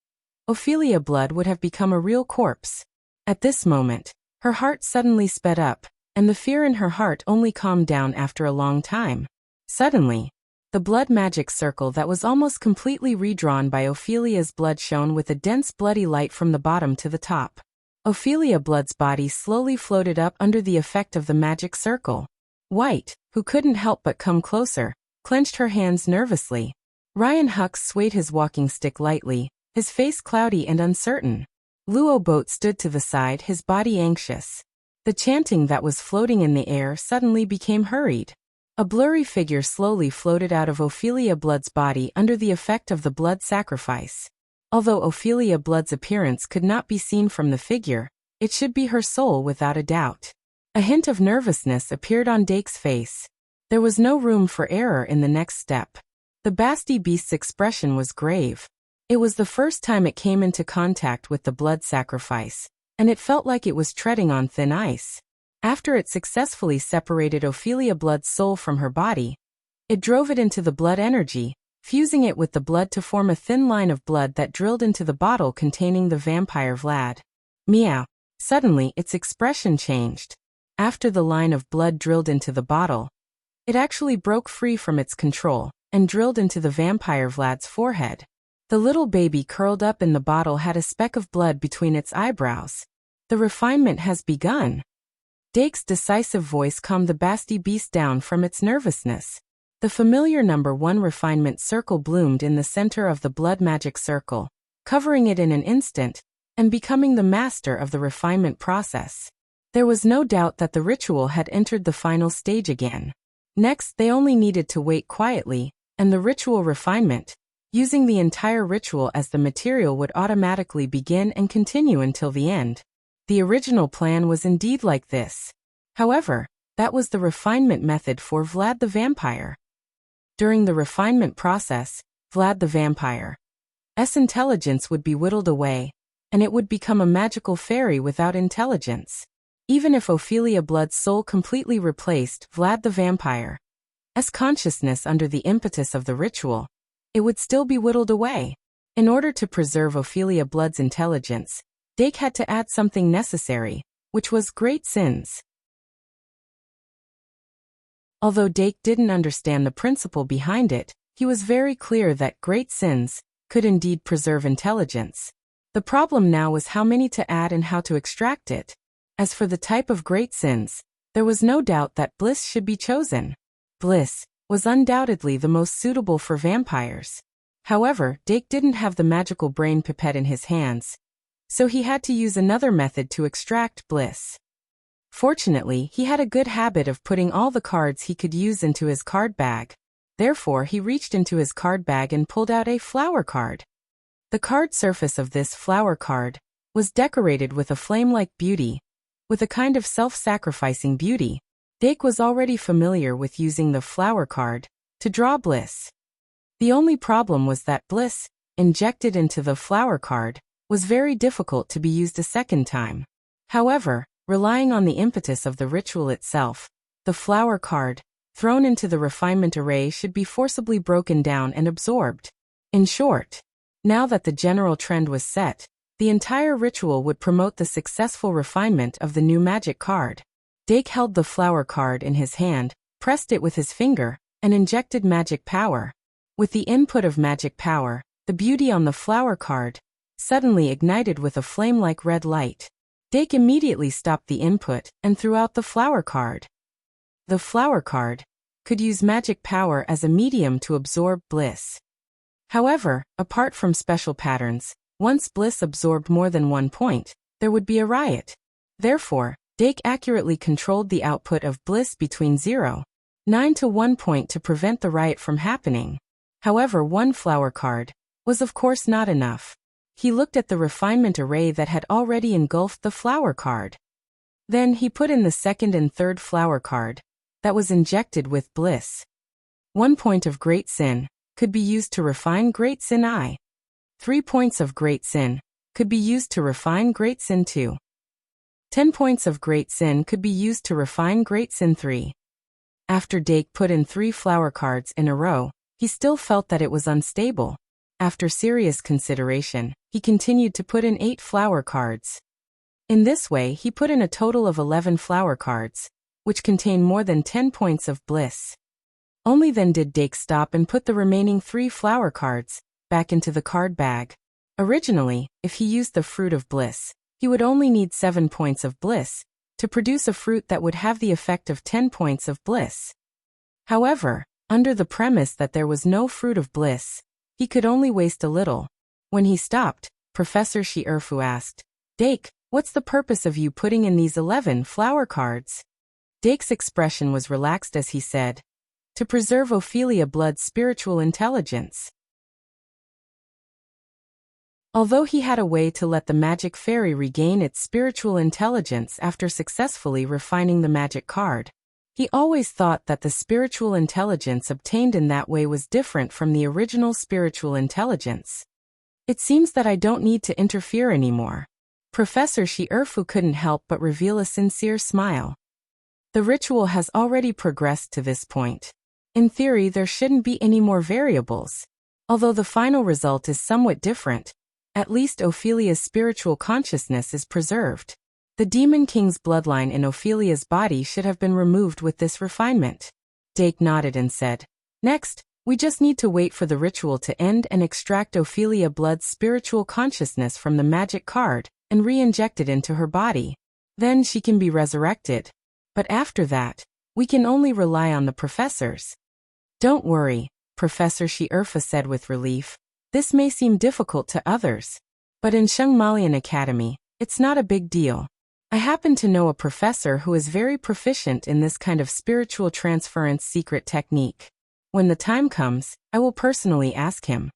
Ophelia Blood would have become a real corpse. At this moment, her heart suddenly sped up, and the fear in her heart only calmed down after a long time. Suddenly, the blood magic circle that was almost completely redrawn by Ophelia's blood shone with a dense bloody light from the bottom to the top. Ophelia Blood's body slowly floated up under the effect of the magic circle. White, who couldn't help but come closer, clenched her hands nervously. Ryan Hux swayed his walking stick lightly, his face cloudy and uncertain. Luo Boat stood to the side, his body anxious. The chanting that was floating in the air suddenly became hurried. A blurry figure slowly floated out of Ophelia Blood's body under the effect of the blood sacrifice. Although Ophelia Blood's appearance could not be seen from the figure, it should be her soul without a doubt. A hint of nervousness appeared on Dake's face. There was no room for error in the next step. The Basti beast's expression was grave. It was the first time it came into contact with the blood sacrifice, and it felt like it was treading on thin ice. After it successfully separated Ophelia Blood's soul from her body, it drove it into the blood energy, fusing it with the blood to form a thin line of blood that drilled into the bottle containing the vampire Vlad. Meow. Suddenly, its expression changed. After the line of blood drilled into the bottle, it actually broke free from its control and drilled into the vampire Vlad's forehead. The little baby curled up in the bottle had a speck of blood between its eyebrows. The refinement has begun. Dake's decisive voice calmed the Basti beast down from its nervousness. The familiar number 1 refinement circle bloomed in the center of the blood magic circle, covering it in an instant, and becoming the master of the refinement process. There was no doubt that the ritual had entered the final stage again. Next, they only needed to wait quietly, and the ritual refinement, using the entire ritual as the material, would automatically begin and continue until the end. The original plan was indeed like this. However, that was the refinement method for Vlad the Vampire. During the refinement process, Vlad the Vampire's intelligence would be whittled away, and it would become a magical fairy without intelligence. Even if Ophelia Blood's soul completely replaced Vlad the Vampire's consciousness under the impetus of the ritual, it would still be whittled away. In order to preserve Ophelia Blood's intelligence, Dake had to add something necessary, which was great sins. Although Dake didn't understand the principle behind it, he was very clear that great sins could indeed preserve intelligence. The problem now was how many to add and how to extract it. As for the type of great sins, there was no doubt that bliss should be chosen. Bliss was undoubtedly the most suitable for vampires. However, Dake didn't have the magical brain pipette in his hands, so he had to use another method to extract bliss. Fortunately, he had a good habit of putting all the cards he could use into his card bag. Therefore, he reached into his card bag and pulled out a flower card. The card surface of this flower card was decorated with a flame-like beauty, with a kind of self-sacrificing beauty. Dake was already familiar with using the flower card to draw bliss. The only problem was that bliss, injected into the flower card, was very difficult to be used a second time. However, relying on the impetus of the ritual itself, the flower card, thrown into the refinement array, should be forcibly broken down and absorbed. In short, now that the general trend was set, the entire ritual would promote the successful refinement of the new magic card. Dake held the flower card in his hand, pressed it with his finger, and injected magic power. With the input of magic power, the beauty on the flower card suddenly ignited with a flame-like red light. Dake immediately stopped the input and threw out the flower card. The flower card could use magic power as a medium to absorb bliss. However, apart from special patterns, once bliss absorbed more than 1 point, there would be a riot. Therefore, Dake accurately controlled the output of bliss between 0.9 to 1 point to prevent the riot from happening. However, 1 flower card was of course not enough. He looked at the refinement array that had already engulfed the flower card. Then he put in the second and third flower card that was injected with bliss. 1 point of great sin could be used to refine great sin I. 3 points of great sin could be used to refine great sin 2. 10 points of great sin could be used to refine great sin 3. After Dake put in 3 flower cards in a row, he still felt that it was unstable. After serious consideration, he continued to put in 8 flower cards. In this way, he put in a total of 11 flower cards, which contain more than 10 points of bliss. Only then did Dake stop and put the remaining 3 flower cards back into the card bag. Originally, if he used the fruit of bliss, he would only need 7 points of bliss to produce a fruit that would have the effect of 10 points of bliss. However, under the premise that there was no fruit of bliss, he could only waste a little. When he stopped, Professor Shierfu asked, "Dake, what's the purpose of you putting in these 11 flower cards?" Dake's expression was relaxed as he said, to preserve Ophelia Blood's spiritual intelligence. Although he had a way to let the magic fairy regain its spiritual intelligence after successfully refining the magic card, he always thought that the spiritual intelligence obtained in that way was different from the original spiritual intelligence. It seems that I don't need to interfere anymore. Professor Earbook couldn't help but reveal a sincere smile. The ritual has already progressed to this point. In theory, there shouldn't be any more variables. Although the final result is somewhat different, at least Ophelia's spiritual consciousness is preserved. The Demon King's bloodline in Ophelia's body should have been removed with this refinement. Dake nodded and said, "Next, we just need to wait for the ritual to end and extract Ophelia Blood's spiritual consciousness from the magic card and re-inject it into her body. Then she can be resurrected. But after that, we can only rely on the professors." "Don't worry," Professor Earbook said with relief. "This may seem difficult to others, but in Shungmalian Academy, it's not a big deal. I happen to know a professor who is very proficient in this kind of spiritual transference secret technique. When the time comes, I will personally ask him."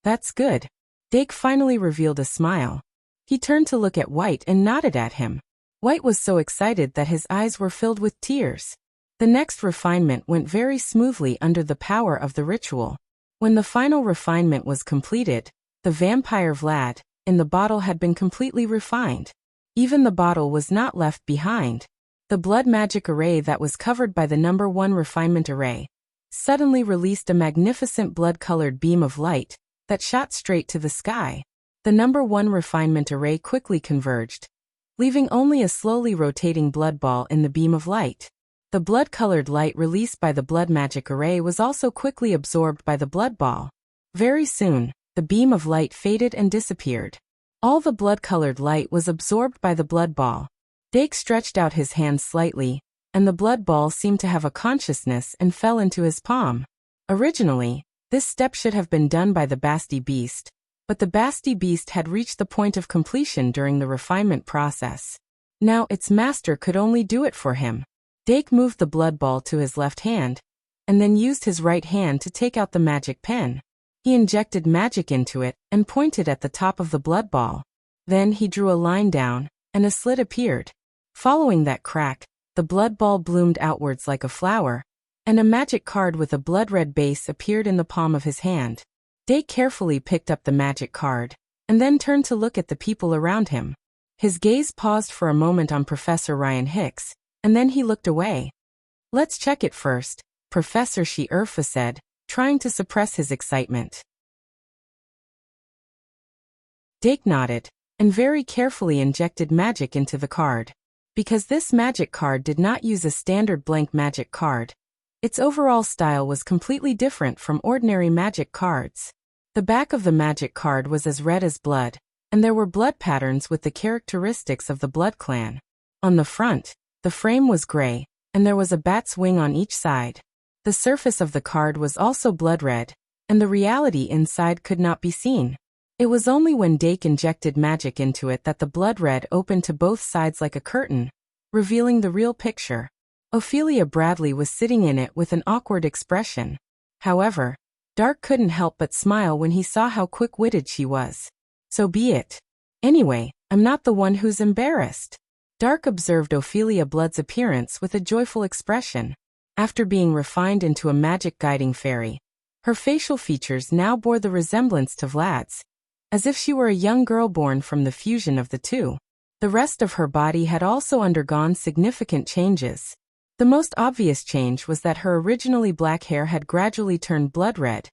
"That's good." Dake finally revealed a smile. He turned to look at White and nodded at him. White was so excited that his eyes were filled with tears. The next refinement went very smoothly under the power of the ritual. When the final refinement was completed, the vampire Vlad in the bottle had been completely refined. Even the bottle was not left behind. The blood magic array that was covered by the number 1 refinement array suddenly released a magnificent blood-colored beam of light that shot straight to the sky. The number 1 refinement array quickly converged, leaving only a slowly rotating blood ball in the beam of light. The blood-colored light released by the blood magic array was also quickly absorbed by the blood ball. Very soon, the beam of light faded and disappeared. All the blood-colored light was absorbed by the blood ball. Dake stretched out his hand slightly, and the blood ball seemed to have a consciousness and fell into his palm. Originally, this step should have been done by the Basti Beast, but the Basti Beast had reached the point of completion during the refinement process. Now its master could only do it for him. Dake moved the blood ball to his left hand, and then used his right hand to take out the magic pen. He injected magic into it and pointed at the top of the blood ball. Then he drew a line down, and a slit appeared. Following that crack, the blood ball bloomed outwards like a flower, and a magic card with a blood-red base appeared in the palm of his hand. Dake carefully picked up the magic card, and then turned to look at the people around him. His gaze paused for a moment on Professor Ryan Hicks, and then he looked away. "Let's check it first," Professor Earbook said, trying to suppress his excitement. Dake nodded, and very carefully injected magic into the card. Because this magic card did not use a standard blank magic card, its overall style was completely different from ordinary magic cards. The back of the magic card was as red as blood, and there were blood patterns with the characteristics of the Blood Clan. On the front, the frame was gray, and there was a bat's wing on each side. The surface of the card was also blood red, and the reality inside could not be seen. It was only when Dake injected magic into it that the blood red opened to both sides like a curtain, revealing the real picture. Ophelia Bradley was sitting in it with an awkward expression. However, Dark couldn't help but smile when he saw how quick-witted she was. "So be it. Anyway, I'm not the one who's embarrassed." Dark observed Ophelia Blood's appearance with a joyful expression. After being refined into a magic guiding fairy, her facial features now bore the resemblance to Vlad's, as if she were a young girl born from the fusion of the two. The rest of her body had also undergone significant changes. The most obvious change was that her originally black hair had gradually turned blood red,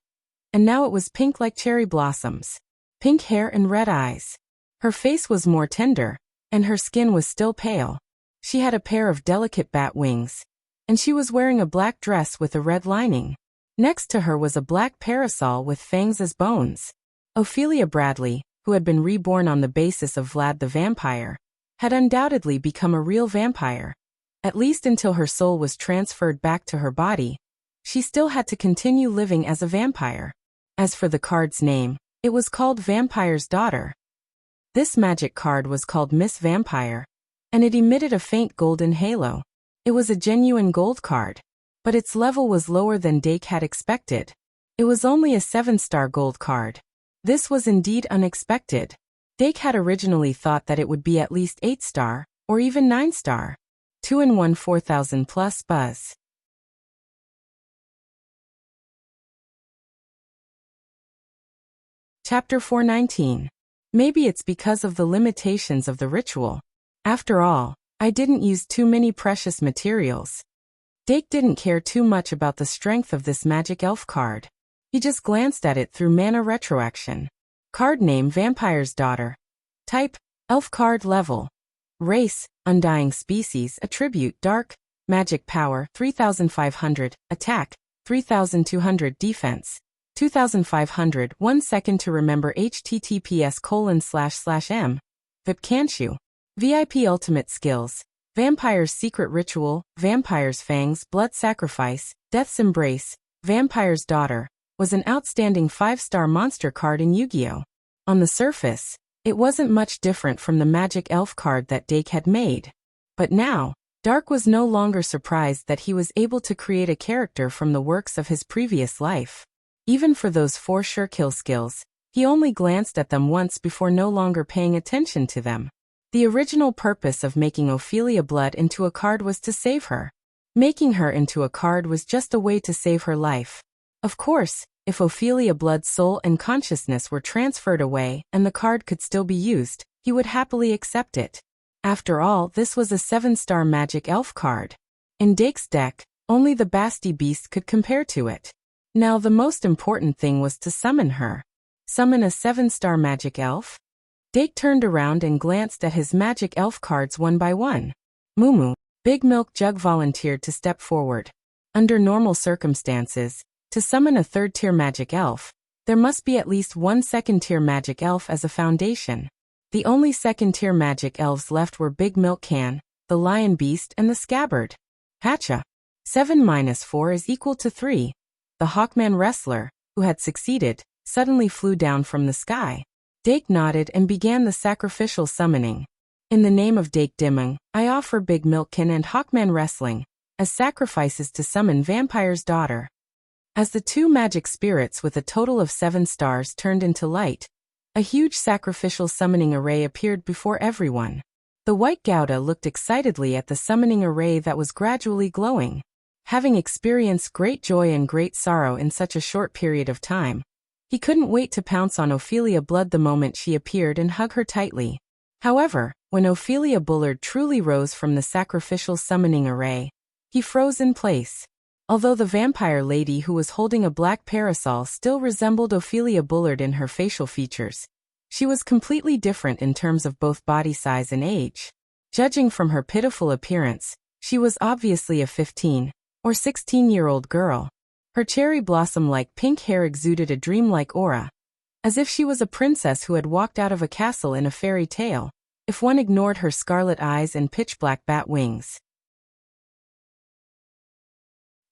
and now it was pink like cherry blossoms. Pink hair and red eyes. Her face was more tender, and her skin was still pale. She had a pair of delicate bat wings, and she was wearing a black dress with a red lining. Next to her was a black parasol with fangs as bones. Ophelia Bradley, who had been reborn on the basis of Vlad the vampire, had undoubtedly become a real vampire. At least until her soul was transferred back to her body, she still had to continue living as a vampire. As for the card's name, it was called Vampire's Daughter. This magic card was called Miss Vampire, and it emitted a faint golden halo. It was a genuine gold card. but its level was lower than Dake had expected. It was only a 7-star gold card. This was indeed unexpected. Dake had originally thought that it would be at least 8-star, or even 9-star. 2-in-1 4000 plus buzz. Chapter 419. Maybe it's because of the limitations of the ritual. After all, I didn't use too many precious materials. Dake didn't care too much about the strength of this magic elf card. He just glanced at it through mana retroaction. Card name Vampire's Daughter. Type, Elf card level. Race, Undying Species. Attribute, Dark. Magic power, 3500. Attack, 3200. Defense, 2500. 1 second to remember. https://m. Vipcanshu. VIP Ultimate Skills. Vampire's Secret Ritual, Vampire's Fangs, Blood Sacrifice, Death's Embrace. Vampire's Daughter was an outstanding 5-star monster card in Yu-Gi-Oh! On the surface, it wasn't much different from the magic elf card that Dake had made. But now, Dark was no longer surprised that he was able to create a character from the works of his previous life. Even for those 4 sure kill skills, he only glanced at them once before no longer paying attention to them. The original purpose of making Ophelia Blood into a card was to save her. Making her into a card was just a way to save her life. Of course, if Ophelia Blood's soul and consciousness were transferred away and the card could still be used, he would happily accept it. After all, this was a 7-star magic elf card. In Dake's deck, only the Basti Beast could compare to it. Now the most important thing was to summon her. Summon a 7-star magic elf? Dake turned around and glanced at his magic elf cards one by one. Mumu, Big Milk Jug volunteered to step forward. Under normal circumstances, to summon a 3rd-tier magic elf, there must be at least 1 2nd-tier magic elf as a foundation. The only 2nd-tier magic elves left were Big Milk Can, the Lion Beast and the Scabbard. Hacha. 7-4 is equal to 3. The Hawkman Wrestler, who had succeeded, suddenly flew down from the sky. Dake nodded and began the sacrificial summoning. In the name of Dake Dimung, I offer Big Milkkin and Hawkman Wrestling as sacrifices to summon Vampire's Daughter. As the 2 magic spirits with a total of 7 stars turned into light, a huge sacrificial summoning array appeared before everyone. The White Gouda looked excitedly at the summoning array that was gradually glowing. Having experienced great joy and great sorrow in such a short period of time, he couldn't wait to pounce on Ophelia Blood the moment she appeared and hug her tightly. However, when Ophelia Bullard truly rose from the sacrificial summoning array, he froze in place. Although the vampire lady who was holding a black parasol still resembled Ophelia Bullard in her facial features, she was completely different in terms of both body size and age. Judging from her pitiful appearance, she was obviously a 15 or 16-year-old girl. Her cherry blossom-like pink hair exuded a dreamlike aura, as if she was a princess who had walked out of a castle in a fairy tale, if one ignored her scarlet eyes and pitch-black bat wings.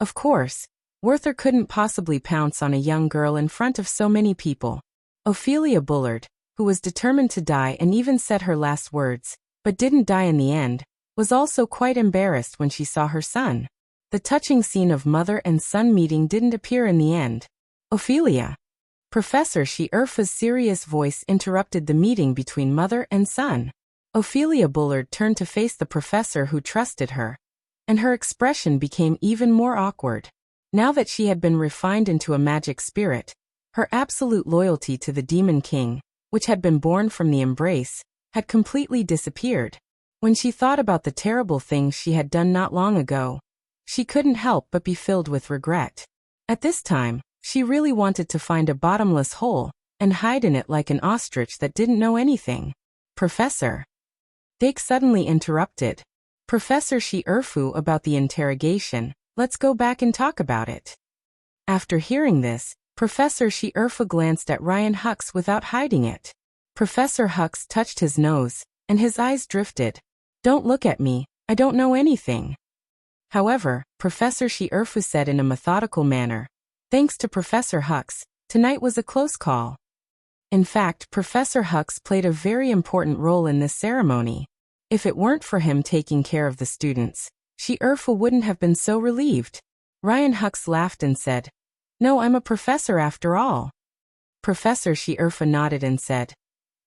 Of course, Werther couldn't possibly pounce on a young girl in front of so many people. Ophelia Bullard, who was determined to die and even said her last words, but didn't die in the end, was also quite embarrassed when she saw her son. The touching scene of mother and son meeting didn't appear in the end. Ophelia. Professor She-Urfa's serious voice interrupted the meeting between mother and son. Ophelia Bullard turned to face the professor who trusted her, and her expression became even more awkward. Now that she had been refined into a magic spirit, her absolute loyalty to the Demon King, which had been born from the embrace, had completely disappeared. When she thought about the terrible things she had done not long ago, she couldn't help but be filled with regret. At this time, she really wanted to find a bottomless hole and hide in it like an ostrich that didn't know anything. Professor. Dake suddenly interrupted. Professor She-Urfu about the interrogation, let's go back and talk about it. After hearing this, Professor She-Urfu glanced at Ryan Hux without hiding it. Professor Hux touched his nose, and his eyes drifted. Don't look at me, I don't know anything. However, Professor She-Urfu said in a methodical manner, thanks to Professor Hux, tonight was a close call. In fact, Professor Hux played a very important role in this ceremony. If it weren't for him taking care of the students, She-Urfu wouldn't have been so relieved. Ryan Hux laughed and said, "No, I'm a professor after all." Professor Shierfa nodded and said,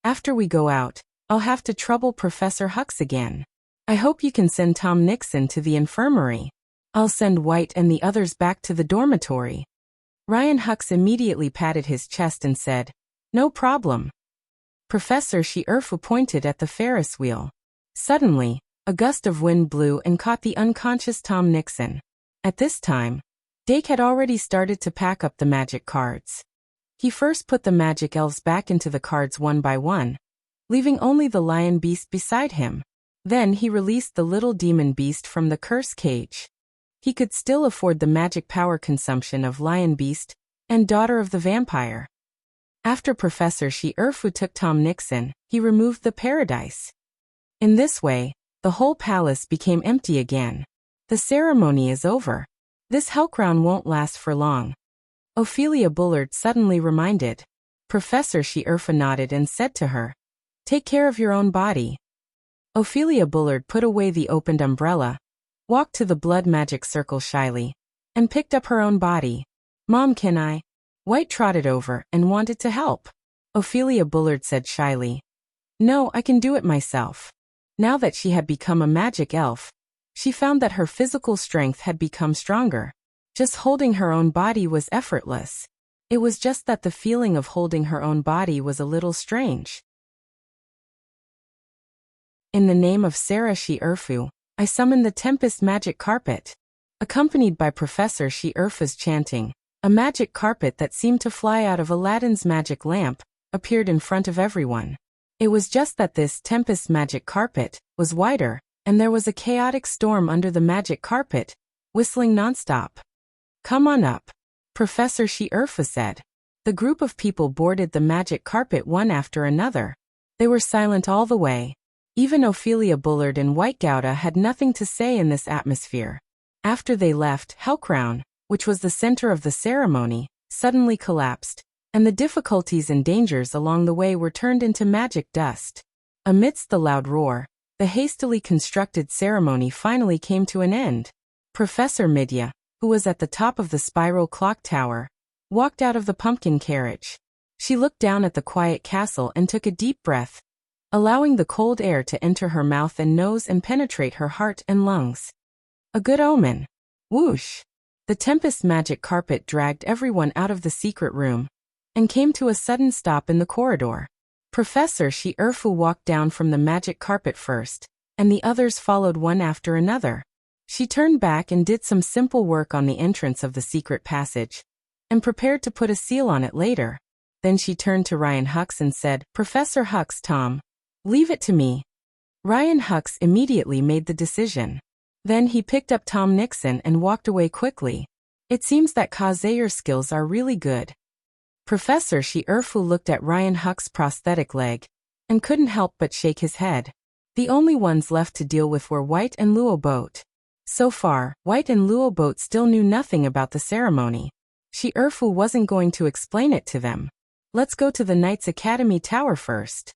"After we go out, I'll have to trouble Professor Hux again. I hope you can send Tom Nixon to the infirmary. I'll send White and the others back to the dormitory." Ryan Hux immediately patted his chest and said, "No problem." Professor Shierfa pointed at the Ferris wheel. Suddenly, a gust of wind blew and caught the unconscious Tom Nixon. At this time, Dake had already started to pack up the magic cards. He first put the magic elves back into the cards one by one, leaving only the lion beast beside him. Then he released the little demon beast from the curse cage. He could still afford the magic power consumption of lion beast and daughter of the vampire. After Professor Shierfa took Tom Nixon, he removed the paradise. In this way, the whole palace became empty again. The ceremony is over. This Hellcrown won't last for long. Ophelia Bullard suddenly reminded. Professor Shierfa nodded and said to her, "Take care of your own body." Ophelia Bullard put away the opened umbrella, walked to the blood magic circle shyly, and picked up her own body. "Mom, can I?" White trotted over and wanted to help. Ophelia Bullard said shyly, "No, I can do it myself." Now that she had become a magic elf, she found that her physical strength had become stronger. Just holding her own body was effortless. It was just that the feeling of holding her own body was a little strange. In the name of Sarah Shierfu, I summon the Tempest Magic Carpet. Accompanied by Professor Shierfa's chanting, a magic carpet that seemed to fly out of Aladdin's magic lamp appeared in front of everyone. It was just that this Tempest Magic Carpet was wider, and there was a chaotic storm under the magic carpet, whistling nonstop. "Come on up," Professor Shierfa said. The group of people boarded the magic carpet one after another. They were silent all the way. Even Ophelia Bullard and White Gouda had nothing to say in this atmosphere. After they left, Hellcrown, which was the center of the ceremony, suddenly collapsed, and the difficulties and dangers along the way were turned into magic dust. Amidst the loud roar, the hastily constructed ceremony finally came to an end. Professor Midya, who was at the top of the spiral clock tower, walked out of the pumpkin carriage. She looked down at the quiet castle and took a deep breath, allowing the cold air to enter her mouth and nose and penetrate her heart and lungs. A good omen. Whoosh! The Tempest Magic Carpet dragged everyone out of the secret room and came to a sudden stop in the corridor. Professor Shierfu walked down from the magic carpet first, and the others followed one after another. She turned back and did some simple work on the entrance of the secret passage, and prepared to put a seal on it later. Then she turned to Ryan Hux and said, "Professor Hux, Tom, leave it to me." Ryan Hux immediately made the decision. Then he picked up Tom Nixon and walked away quickly. It seems that Kazayer's skills are really good. Professor Shierfu looked at Ryan Hux's prosthetic leg and couldn't help but shake his head. The only ones left to deal with were White and Luo Boat. So far, White and Luo Boat still knew nothing about the ceremony. Shierfu wasn't going to explain it to them. "Let's go to the Knights Academy Tower first."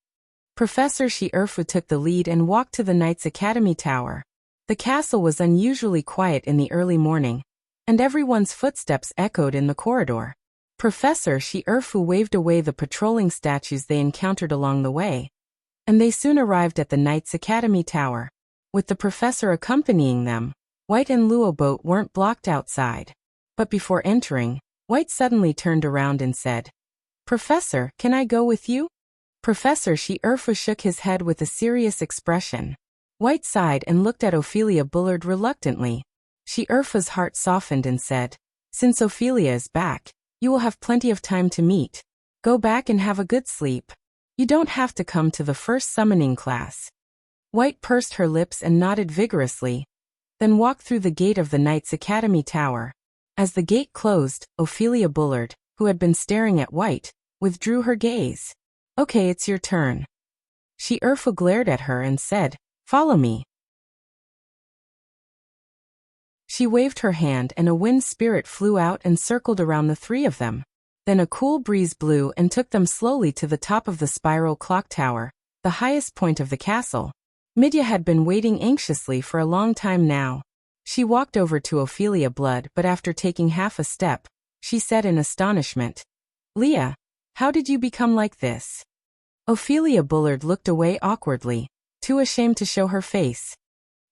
Professor Shierfu took the lead and walked to the Knights Academy Tower. The castle was unusually quiet in the early morning, and everyone's footsteps echoed in the corridor. Professor Shierfu waved away the patrolling statues they encountered along the way, and they soon arrived at the Knights Academy Tower. With the professor accompanying them, White and Luo Boat weren't blocked outside. But before entering, White suddenly turned around and said, "Professor, can I go with you?" Professor Shierfu shook his head with a serious expression. White sighed and looked at Ophelia Bullard reluctantly. Shierfu's heart softened and said, "Since Ophelia is back, you will have plenty of time to meet. Go back and have a good sleep. You don't have to come to the first summoning class." White pursed her lips and nodded vigorously, then walked through the gate of the Knights Academy Tower. As the gate closed, Ophelia Bullard, who had been staring at White, withdrew her gaze. "Okay, it's your turn." Shierfu glared at her and said, "Follow me." She waved her hand and a wind spirit flew out and circled around the three of them. Then a cool breeze blew and took them slowly to the top of the spiral clock tower, the highest point of the castle. Midya had been waiting anxiously for a long time now. She walked over to Ophelia Blood, but after taking half a step, she said in astonishment, "Leah, how did you become like this?" Ophelia Bullard looked away awkwardly, too ashamed to show her face.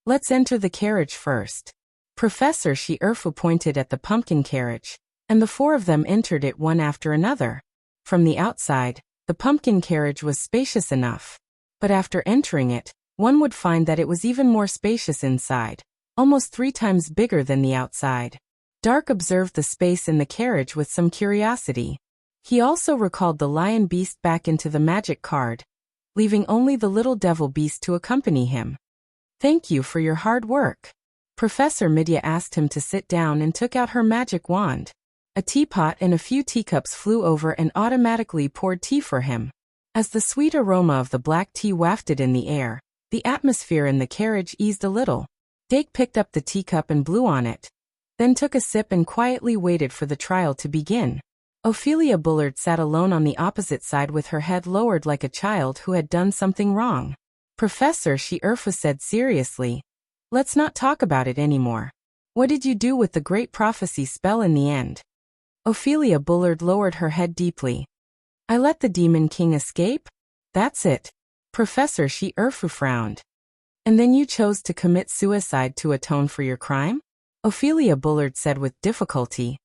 "Let's enter the carriage first." Professor She-Erfu pointed at the pumpkin carriage, and the four of them entered it one after another. From the outside, the pumpkin carriage was spacious enough. But after entering it, one would find that it was even more spacious inside, almost 3 times bigger than the outside. Dark observed the space in the carriage with some curiosity. He also recalled the lion beast back into the magic card, leaving only the little devil beast to accompany him. "Thank you for your hard work." Professor Midya asked him to sit down and took out her magic wand. A teapot and a few teacups flew over and automatically poured tea for him. As the sweet aroma of the black tea wafted in the air, the atmosphere in the carriage eased a little. Dake picked up the teacup and blew on it, then took a sip and quietly waited for the trial to begin. Ophelia Bullard sat alone on the opposite side with her head lowered like a child who had done something wrong. Professor She-Erfu said seriously, "Let's not talk about it anymore. What did you do with the great prophecy spell in the end?" Ophelia Bullard lowered her head deeply. "I let the Demon King escape? That's it." Professor She-Erfu frowned. "And then you chose to commit suicide to atone for your crime?" Ophelia Bullard said with difficulty.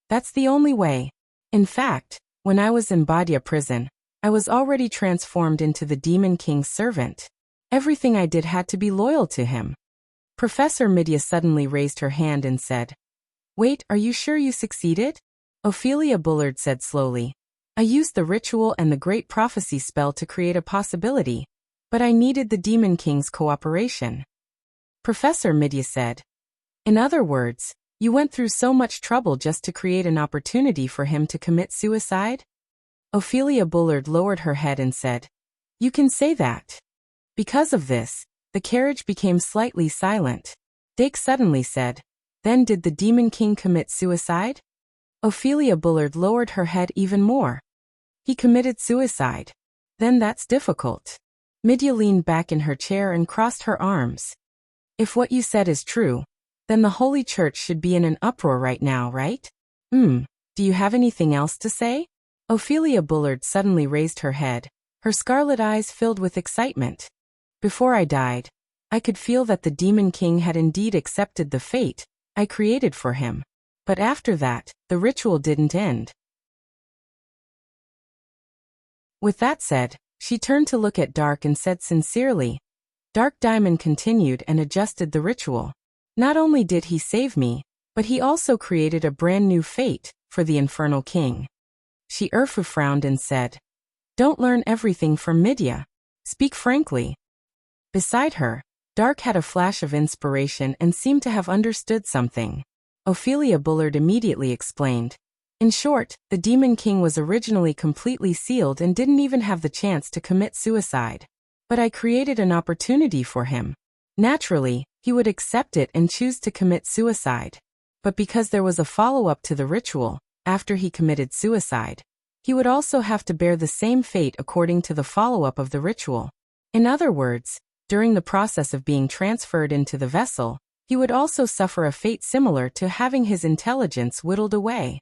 "That's the only way. In fact, when I was in Badia prison, I was already transformed into the Demon King's servant. Everything I did had to be loyal to him." Professor Midya suddenly raised her hand and said, "Wait, are you sure you succeeded?" Ophelia Bullard said slowly, "I used the ritual and the great prophecy spell to create a possibility, but I needed the Demon King's cooperation." Professor Midya said, "In other words, you went through so much trouble just to create an opportunity for him to commit suicide?" Ophelia Bullard lowered her head and said, "You can say that." Because of this, the carriage became slightly silent. Dake suddenly said, "Then did the Demon King commit suicide?" Ophelia Bullard lowered her head even more. "He committed suicide. Then that's difficult." Midya leaned back in her chair and crossed her arms. "If what you said is true, then the Holy Church should be in an uproar right now, right? Do you have anything else to say?" Ophelia Bullard suddenly raised her head, her scarlet eyes filled with excitement. "Before I died, I could feel that the Demon King had indeed accepted the fate I created for him. But after that, the ritual didn't end." With that said, she turned to look at Dark and said sincerely, "Dark Diamond continued and adjusted the ritual. Not only did he save me, but he also created a brand new fate for the Infernal King." She-Erfu frowned and said, "Don't learn everything from Midya. Speak frankly." Beside her, Dark had a flash of inspiration and seemed to have understood something. Ophelia Bullard immediately explained. "In short, the Demon King was originally completely sealed and didn't even have the chance to commit suicide. But I created an opportunity for him. Naturally, he would accept it and choose to commit suicide. But because there was a follow-up to the ritual, after he committed suicide, he would also have to bear the same fate according to the follow-up of the ritual. In other words, during the process of being transferred into the vessel, he would also suffer a fate similar to having his intelligence whittled away.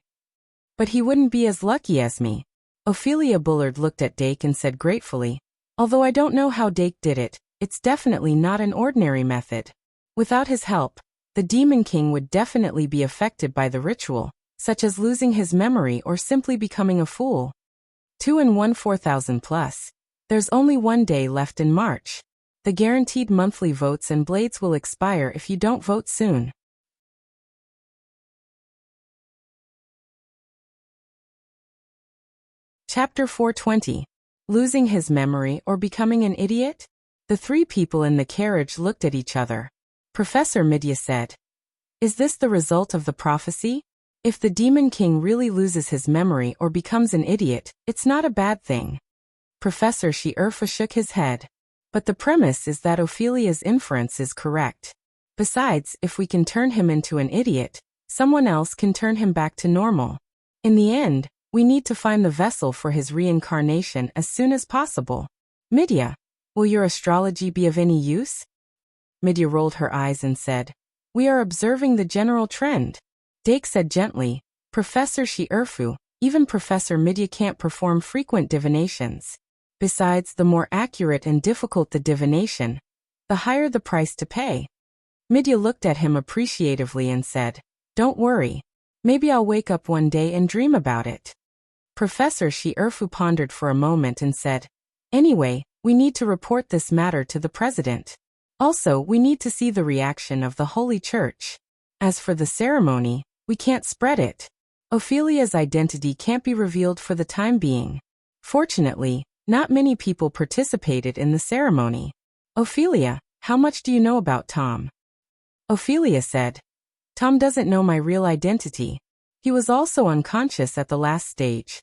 But he wouldn't be as lucky as me." Ophelia Bullard looked at Dake and said gratefully, "Although I don't know how Dake did it, it's definitely not an ordinary method. Without his help, the Demon King would definitely be affected by the ritual, such as losing his memory or simply becoming a fool." 2 and 1 4000 plus. There's only 1 day left in March. The guaranteed monthly votes and blades will expire if you don't vote soon. Chapter 420. Losing his memory or becoming an idiot? The 3 people in the carriage looked at each other. Professor Midya said, "Is this the result of the prophecy? If the Demon King really loses his memory or becomes an idiot, it's not a bad thing." Professor She-Erfu shook his head. "But the premise is that Ophelia's inference is correct. Besides, if we can turn him into an idiot, someone else can turn him back to normal. In the end, we need to find the vessel for his reincarnation as soon as possible. Midya, will your astrology be of any use?" Midya rolled her eyes and said, We are observing the general trend. Dake said gently. Professor Shierfu, even Professor Midya can't perform frequent divinations. Besides, the more accurate and difficult the divination, the higher the price to pay. Midya looked at him appreciatively and said, Don't worry. Maybe I'll wake up one day and dream about it. Professor Shierfu pondered for a moment and said, Anyway, we need to report this matter to the president. Also, we need to see the reaction of the Holy Church. As for the ceremony, we can't spread it. Ophelia's identity can't be revealed for the time being. Fortunately, not many people participated in the ceremony. Ophelia, how much do you know about Tom? Ophelia said, Tom doesn't know my real identity. He was also unconscious at the last stage.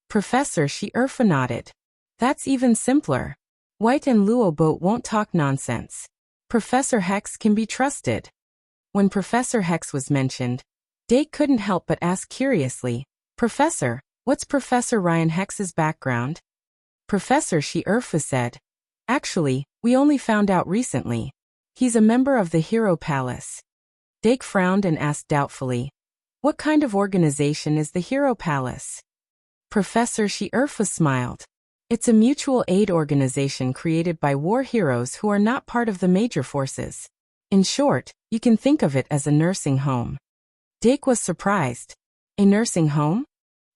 Professor Shierfu nodded. That's even simpler. White and Luo Boat won't talk nonsense. Professor Hex can be trusted. When Professor Hex was mentioned, Dake couldn't help but ask curiously, Professor, what's Professor Ryan Hex's background? Professor Shierfu said, Actually, we only found out recently. He's a member of the Hero Palace. Dake frowned and asked doubtfully, What kind of organization is the Hero Palace? Professor Shierfu smiled. It's a mutual aid organization created by war heroes who are not part of the major forces. In short, you can think of it as a nursing home. Dake was surprised. A nursing home?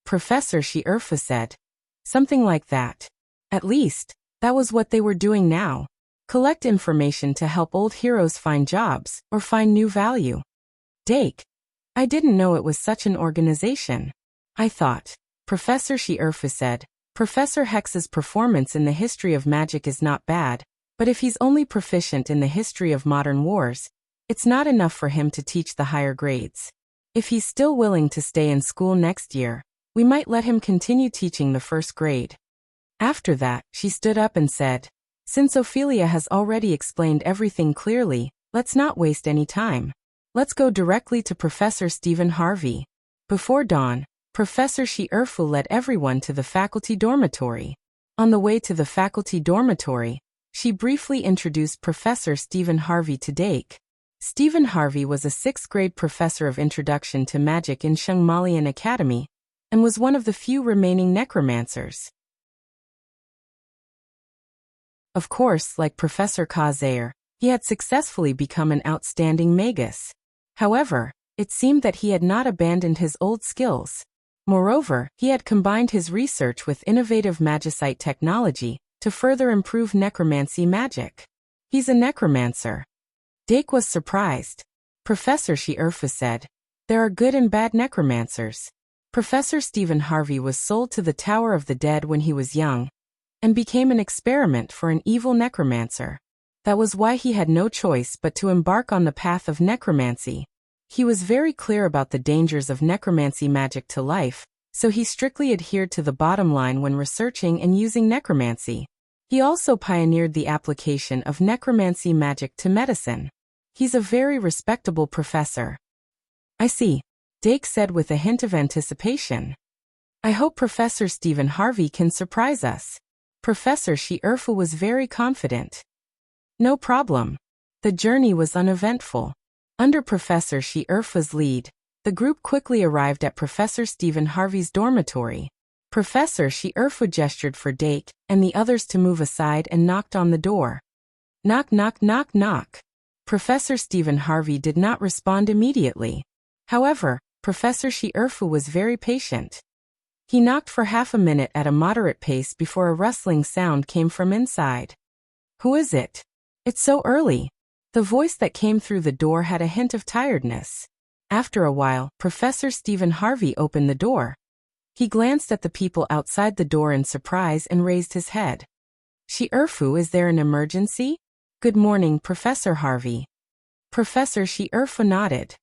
Professor Shierfu said. Something like that. At least, that was what they were doing now. Collect information to help old heroes find jobs or find new value. Dake. I didn't know it was such an organization. I thought. Professor Shierfu said. Professor Hex's performance in the history of magic is not bad, but if he's only proficient in the history of modern wars, it's not enough for him to teach the higher grades. If he's still willing to stay in school next year, we might let him continue teaching the first grade. After that, she stood up and said, Since Ophelia has already explained everything clearly, let's not waste any time. Let's go directly to Professor Stephen Harvey. Before dawn, Professor Shierfu led everyone to the faculty dormitory. On the way to the faculty dormitory, she briefly introduced Professor Stephen Harvey to Dake. Stephen Harvey was a 6th-grade professor of Introduction to Magic in Shengmalian Academy, and was one of the few remaining necromancers. Of course, like Professor Kazair, he had successfully become an outstanding magus. However, it seemed that he had not abandoned his old skills. Moreover, he had combined his research with innovative magicite technology to further improve necromancy magic. He's a necromancer. Dake was surprised. Professor Shierfu said, There are good and bad necromancers. Professor Stephen Harvey was sold to the Tower of the Dead when he was young, and became an experiment for an evil necromancer. That was why he had no choice but to embark on the path of necromancy. He was very clear about the dangers of necromancy magic to life, so he strictly adhered to the bottom line when researching and using necromancy. He also pioneered the application of necromancy magic to medicine. He's a very respectable professor. I see, Dake said with a hint of anticipation. I hope Professor Stephen Harvey can surprise us. Professor Shierfu was very confident. No problem. The journey was uneventful. Under Professor Shierfu's lead, the group quickly arrived at Professor Stephen Harvey's dormitory. Professor Shierfu gestured for Dake and the others to move aside and knocked on the door. Knock, knock, knock, knock. Professor Stephen Harvey did not respond immediately. However, Professor Shierfu was very patient. He knocked for half a minute at a moderate pace before a rustling sound came from inside. Who is it? It's so early. The voice that came through the door had a hint of tiredness. After a while, Professor Stephen Harvey opened the door. He glanced at the people outside the door in surprise and raised his head. Shierfu, is there an emergency? Good morning, Professor Harvey. Professor Shierfu nodded.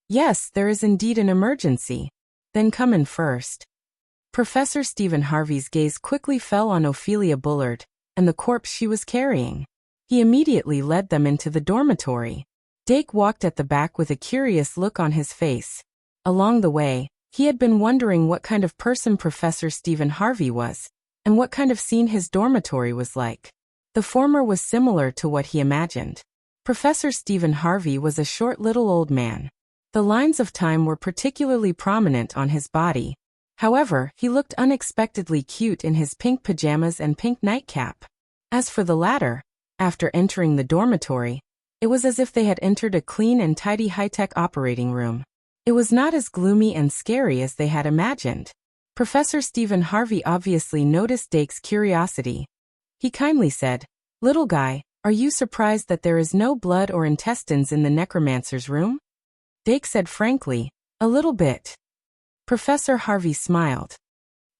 Yes, there is indeed an emergency. Then come in first. Professor Stephen Harvey's gaze quickly fell on Ophelia Bullard and the corpse she was carrying. He immediately led them into the dormitory. Dake walked at the back with a curious look on his face. Along the way, he had been wondering what kind of person Professor Stephen Harvey was, and what kind of scene his dormitory was like. The former was similar to what he imagined. Professor Stephen Harvey was a short little old man. The lines of time were particularly prominent on his body. However, he looked unexpectedly cute in his pink pajamas and pink nightcap. As for the latter, after entering the dormitory, it was as if they had entered a clean and tidy high-tech operating room. It was not as gloomy and scary as they had imagined. Professor Stephen Harvey obviously noticed Dake's curiosity. He kindly said, "Little guy, are you surprised that there is no blood or intestines in the necromancer's room?" Dake said frankly, "A little bit." Professor Harvey smiled.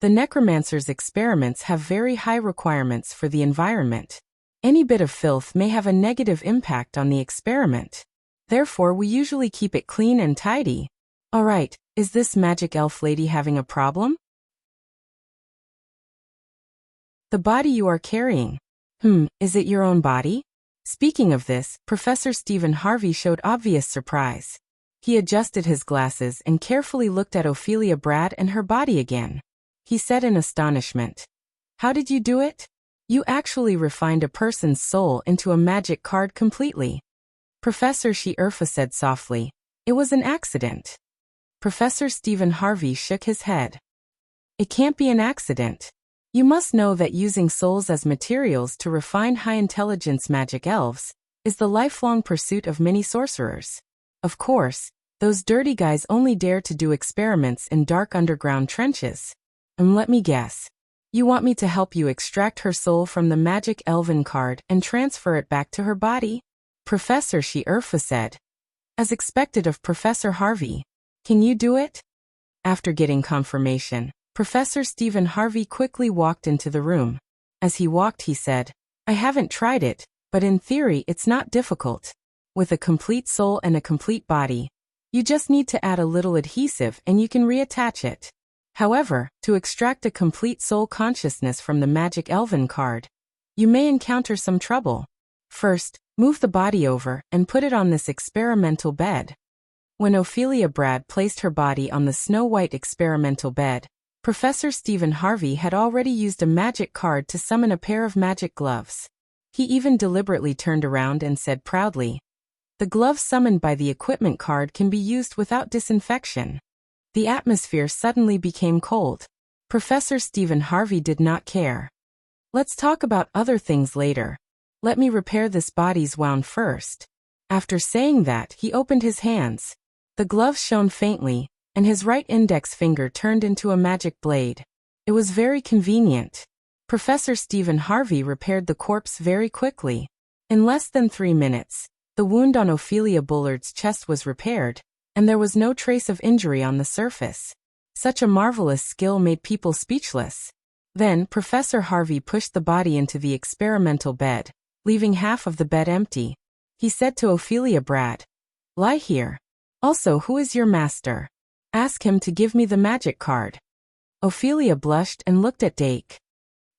The necromancer's experiments have very high requirements for the environment. Any bit of filth may have a negative impact on the experiment. Therefore, we usually keep it clean and tidy. All right, is this magic elf lady having a problem? The body you are carrying. Is it your own body? Speaking of this, Professor Stephen Harvey showed obvious surprise. He adjusted his glasses and carefully looked at Ophelia Brad and her body again. He said in astonishment, "How did you do it? You actually refined a person's soul into a magic card completely." Professor She-Urfa said softly, "It was an accident." Professor Stephen Harvey shook his head. "It can't be an accident. You must know that using souls as materials to refine high-intelligence magic elves is the lifelong pursuit of many sorcerers. Of course, those dirty guys only dare to do experiments in dark underground trenches. Let me guess. You want me to help you extract her soul from the magic elven card and transfer it back to her body?" Professor She-Urfa said. As expected of Professor Harvey. "Can you do it?" After getting confirmation, Professor Stephen Harvey quickly walked into the room. As he walked, he said, "I haven't tried it, but in theory it's not difficult. With a complete soul and a complete body, you just need to add a little adhesive and you can reattach it. However, to extract a complete soul consciousness from the magic elven card, you may encounter some trouble. First, move the body over and put it on this experimental bed." When Ophelia Brad placed her body on the snow-white experimental bed, Professor Stephen Harvey had already used a magic card to summon a pair of magic gloves. He even deliberately turned around and said proudly, "The gloves summoned by the equipment card can be used without disinfection." The atmosphere suddenly became cold. Professor Stephen Harvey did not care. "Let's talk about other things later. Let me repair this body's wound first." After saying that, he opened his hands. The gloves shone faintly, and his right index finger turned into a magic blade. It was very convenient. Professor Stephen Harvey repaired the corpse very quickly. In less than 3 minutes, the wound on Ophelia Bullard's chest was repaired, and there was no trace of injury on the surface. Such a marvelous skill made people speechless. Then, Professor Harvey pushed the body into the experimental bed, leaving half of the bed empty. He said to Ophelia Brad, "Lie here. Also, who is your master? Ask him to give me the magic card." Ophelia blushed and looked at Dake.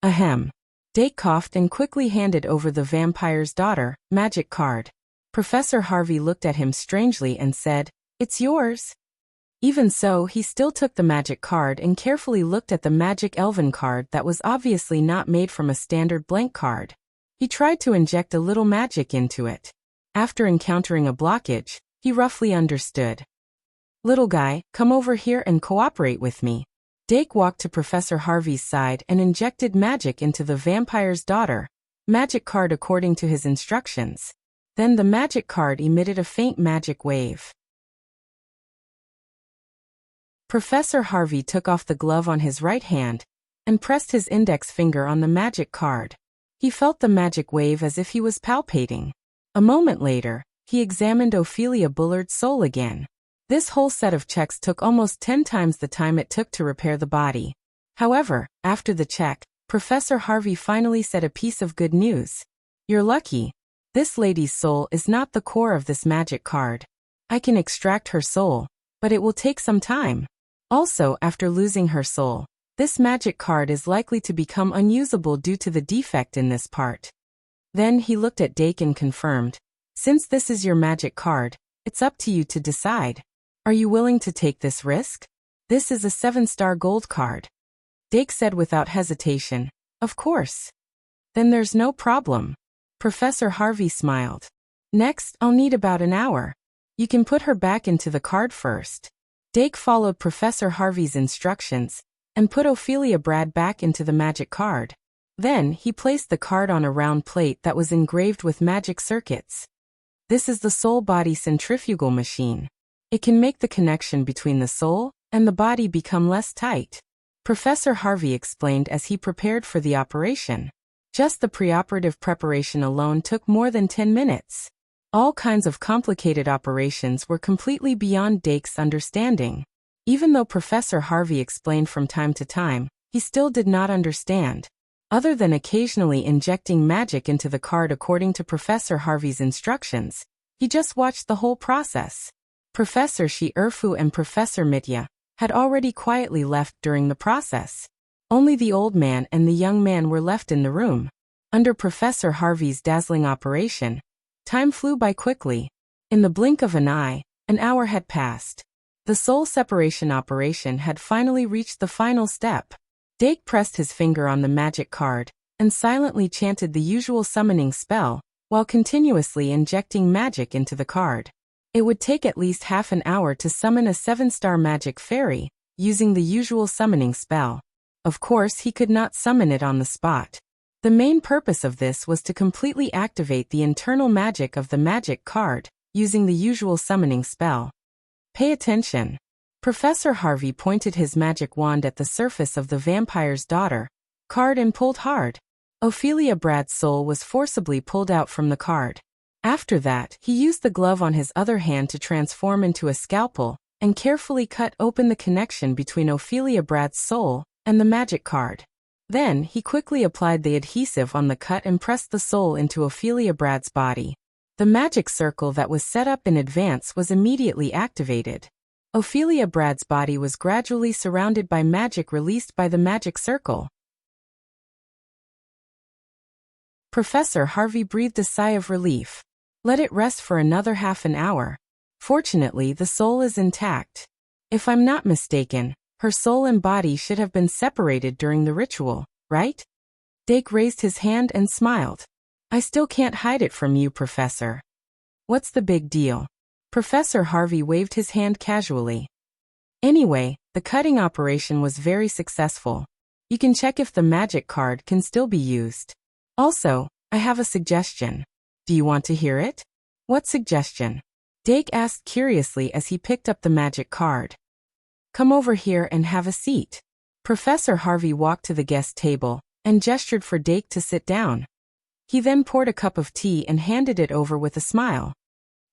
Ahem. Dake coughed and quickly handed over the vampire's daughter magic card. Professor Harvey looked at him strangely and said, "It's yours." Even so, he still took the magic card and carefully looked at the magic elven card that was obviously not made from a standard blank card. He tried to inject a little magic into it. After encountering a blockage, he roughly understood. "Little guy, come over here and cooperate with me." Dake walked to Professor Harvey's side and injected magic into the vampire's daughter magic card according to his instructions. Then the magic card emitted a faint magic wave. Professor Harvey took off the glove on his right hand and pressed his index finger on the magic card. He felt the magic wave as if he was palpating. A moment later, he examined Ophelia Bullard's soul again. This whole set of checks took almost 10 times the time it took to repair the body. However, after the check, Professor Harvey finally said a piece of good news. "You're lucky. This lady's soul is not the core of this magic card. I can extract her soul, but it will take some time. Also, after losing her soul, this magic card is likely to become unusable due to the defect in this part." Then he looked at Dake and confirmed, "Since this is your magic card, it's up to you to decide. Are you willing to take this risk? This is a 7-star gold card." Dake said without hesitation, "Of course." "Then there's no problem." Professor Harvey smiled. Next, I'll need about an hour. You can put her back into the card first. Dake followed Professor Harvey's instructions and put Ophelia Brad back into the magic card. Then, he placed the card on a round plate that was engraved with magic circuits. This is the soul body centrifugal machine. It can make the connection between the soul and the body become less tight. Professor Harvey explained as he prepared for the operation. Just the preoperative preparation alone took more than 10 minutes. All kinds of complicated operations were completely beyond Dake's understanding. Even though Professor Harvey explained from time to time, he still did not understand. Other than occasionally injecting magic into the card according to Professor Harvey's instructions, he just watched the whole process. Professor Shi-Erfu and Professor Mitya had already quietly left during the process. Only the old man and the young man were left in the room. Under Professor Harvey's dazzling operation, time flew by quickly. In the blink of an eye, an hour had passed. The soul separation operation had finally reached the final step. Dake pressed his finger on the magic card and silently chanted the usual summoning spell while continuously injecting magic into the card. It would take at least half an hour to summon a 7-star magic fairy using the usual summoning spell. Of course, he could not summon it on the spot. The main purpose of this was to completely activate the internal magic of the magic card using the usual summoning spell. Pay attention. Professor Harvey pointed his magic wand at the surface of the vampire's daughter card and pulled hard. Ophelia Brad's soul was forcibly pulled out from the card. After that, he used the glove on his other hand to transform into a scalpel and carefully cut open the connection between Ophelia Brad's soul and the magic card. Then, he quickly applied the adhesive on the cut and pressed the soul into Ophelia Brad's body. The magic circle that was set up in advance was immediately activated. Ophelia Brad's body was gradually surrounded by magic released by the magic circle. Professor Harvey breathed a sigh of relief. Let it rest for another half an hour. Fortunately, the soul is intact. If I'm not mistaken, her soul and body should have been separated during the ritual, right? Dake raised his hand and smiled. I still can't hide it from you, Professor. What's the big deal? Professor Harvey waved his hand casually. Anyway, the cutting operation was very successful. You can check if the magic card can still be used. Also, I have a suggestion. Do you want to hear it? What suggestion? Dake asked curiously as he picked up the magic card. Come over here and have a seat. Professor Harvey walked to the guest table and gestured for Dake to sit down. He then poured a cup of tea and handed it over with a smile.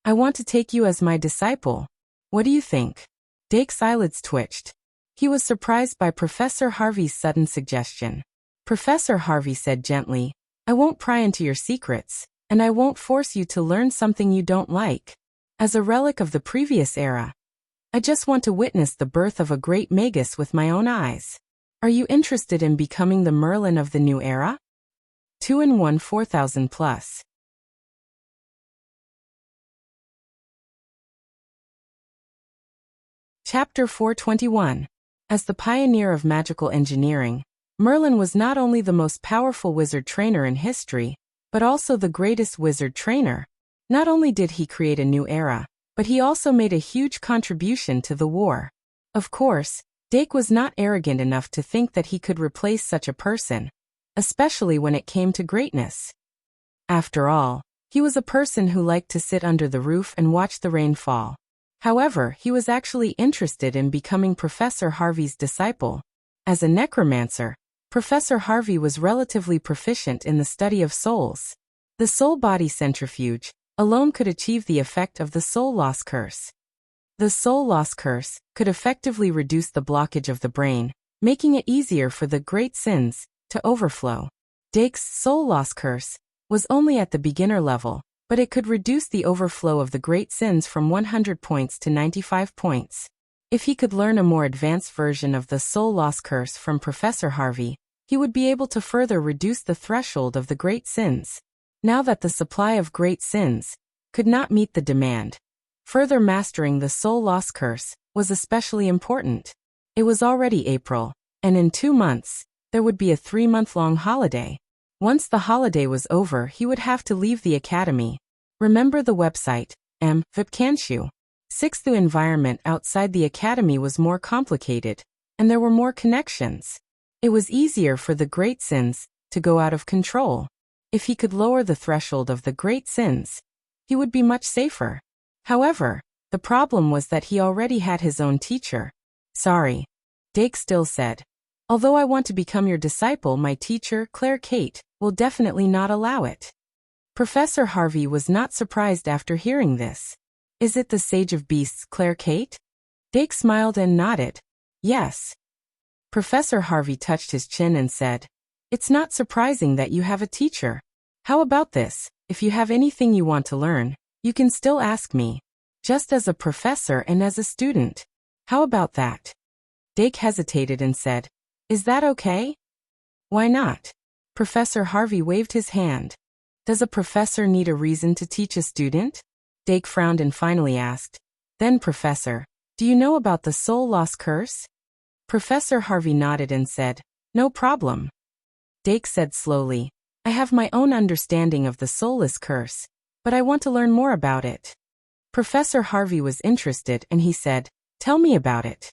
I want to take you as my disciple. What do you think? Dake's eyelids twitched. He was surprised by Professor Harvey's sudden suggestion. Professor Harvey said gently, I won't pry into your secrets, and I won't force you to learn something you don't like. As a relic of the previous era, I just want to witness the birth of a great magus with my own eyes. Are you interested in becoming the Merlin of the new era? 2-in-1 4000 plus. Chapter 421. As the pioneer of magical engineering, Merlin was not only the most powerful wizard trainer in history, but also the greatest wizard trainer. Not only did he create a new era, but he also made a huge contribution to the war. Of course, Dake was not arrogant enough to think that he could replace such a person, especially when it came to greatness. After all, he was a person who liked to sit under the roof and watch the rain fall. However, he was actually interested in becoming Professor Harvey's disciple. As a necromancer, Professor Harvey was relatively proficient in the study of souls. The soul body centrifuge alone could achieve the effect of the soul loss curse. The soul loss curse could effectively reduce the blockage of the brain, making it easier for the great sins to overflow. Dake's soul loss curse was only at the beginner level, but it could reduce the overflow of the great sins from 100 points to 95 points. If he could learn a more advanced version of the soul loss curse from Professor Harvey, he would be able to further reduce the threshold of the great sins. Now that the supply of great sins could not meet the demand, further mastering the soul loss curse was especially important. It was already April, and in 2 months, there would be a 3-month-long holiday. Once the holiday was over, he would have to leave the academy. Remember the website, VIP can't you? Sixth, the environment outside the academy was more complicated, and there were more connections. It was easier for the great sins to go out of control. If he could lower the threshold of the great sins, he would be much safer. However, the problem was that he already had his own teacher. Sorry, Dake still said. Although I want to become your disciple, my teacher, Claire Kate, will definitely not allow it. Professor Harvey was not surprised after hearing this. Is it the Sage of Beasts, Claire Kate? Dake smiled and nodded. Yes. Professor Harvey touched his chin and said, It's not surprising that you have a teacher. How about this? If you have anything you want to learn, you can still ask me. Just as a professor and as a student. How about that? Dake hesitated and said, Is that okay? Why not? Professor Harvey waved his hand. Does a professor need a reason to teach a student? Dake frowned and finally asked, Then, Professor, do you know about the soul loss curse? Professor Harvey nodded and said, No problem. Dake said slowly, I have my own understanding of the soulless curse, but I want to learn more about it. Professor Harvey was interested and he said, Tell me about it.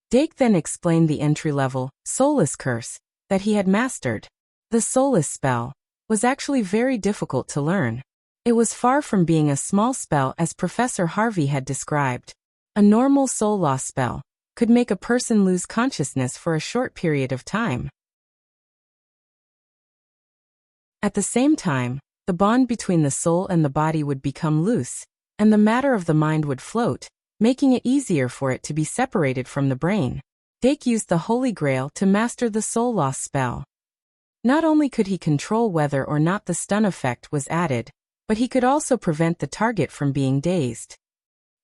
Dake then explained the entry-level, soulless curse that he had mastered. The soulless spell was actually very difficult to learn. It was far from being a small spell as Professor Harvey had described. A normal soul loss spell could make a person lose consciousness for a short period of time. At the same time, the bond between the soul and the body would become loose, and the matter of the mind would float, making it easier for it to be separated from the brain. Dake used the Holy Grail to master the soul loss spell. Not only could he control whether or not the stun effect was added, but he could also prevent the target from being dazed.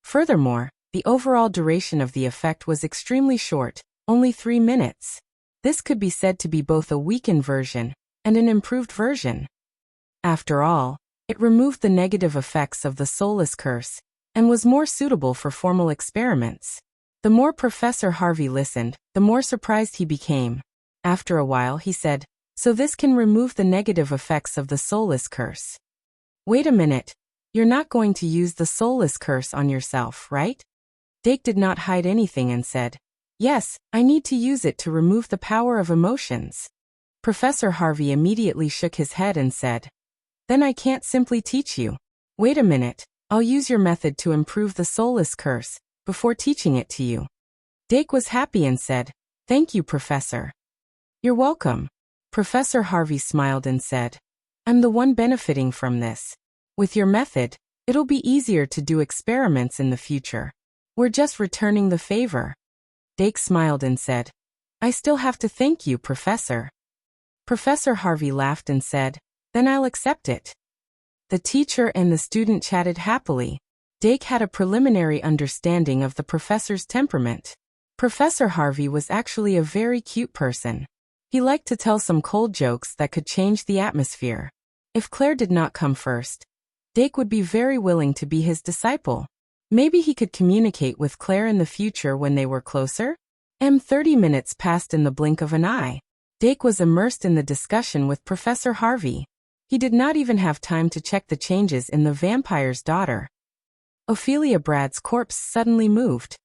Furthermore, the overall duration of the effect was extremely short, only 3 minutes. This could be said to be both a weakened version and an improved version. After all, it removed the negative effects of the soulless curse and was more suitable for formal experiments. The more Professor Harvey listened, the more surprised he became. After a while he said, So this can remove the negative effects of the soulless curse. Wait a minute, you're not going to use the soulless curse on yourself, right? Dake did not hide anything and said, Yes, I need to use it to remove the power of emotions. Professor Harvey immediately shook his head and said, Then I can't simply teach you. Wait a minute, I'll use your method to improve the soulless curse before teaching it to you. Dake was happy and said, Thank you, Professor. You're welcome. Professor Harvey smiled and said, I'm the one benefiting from this. With your method, it'll be easier to do experiments in the future. We're just returning the favor. Dake smiled and said, I still have to thank you, Professor. Professor Harvey laughed and said, Then I'll accept it. The teacher and the student chatted happily. Dake had a preliminary understanding of the professor's temperament. Professor Harvey was actually a very cute person. He liked to tell some cold jokes that could change the atmosphere. If Claire did not come first, Dake would be very willing to be his disciple. Maybe he could communicate with Claire in the future when they were closer? 30 minutes passed in the blink of an eye. Dake was immersed in the discussion with Professor Harvey. He did not even have time to check the changes in the vampire's daughter. Ophelia Bradd's corpse suddenly moved.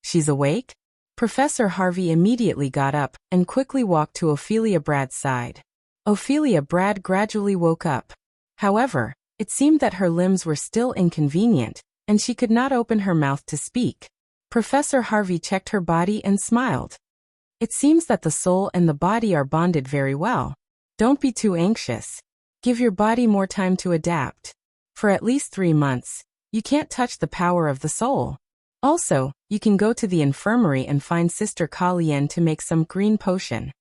She's awake? Professor Harvey immediately got up and quickly walked to Ophelia Bradd's side. Ophelia Bradd gradually woke up. However, it seemed that her limbs were still inconvenient, and she could not open her mouth to speak. Professor Harvey checked her body and smiled. It seems that the soul and the body are bonded very well. Don't be too anxious. Give your body more time to adapt. For at least 3 months, you can't touch the power of the soul. Also, you can go to the infirmary and find Sister Kalien to make some green potion.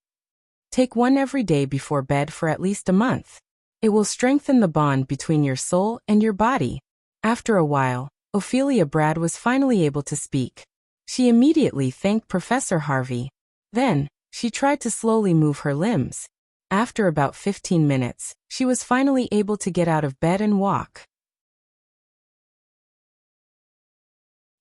Take one every day before bed for at least a month. It will strengthen the bond between your soul and your body. After a while, Ophelia Bradd was finally able to speak. She immediately thanked Professor Harvey. Then, she tried to slowly move her limbs. After about 15 minutes, she was finally able to get out of bed and walk.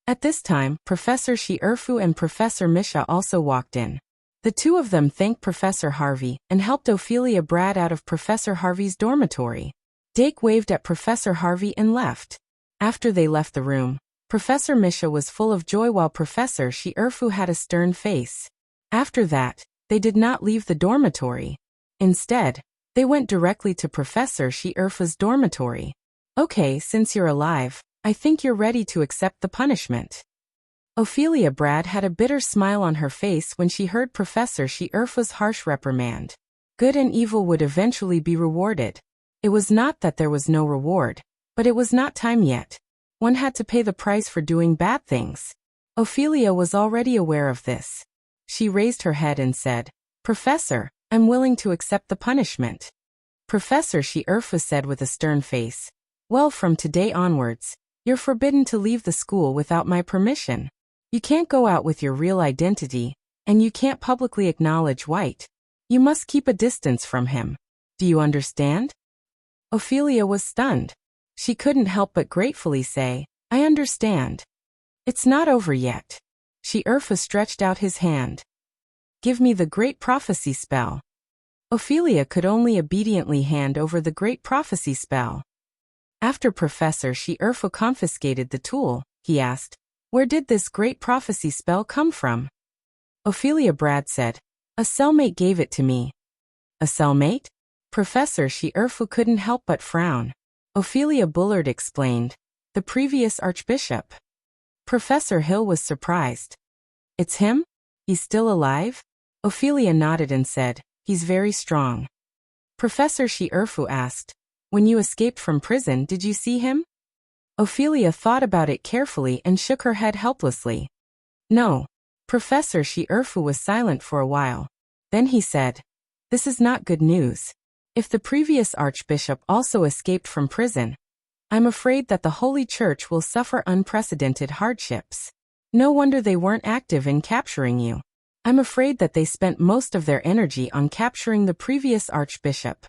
At this time, Professor Shi-Erfu and Professor Misha also walked in. The two of them thanked Professor Harvey and helped Ophelia Bradd out of Professor Harvey's dormitory. Dake waved at Professor Harvey and left. After they left the room, Professor Misha was full of joy while Professor Shi-Erfu had a stern face. After that, they did not leave the dormitory. Instead, they went directly to Professor Shi-Erfu's dormitory. Okay, since you're alive, I think you're ready to accept the punishment. Ophelia Brad had a bitter smile on her face when she heard Professor Shi-Erfu's harsh reprimand. Good and evil would eventually be rewarded. It was not that there was no reward, but it was not time yet. One had to pay the price for doing bad things. Ophelia was already aware of this. She raised her head and said, "Professor, I'm willing to accept the punishment." Professor Shi-Erfu said with a stern face, "Well, from today onwards, you're forbidden to leave the school without my permission. You can't go out with your real identity, and you can't publicly acknowledge White. You must keep a distance from him. Do you understand?" Ophelia was stunned. She couldn't help but gratefully say, "I understand." "It's not over yet." Shi-Erfu stretched out his hand. "Give me the Great Prophecy spell." Ophelia could only obediently hand over the Great Prophecy spell. After Professor Shi-Erfu confiscated the tool, he asked, "Where did this Great Prophecy spell come from?" Ophelia Brad said, "A cellmate gave it to me." "A cellmate?" Professor Shi-Erfu couldn't help but frown. Ophelia Bullard explained, "The previous archbishop." Professor Hill was surprised. "It's him? He's still alive?" Ophelia nodded and said, "He's very strong." Professor Shi-Erfu asked, "When you escaped from prison, did you see him?" Ophelia thought about it carefully and shook her head helplessly. "No." Professor Shi-Erfu was silent for a while. Then he said, "This is not good news. If the previous archbishop also escaped from prison, I'm afraid that the Holy Church will suffer unprecedented hardships. No wonder they weren't active in capturing you. I'm afraid that they spent most of their energy on capturing the previous archbishop."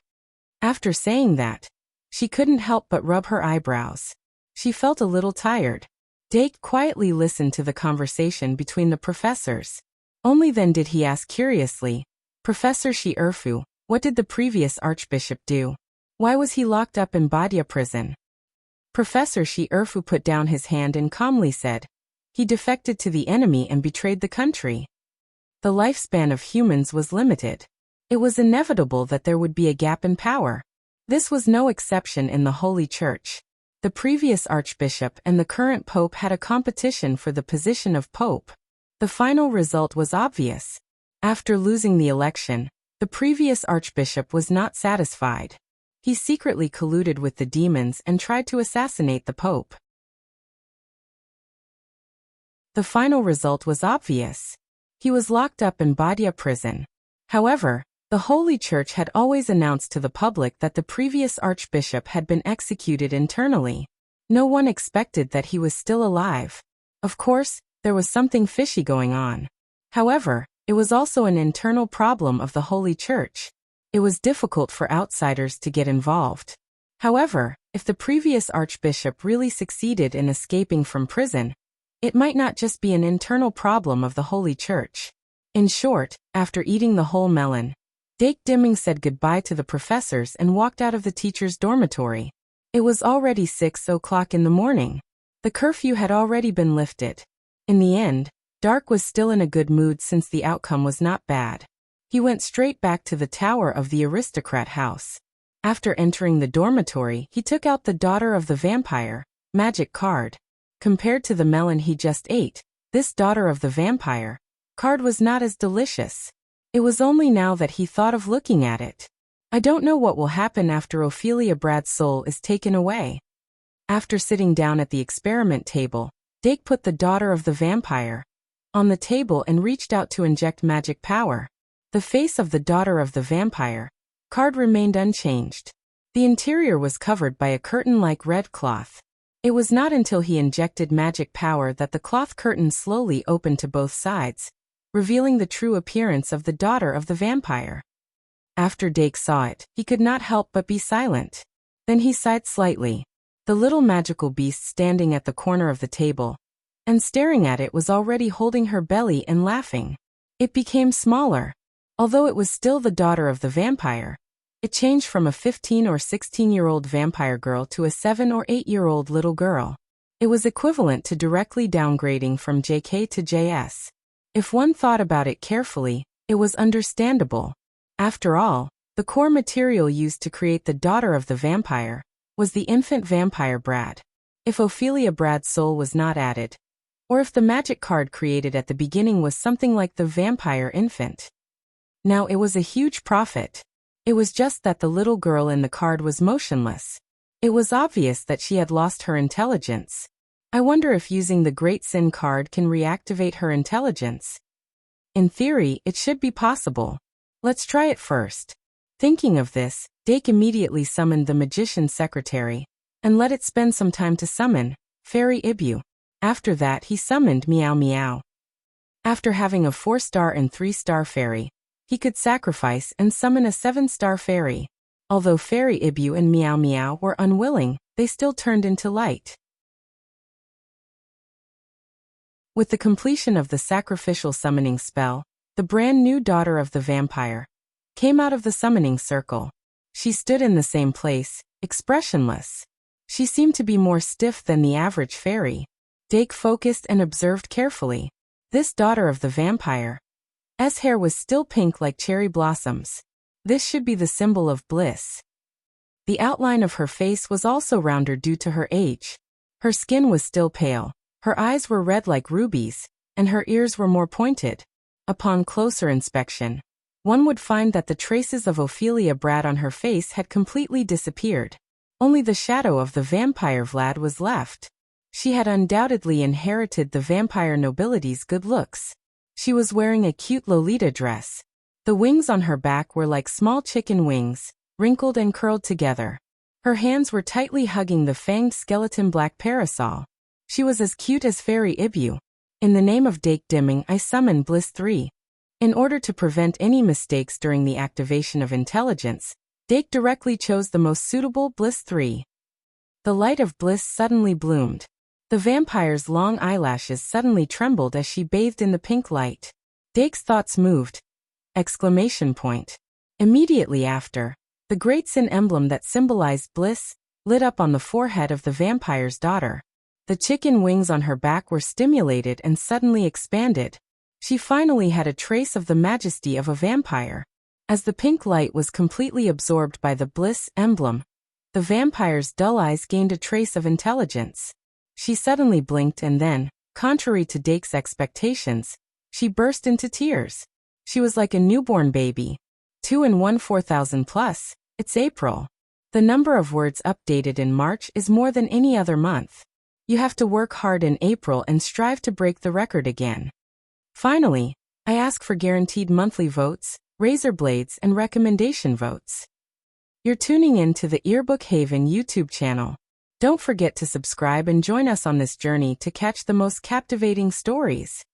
After saying that, she couldn't help but rub her eyebrows. She felt a little tired. Dake quietly listened to the conversation between the professors. Only then did he ask curiously, "Professor Shi-Erfu, what did the previous archbishop do? Why was he locked up in Badia prison?" Professor Shi-Erfu put down his hand and calmly said, "He defected to the enemy and betrayed the country." The lifespan of humans was limited. It was inevitable that there would be a gap in power. This was no exception in the Holy Church. The previous archbishop and the current pope had a competition for the position of pope. The final result was obvious. After losing the election, the previous archbishop was not satisfied. He secretly colluded with the demons and tried to assassinate the pope. The final result was obvious. He was locked up in Badia prison. However, the Holy Church had always announced to the public that the previous archbishop had been executed internally. No one expected that he was still alive. Of course, there was something fishy going on. However, it was also an internal problem of the Holy Church. It was difficult for outsiders to get involved. However, if the previous archbishop really succeeded in escaping from prison, it might not just be an internal problem of the Holy Church. In short, after eating the whole melon, Dake Dimming said goodbye to the professors and walked out of the teacher's dormitory. It was already 6 o'clock in the morning. The curfew had already been lifted. In the end, Dark was still in a good mood since the outcome was not bad. He went straight back to the tower of the aristocrat house. After entering the dormitory, he took out the Daughter of the Vampire magic card. Compared to the melon he just ate, this Daughter of the Vampire card was not as delicious. It was only now that he thought of looking at it. I don't know what will happen after Ophelia Brad's soul is taken away. After sitting down at the experiment table, Dake put the Daughter of the Vampire on the table and reached out to inject magic power. The face of the Daughter of the Vampire card remained unchanged. The interior was covered by a curtain-like red cloth. It was not until he injected magic power that the cloth curtain slowly opened to both sides, revealing the true appearance of the Daughter of the Vampire. After Dake saw it, he could not help but be silent. Then he sighed slightly. The little magical beast standing at the corner of the table and staring at it was already holding her belly and laughing. It became smaller. Although it was still the Daughter of the Vampire, It changed from a 15 or 16-year-old vampire girl to a 7 or 8-year-old little girl. It was equivalent to directly downgrading from JK to JS. If one thought about it carefully, it was understandable. After all, the core material used to create the daughter of the vampire was the infant vampire Brad. If Ophelia Brad's soul was not added, or if the magic card created at the beginning was something like the vampire infant, now it was a huge profit. It was just that the little girl in the card was motionless. It was obvious that she had lost her intelligence. I wonder if using the Great Sin card can reactivate her intelligence. In theory, it should be possible. Let's try it first. Thinking of this, Dake immediately summoned the magician's secretary, and let it spend some time to summon Fairy Ibu. After that he summoned Meow Meow. After having a 4-star and 3-star fairy, he could sacrifice and summon a 7-star fairy. Although Fairy Ibu and Meow Meow were unwilling, they still turned into light. With the completion of the sacrificial summoning spell, the brand new daughter of the vampire came out of the summoning circle. She stood in the same place, expressionless. She seemed to be more stiff than the average fairy. Dake focused and observed carefully. This daughter of the vampire's hair was still pink like cherry blossoms. This should be the symbol of bliss. The outline of her face was also rounder due to her age. Her skin was still pale. Her eyes were red like rubies, and her ears were more pointed. Upon closer inspection, one would find that the traces of Ophelia Brad on her face had completely disappeared. Only the shadow of the vampire Vlad was left. She had undoubtedly inherited the vampire nobility's good looks. She was wearing a cute Lolita dress. The wings on her back were like small chicken wings, wrinkled and curled together. Her hands were tightly hugging the fanged skeleton black parasol. She was as cute as Fairy Ibu. In the name of Dake Dimming, I summon Bliss 3. In order to prevent any mistakes during the activation of intelligence, Dake directly chose the most suitable Bliss 3. The light of bliss suddenly bloomed. The vampire's long eyelashes suddenly trembled as she bathed in the pink light. Dake's thoughts moved! Exclamation point. Immediately after, the Great Sin emblem that symbolized bliss lit up on the forehead of the vampire's daughter. The chicken wings on her back were stimulated and suddenly expanded. She finally had a trace of the majesty of a vampire. As the pink light was completely absorbed by the bliss emblem, the vampire's dull eyes gained a trace of intelligence. She suddenly blinked and then, contrary to Dake's expectations, she burst into tears. She was like a newborn baby. 2 and 1 4,000 plus. It's April. The number of words updated in March is more than any other month. You have to work hard in April and strive to break the record again. Finally, I ask for guaranteed monthly votes, razor blades and recommendation votes. You're tuning in to the Earbook Haven YouTube channel. Don't forget to subscribe and join us on this journey to catch the most captivating stories.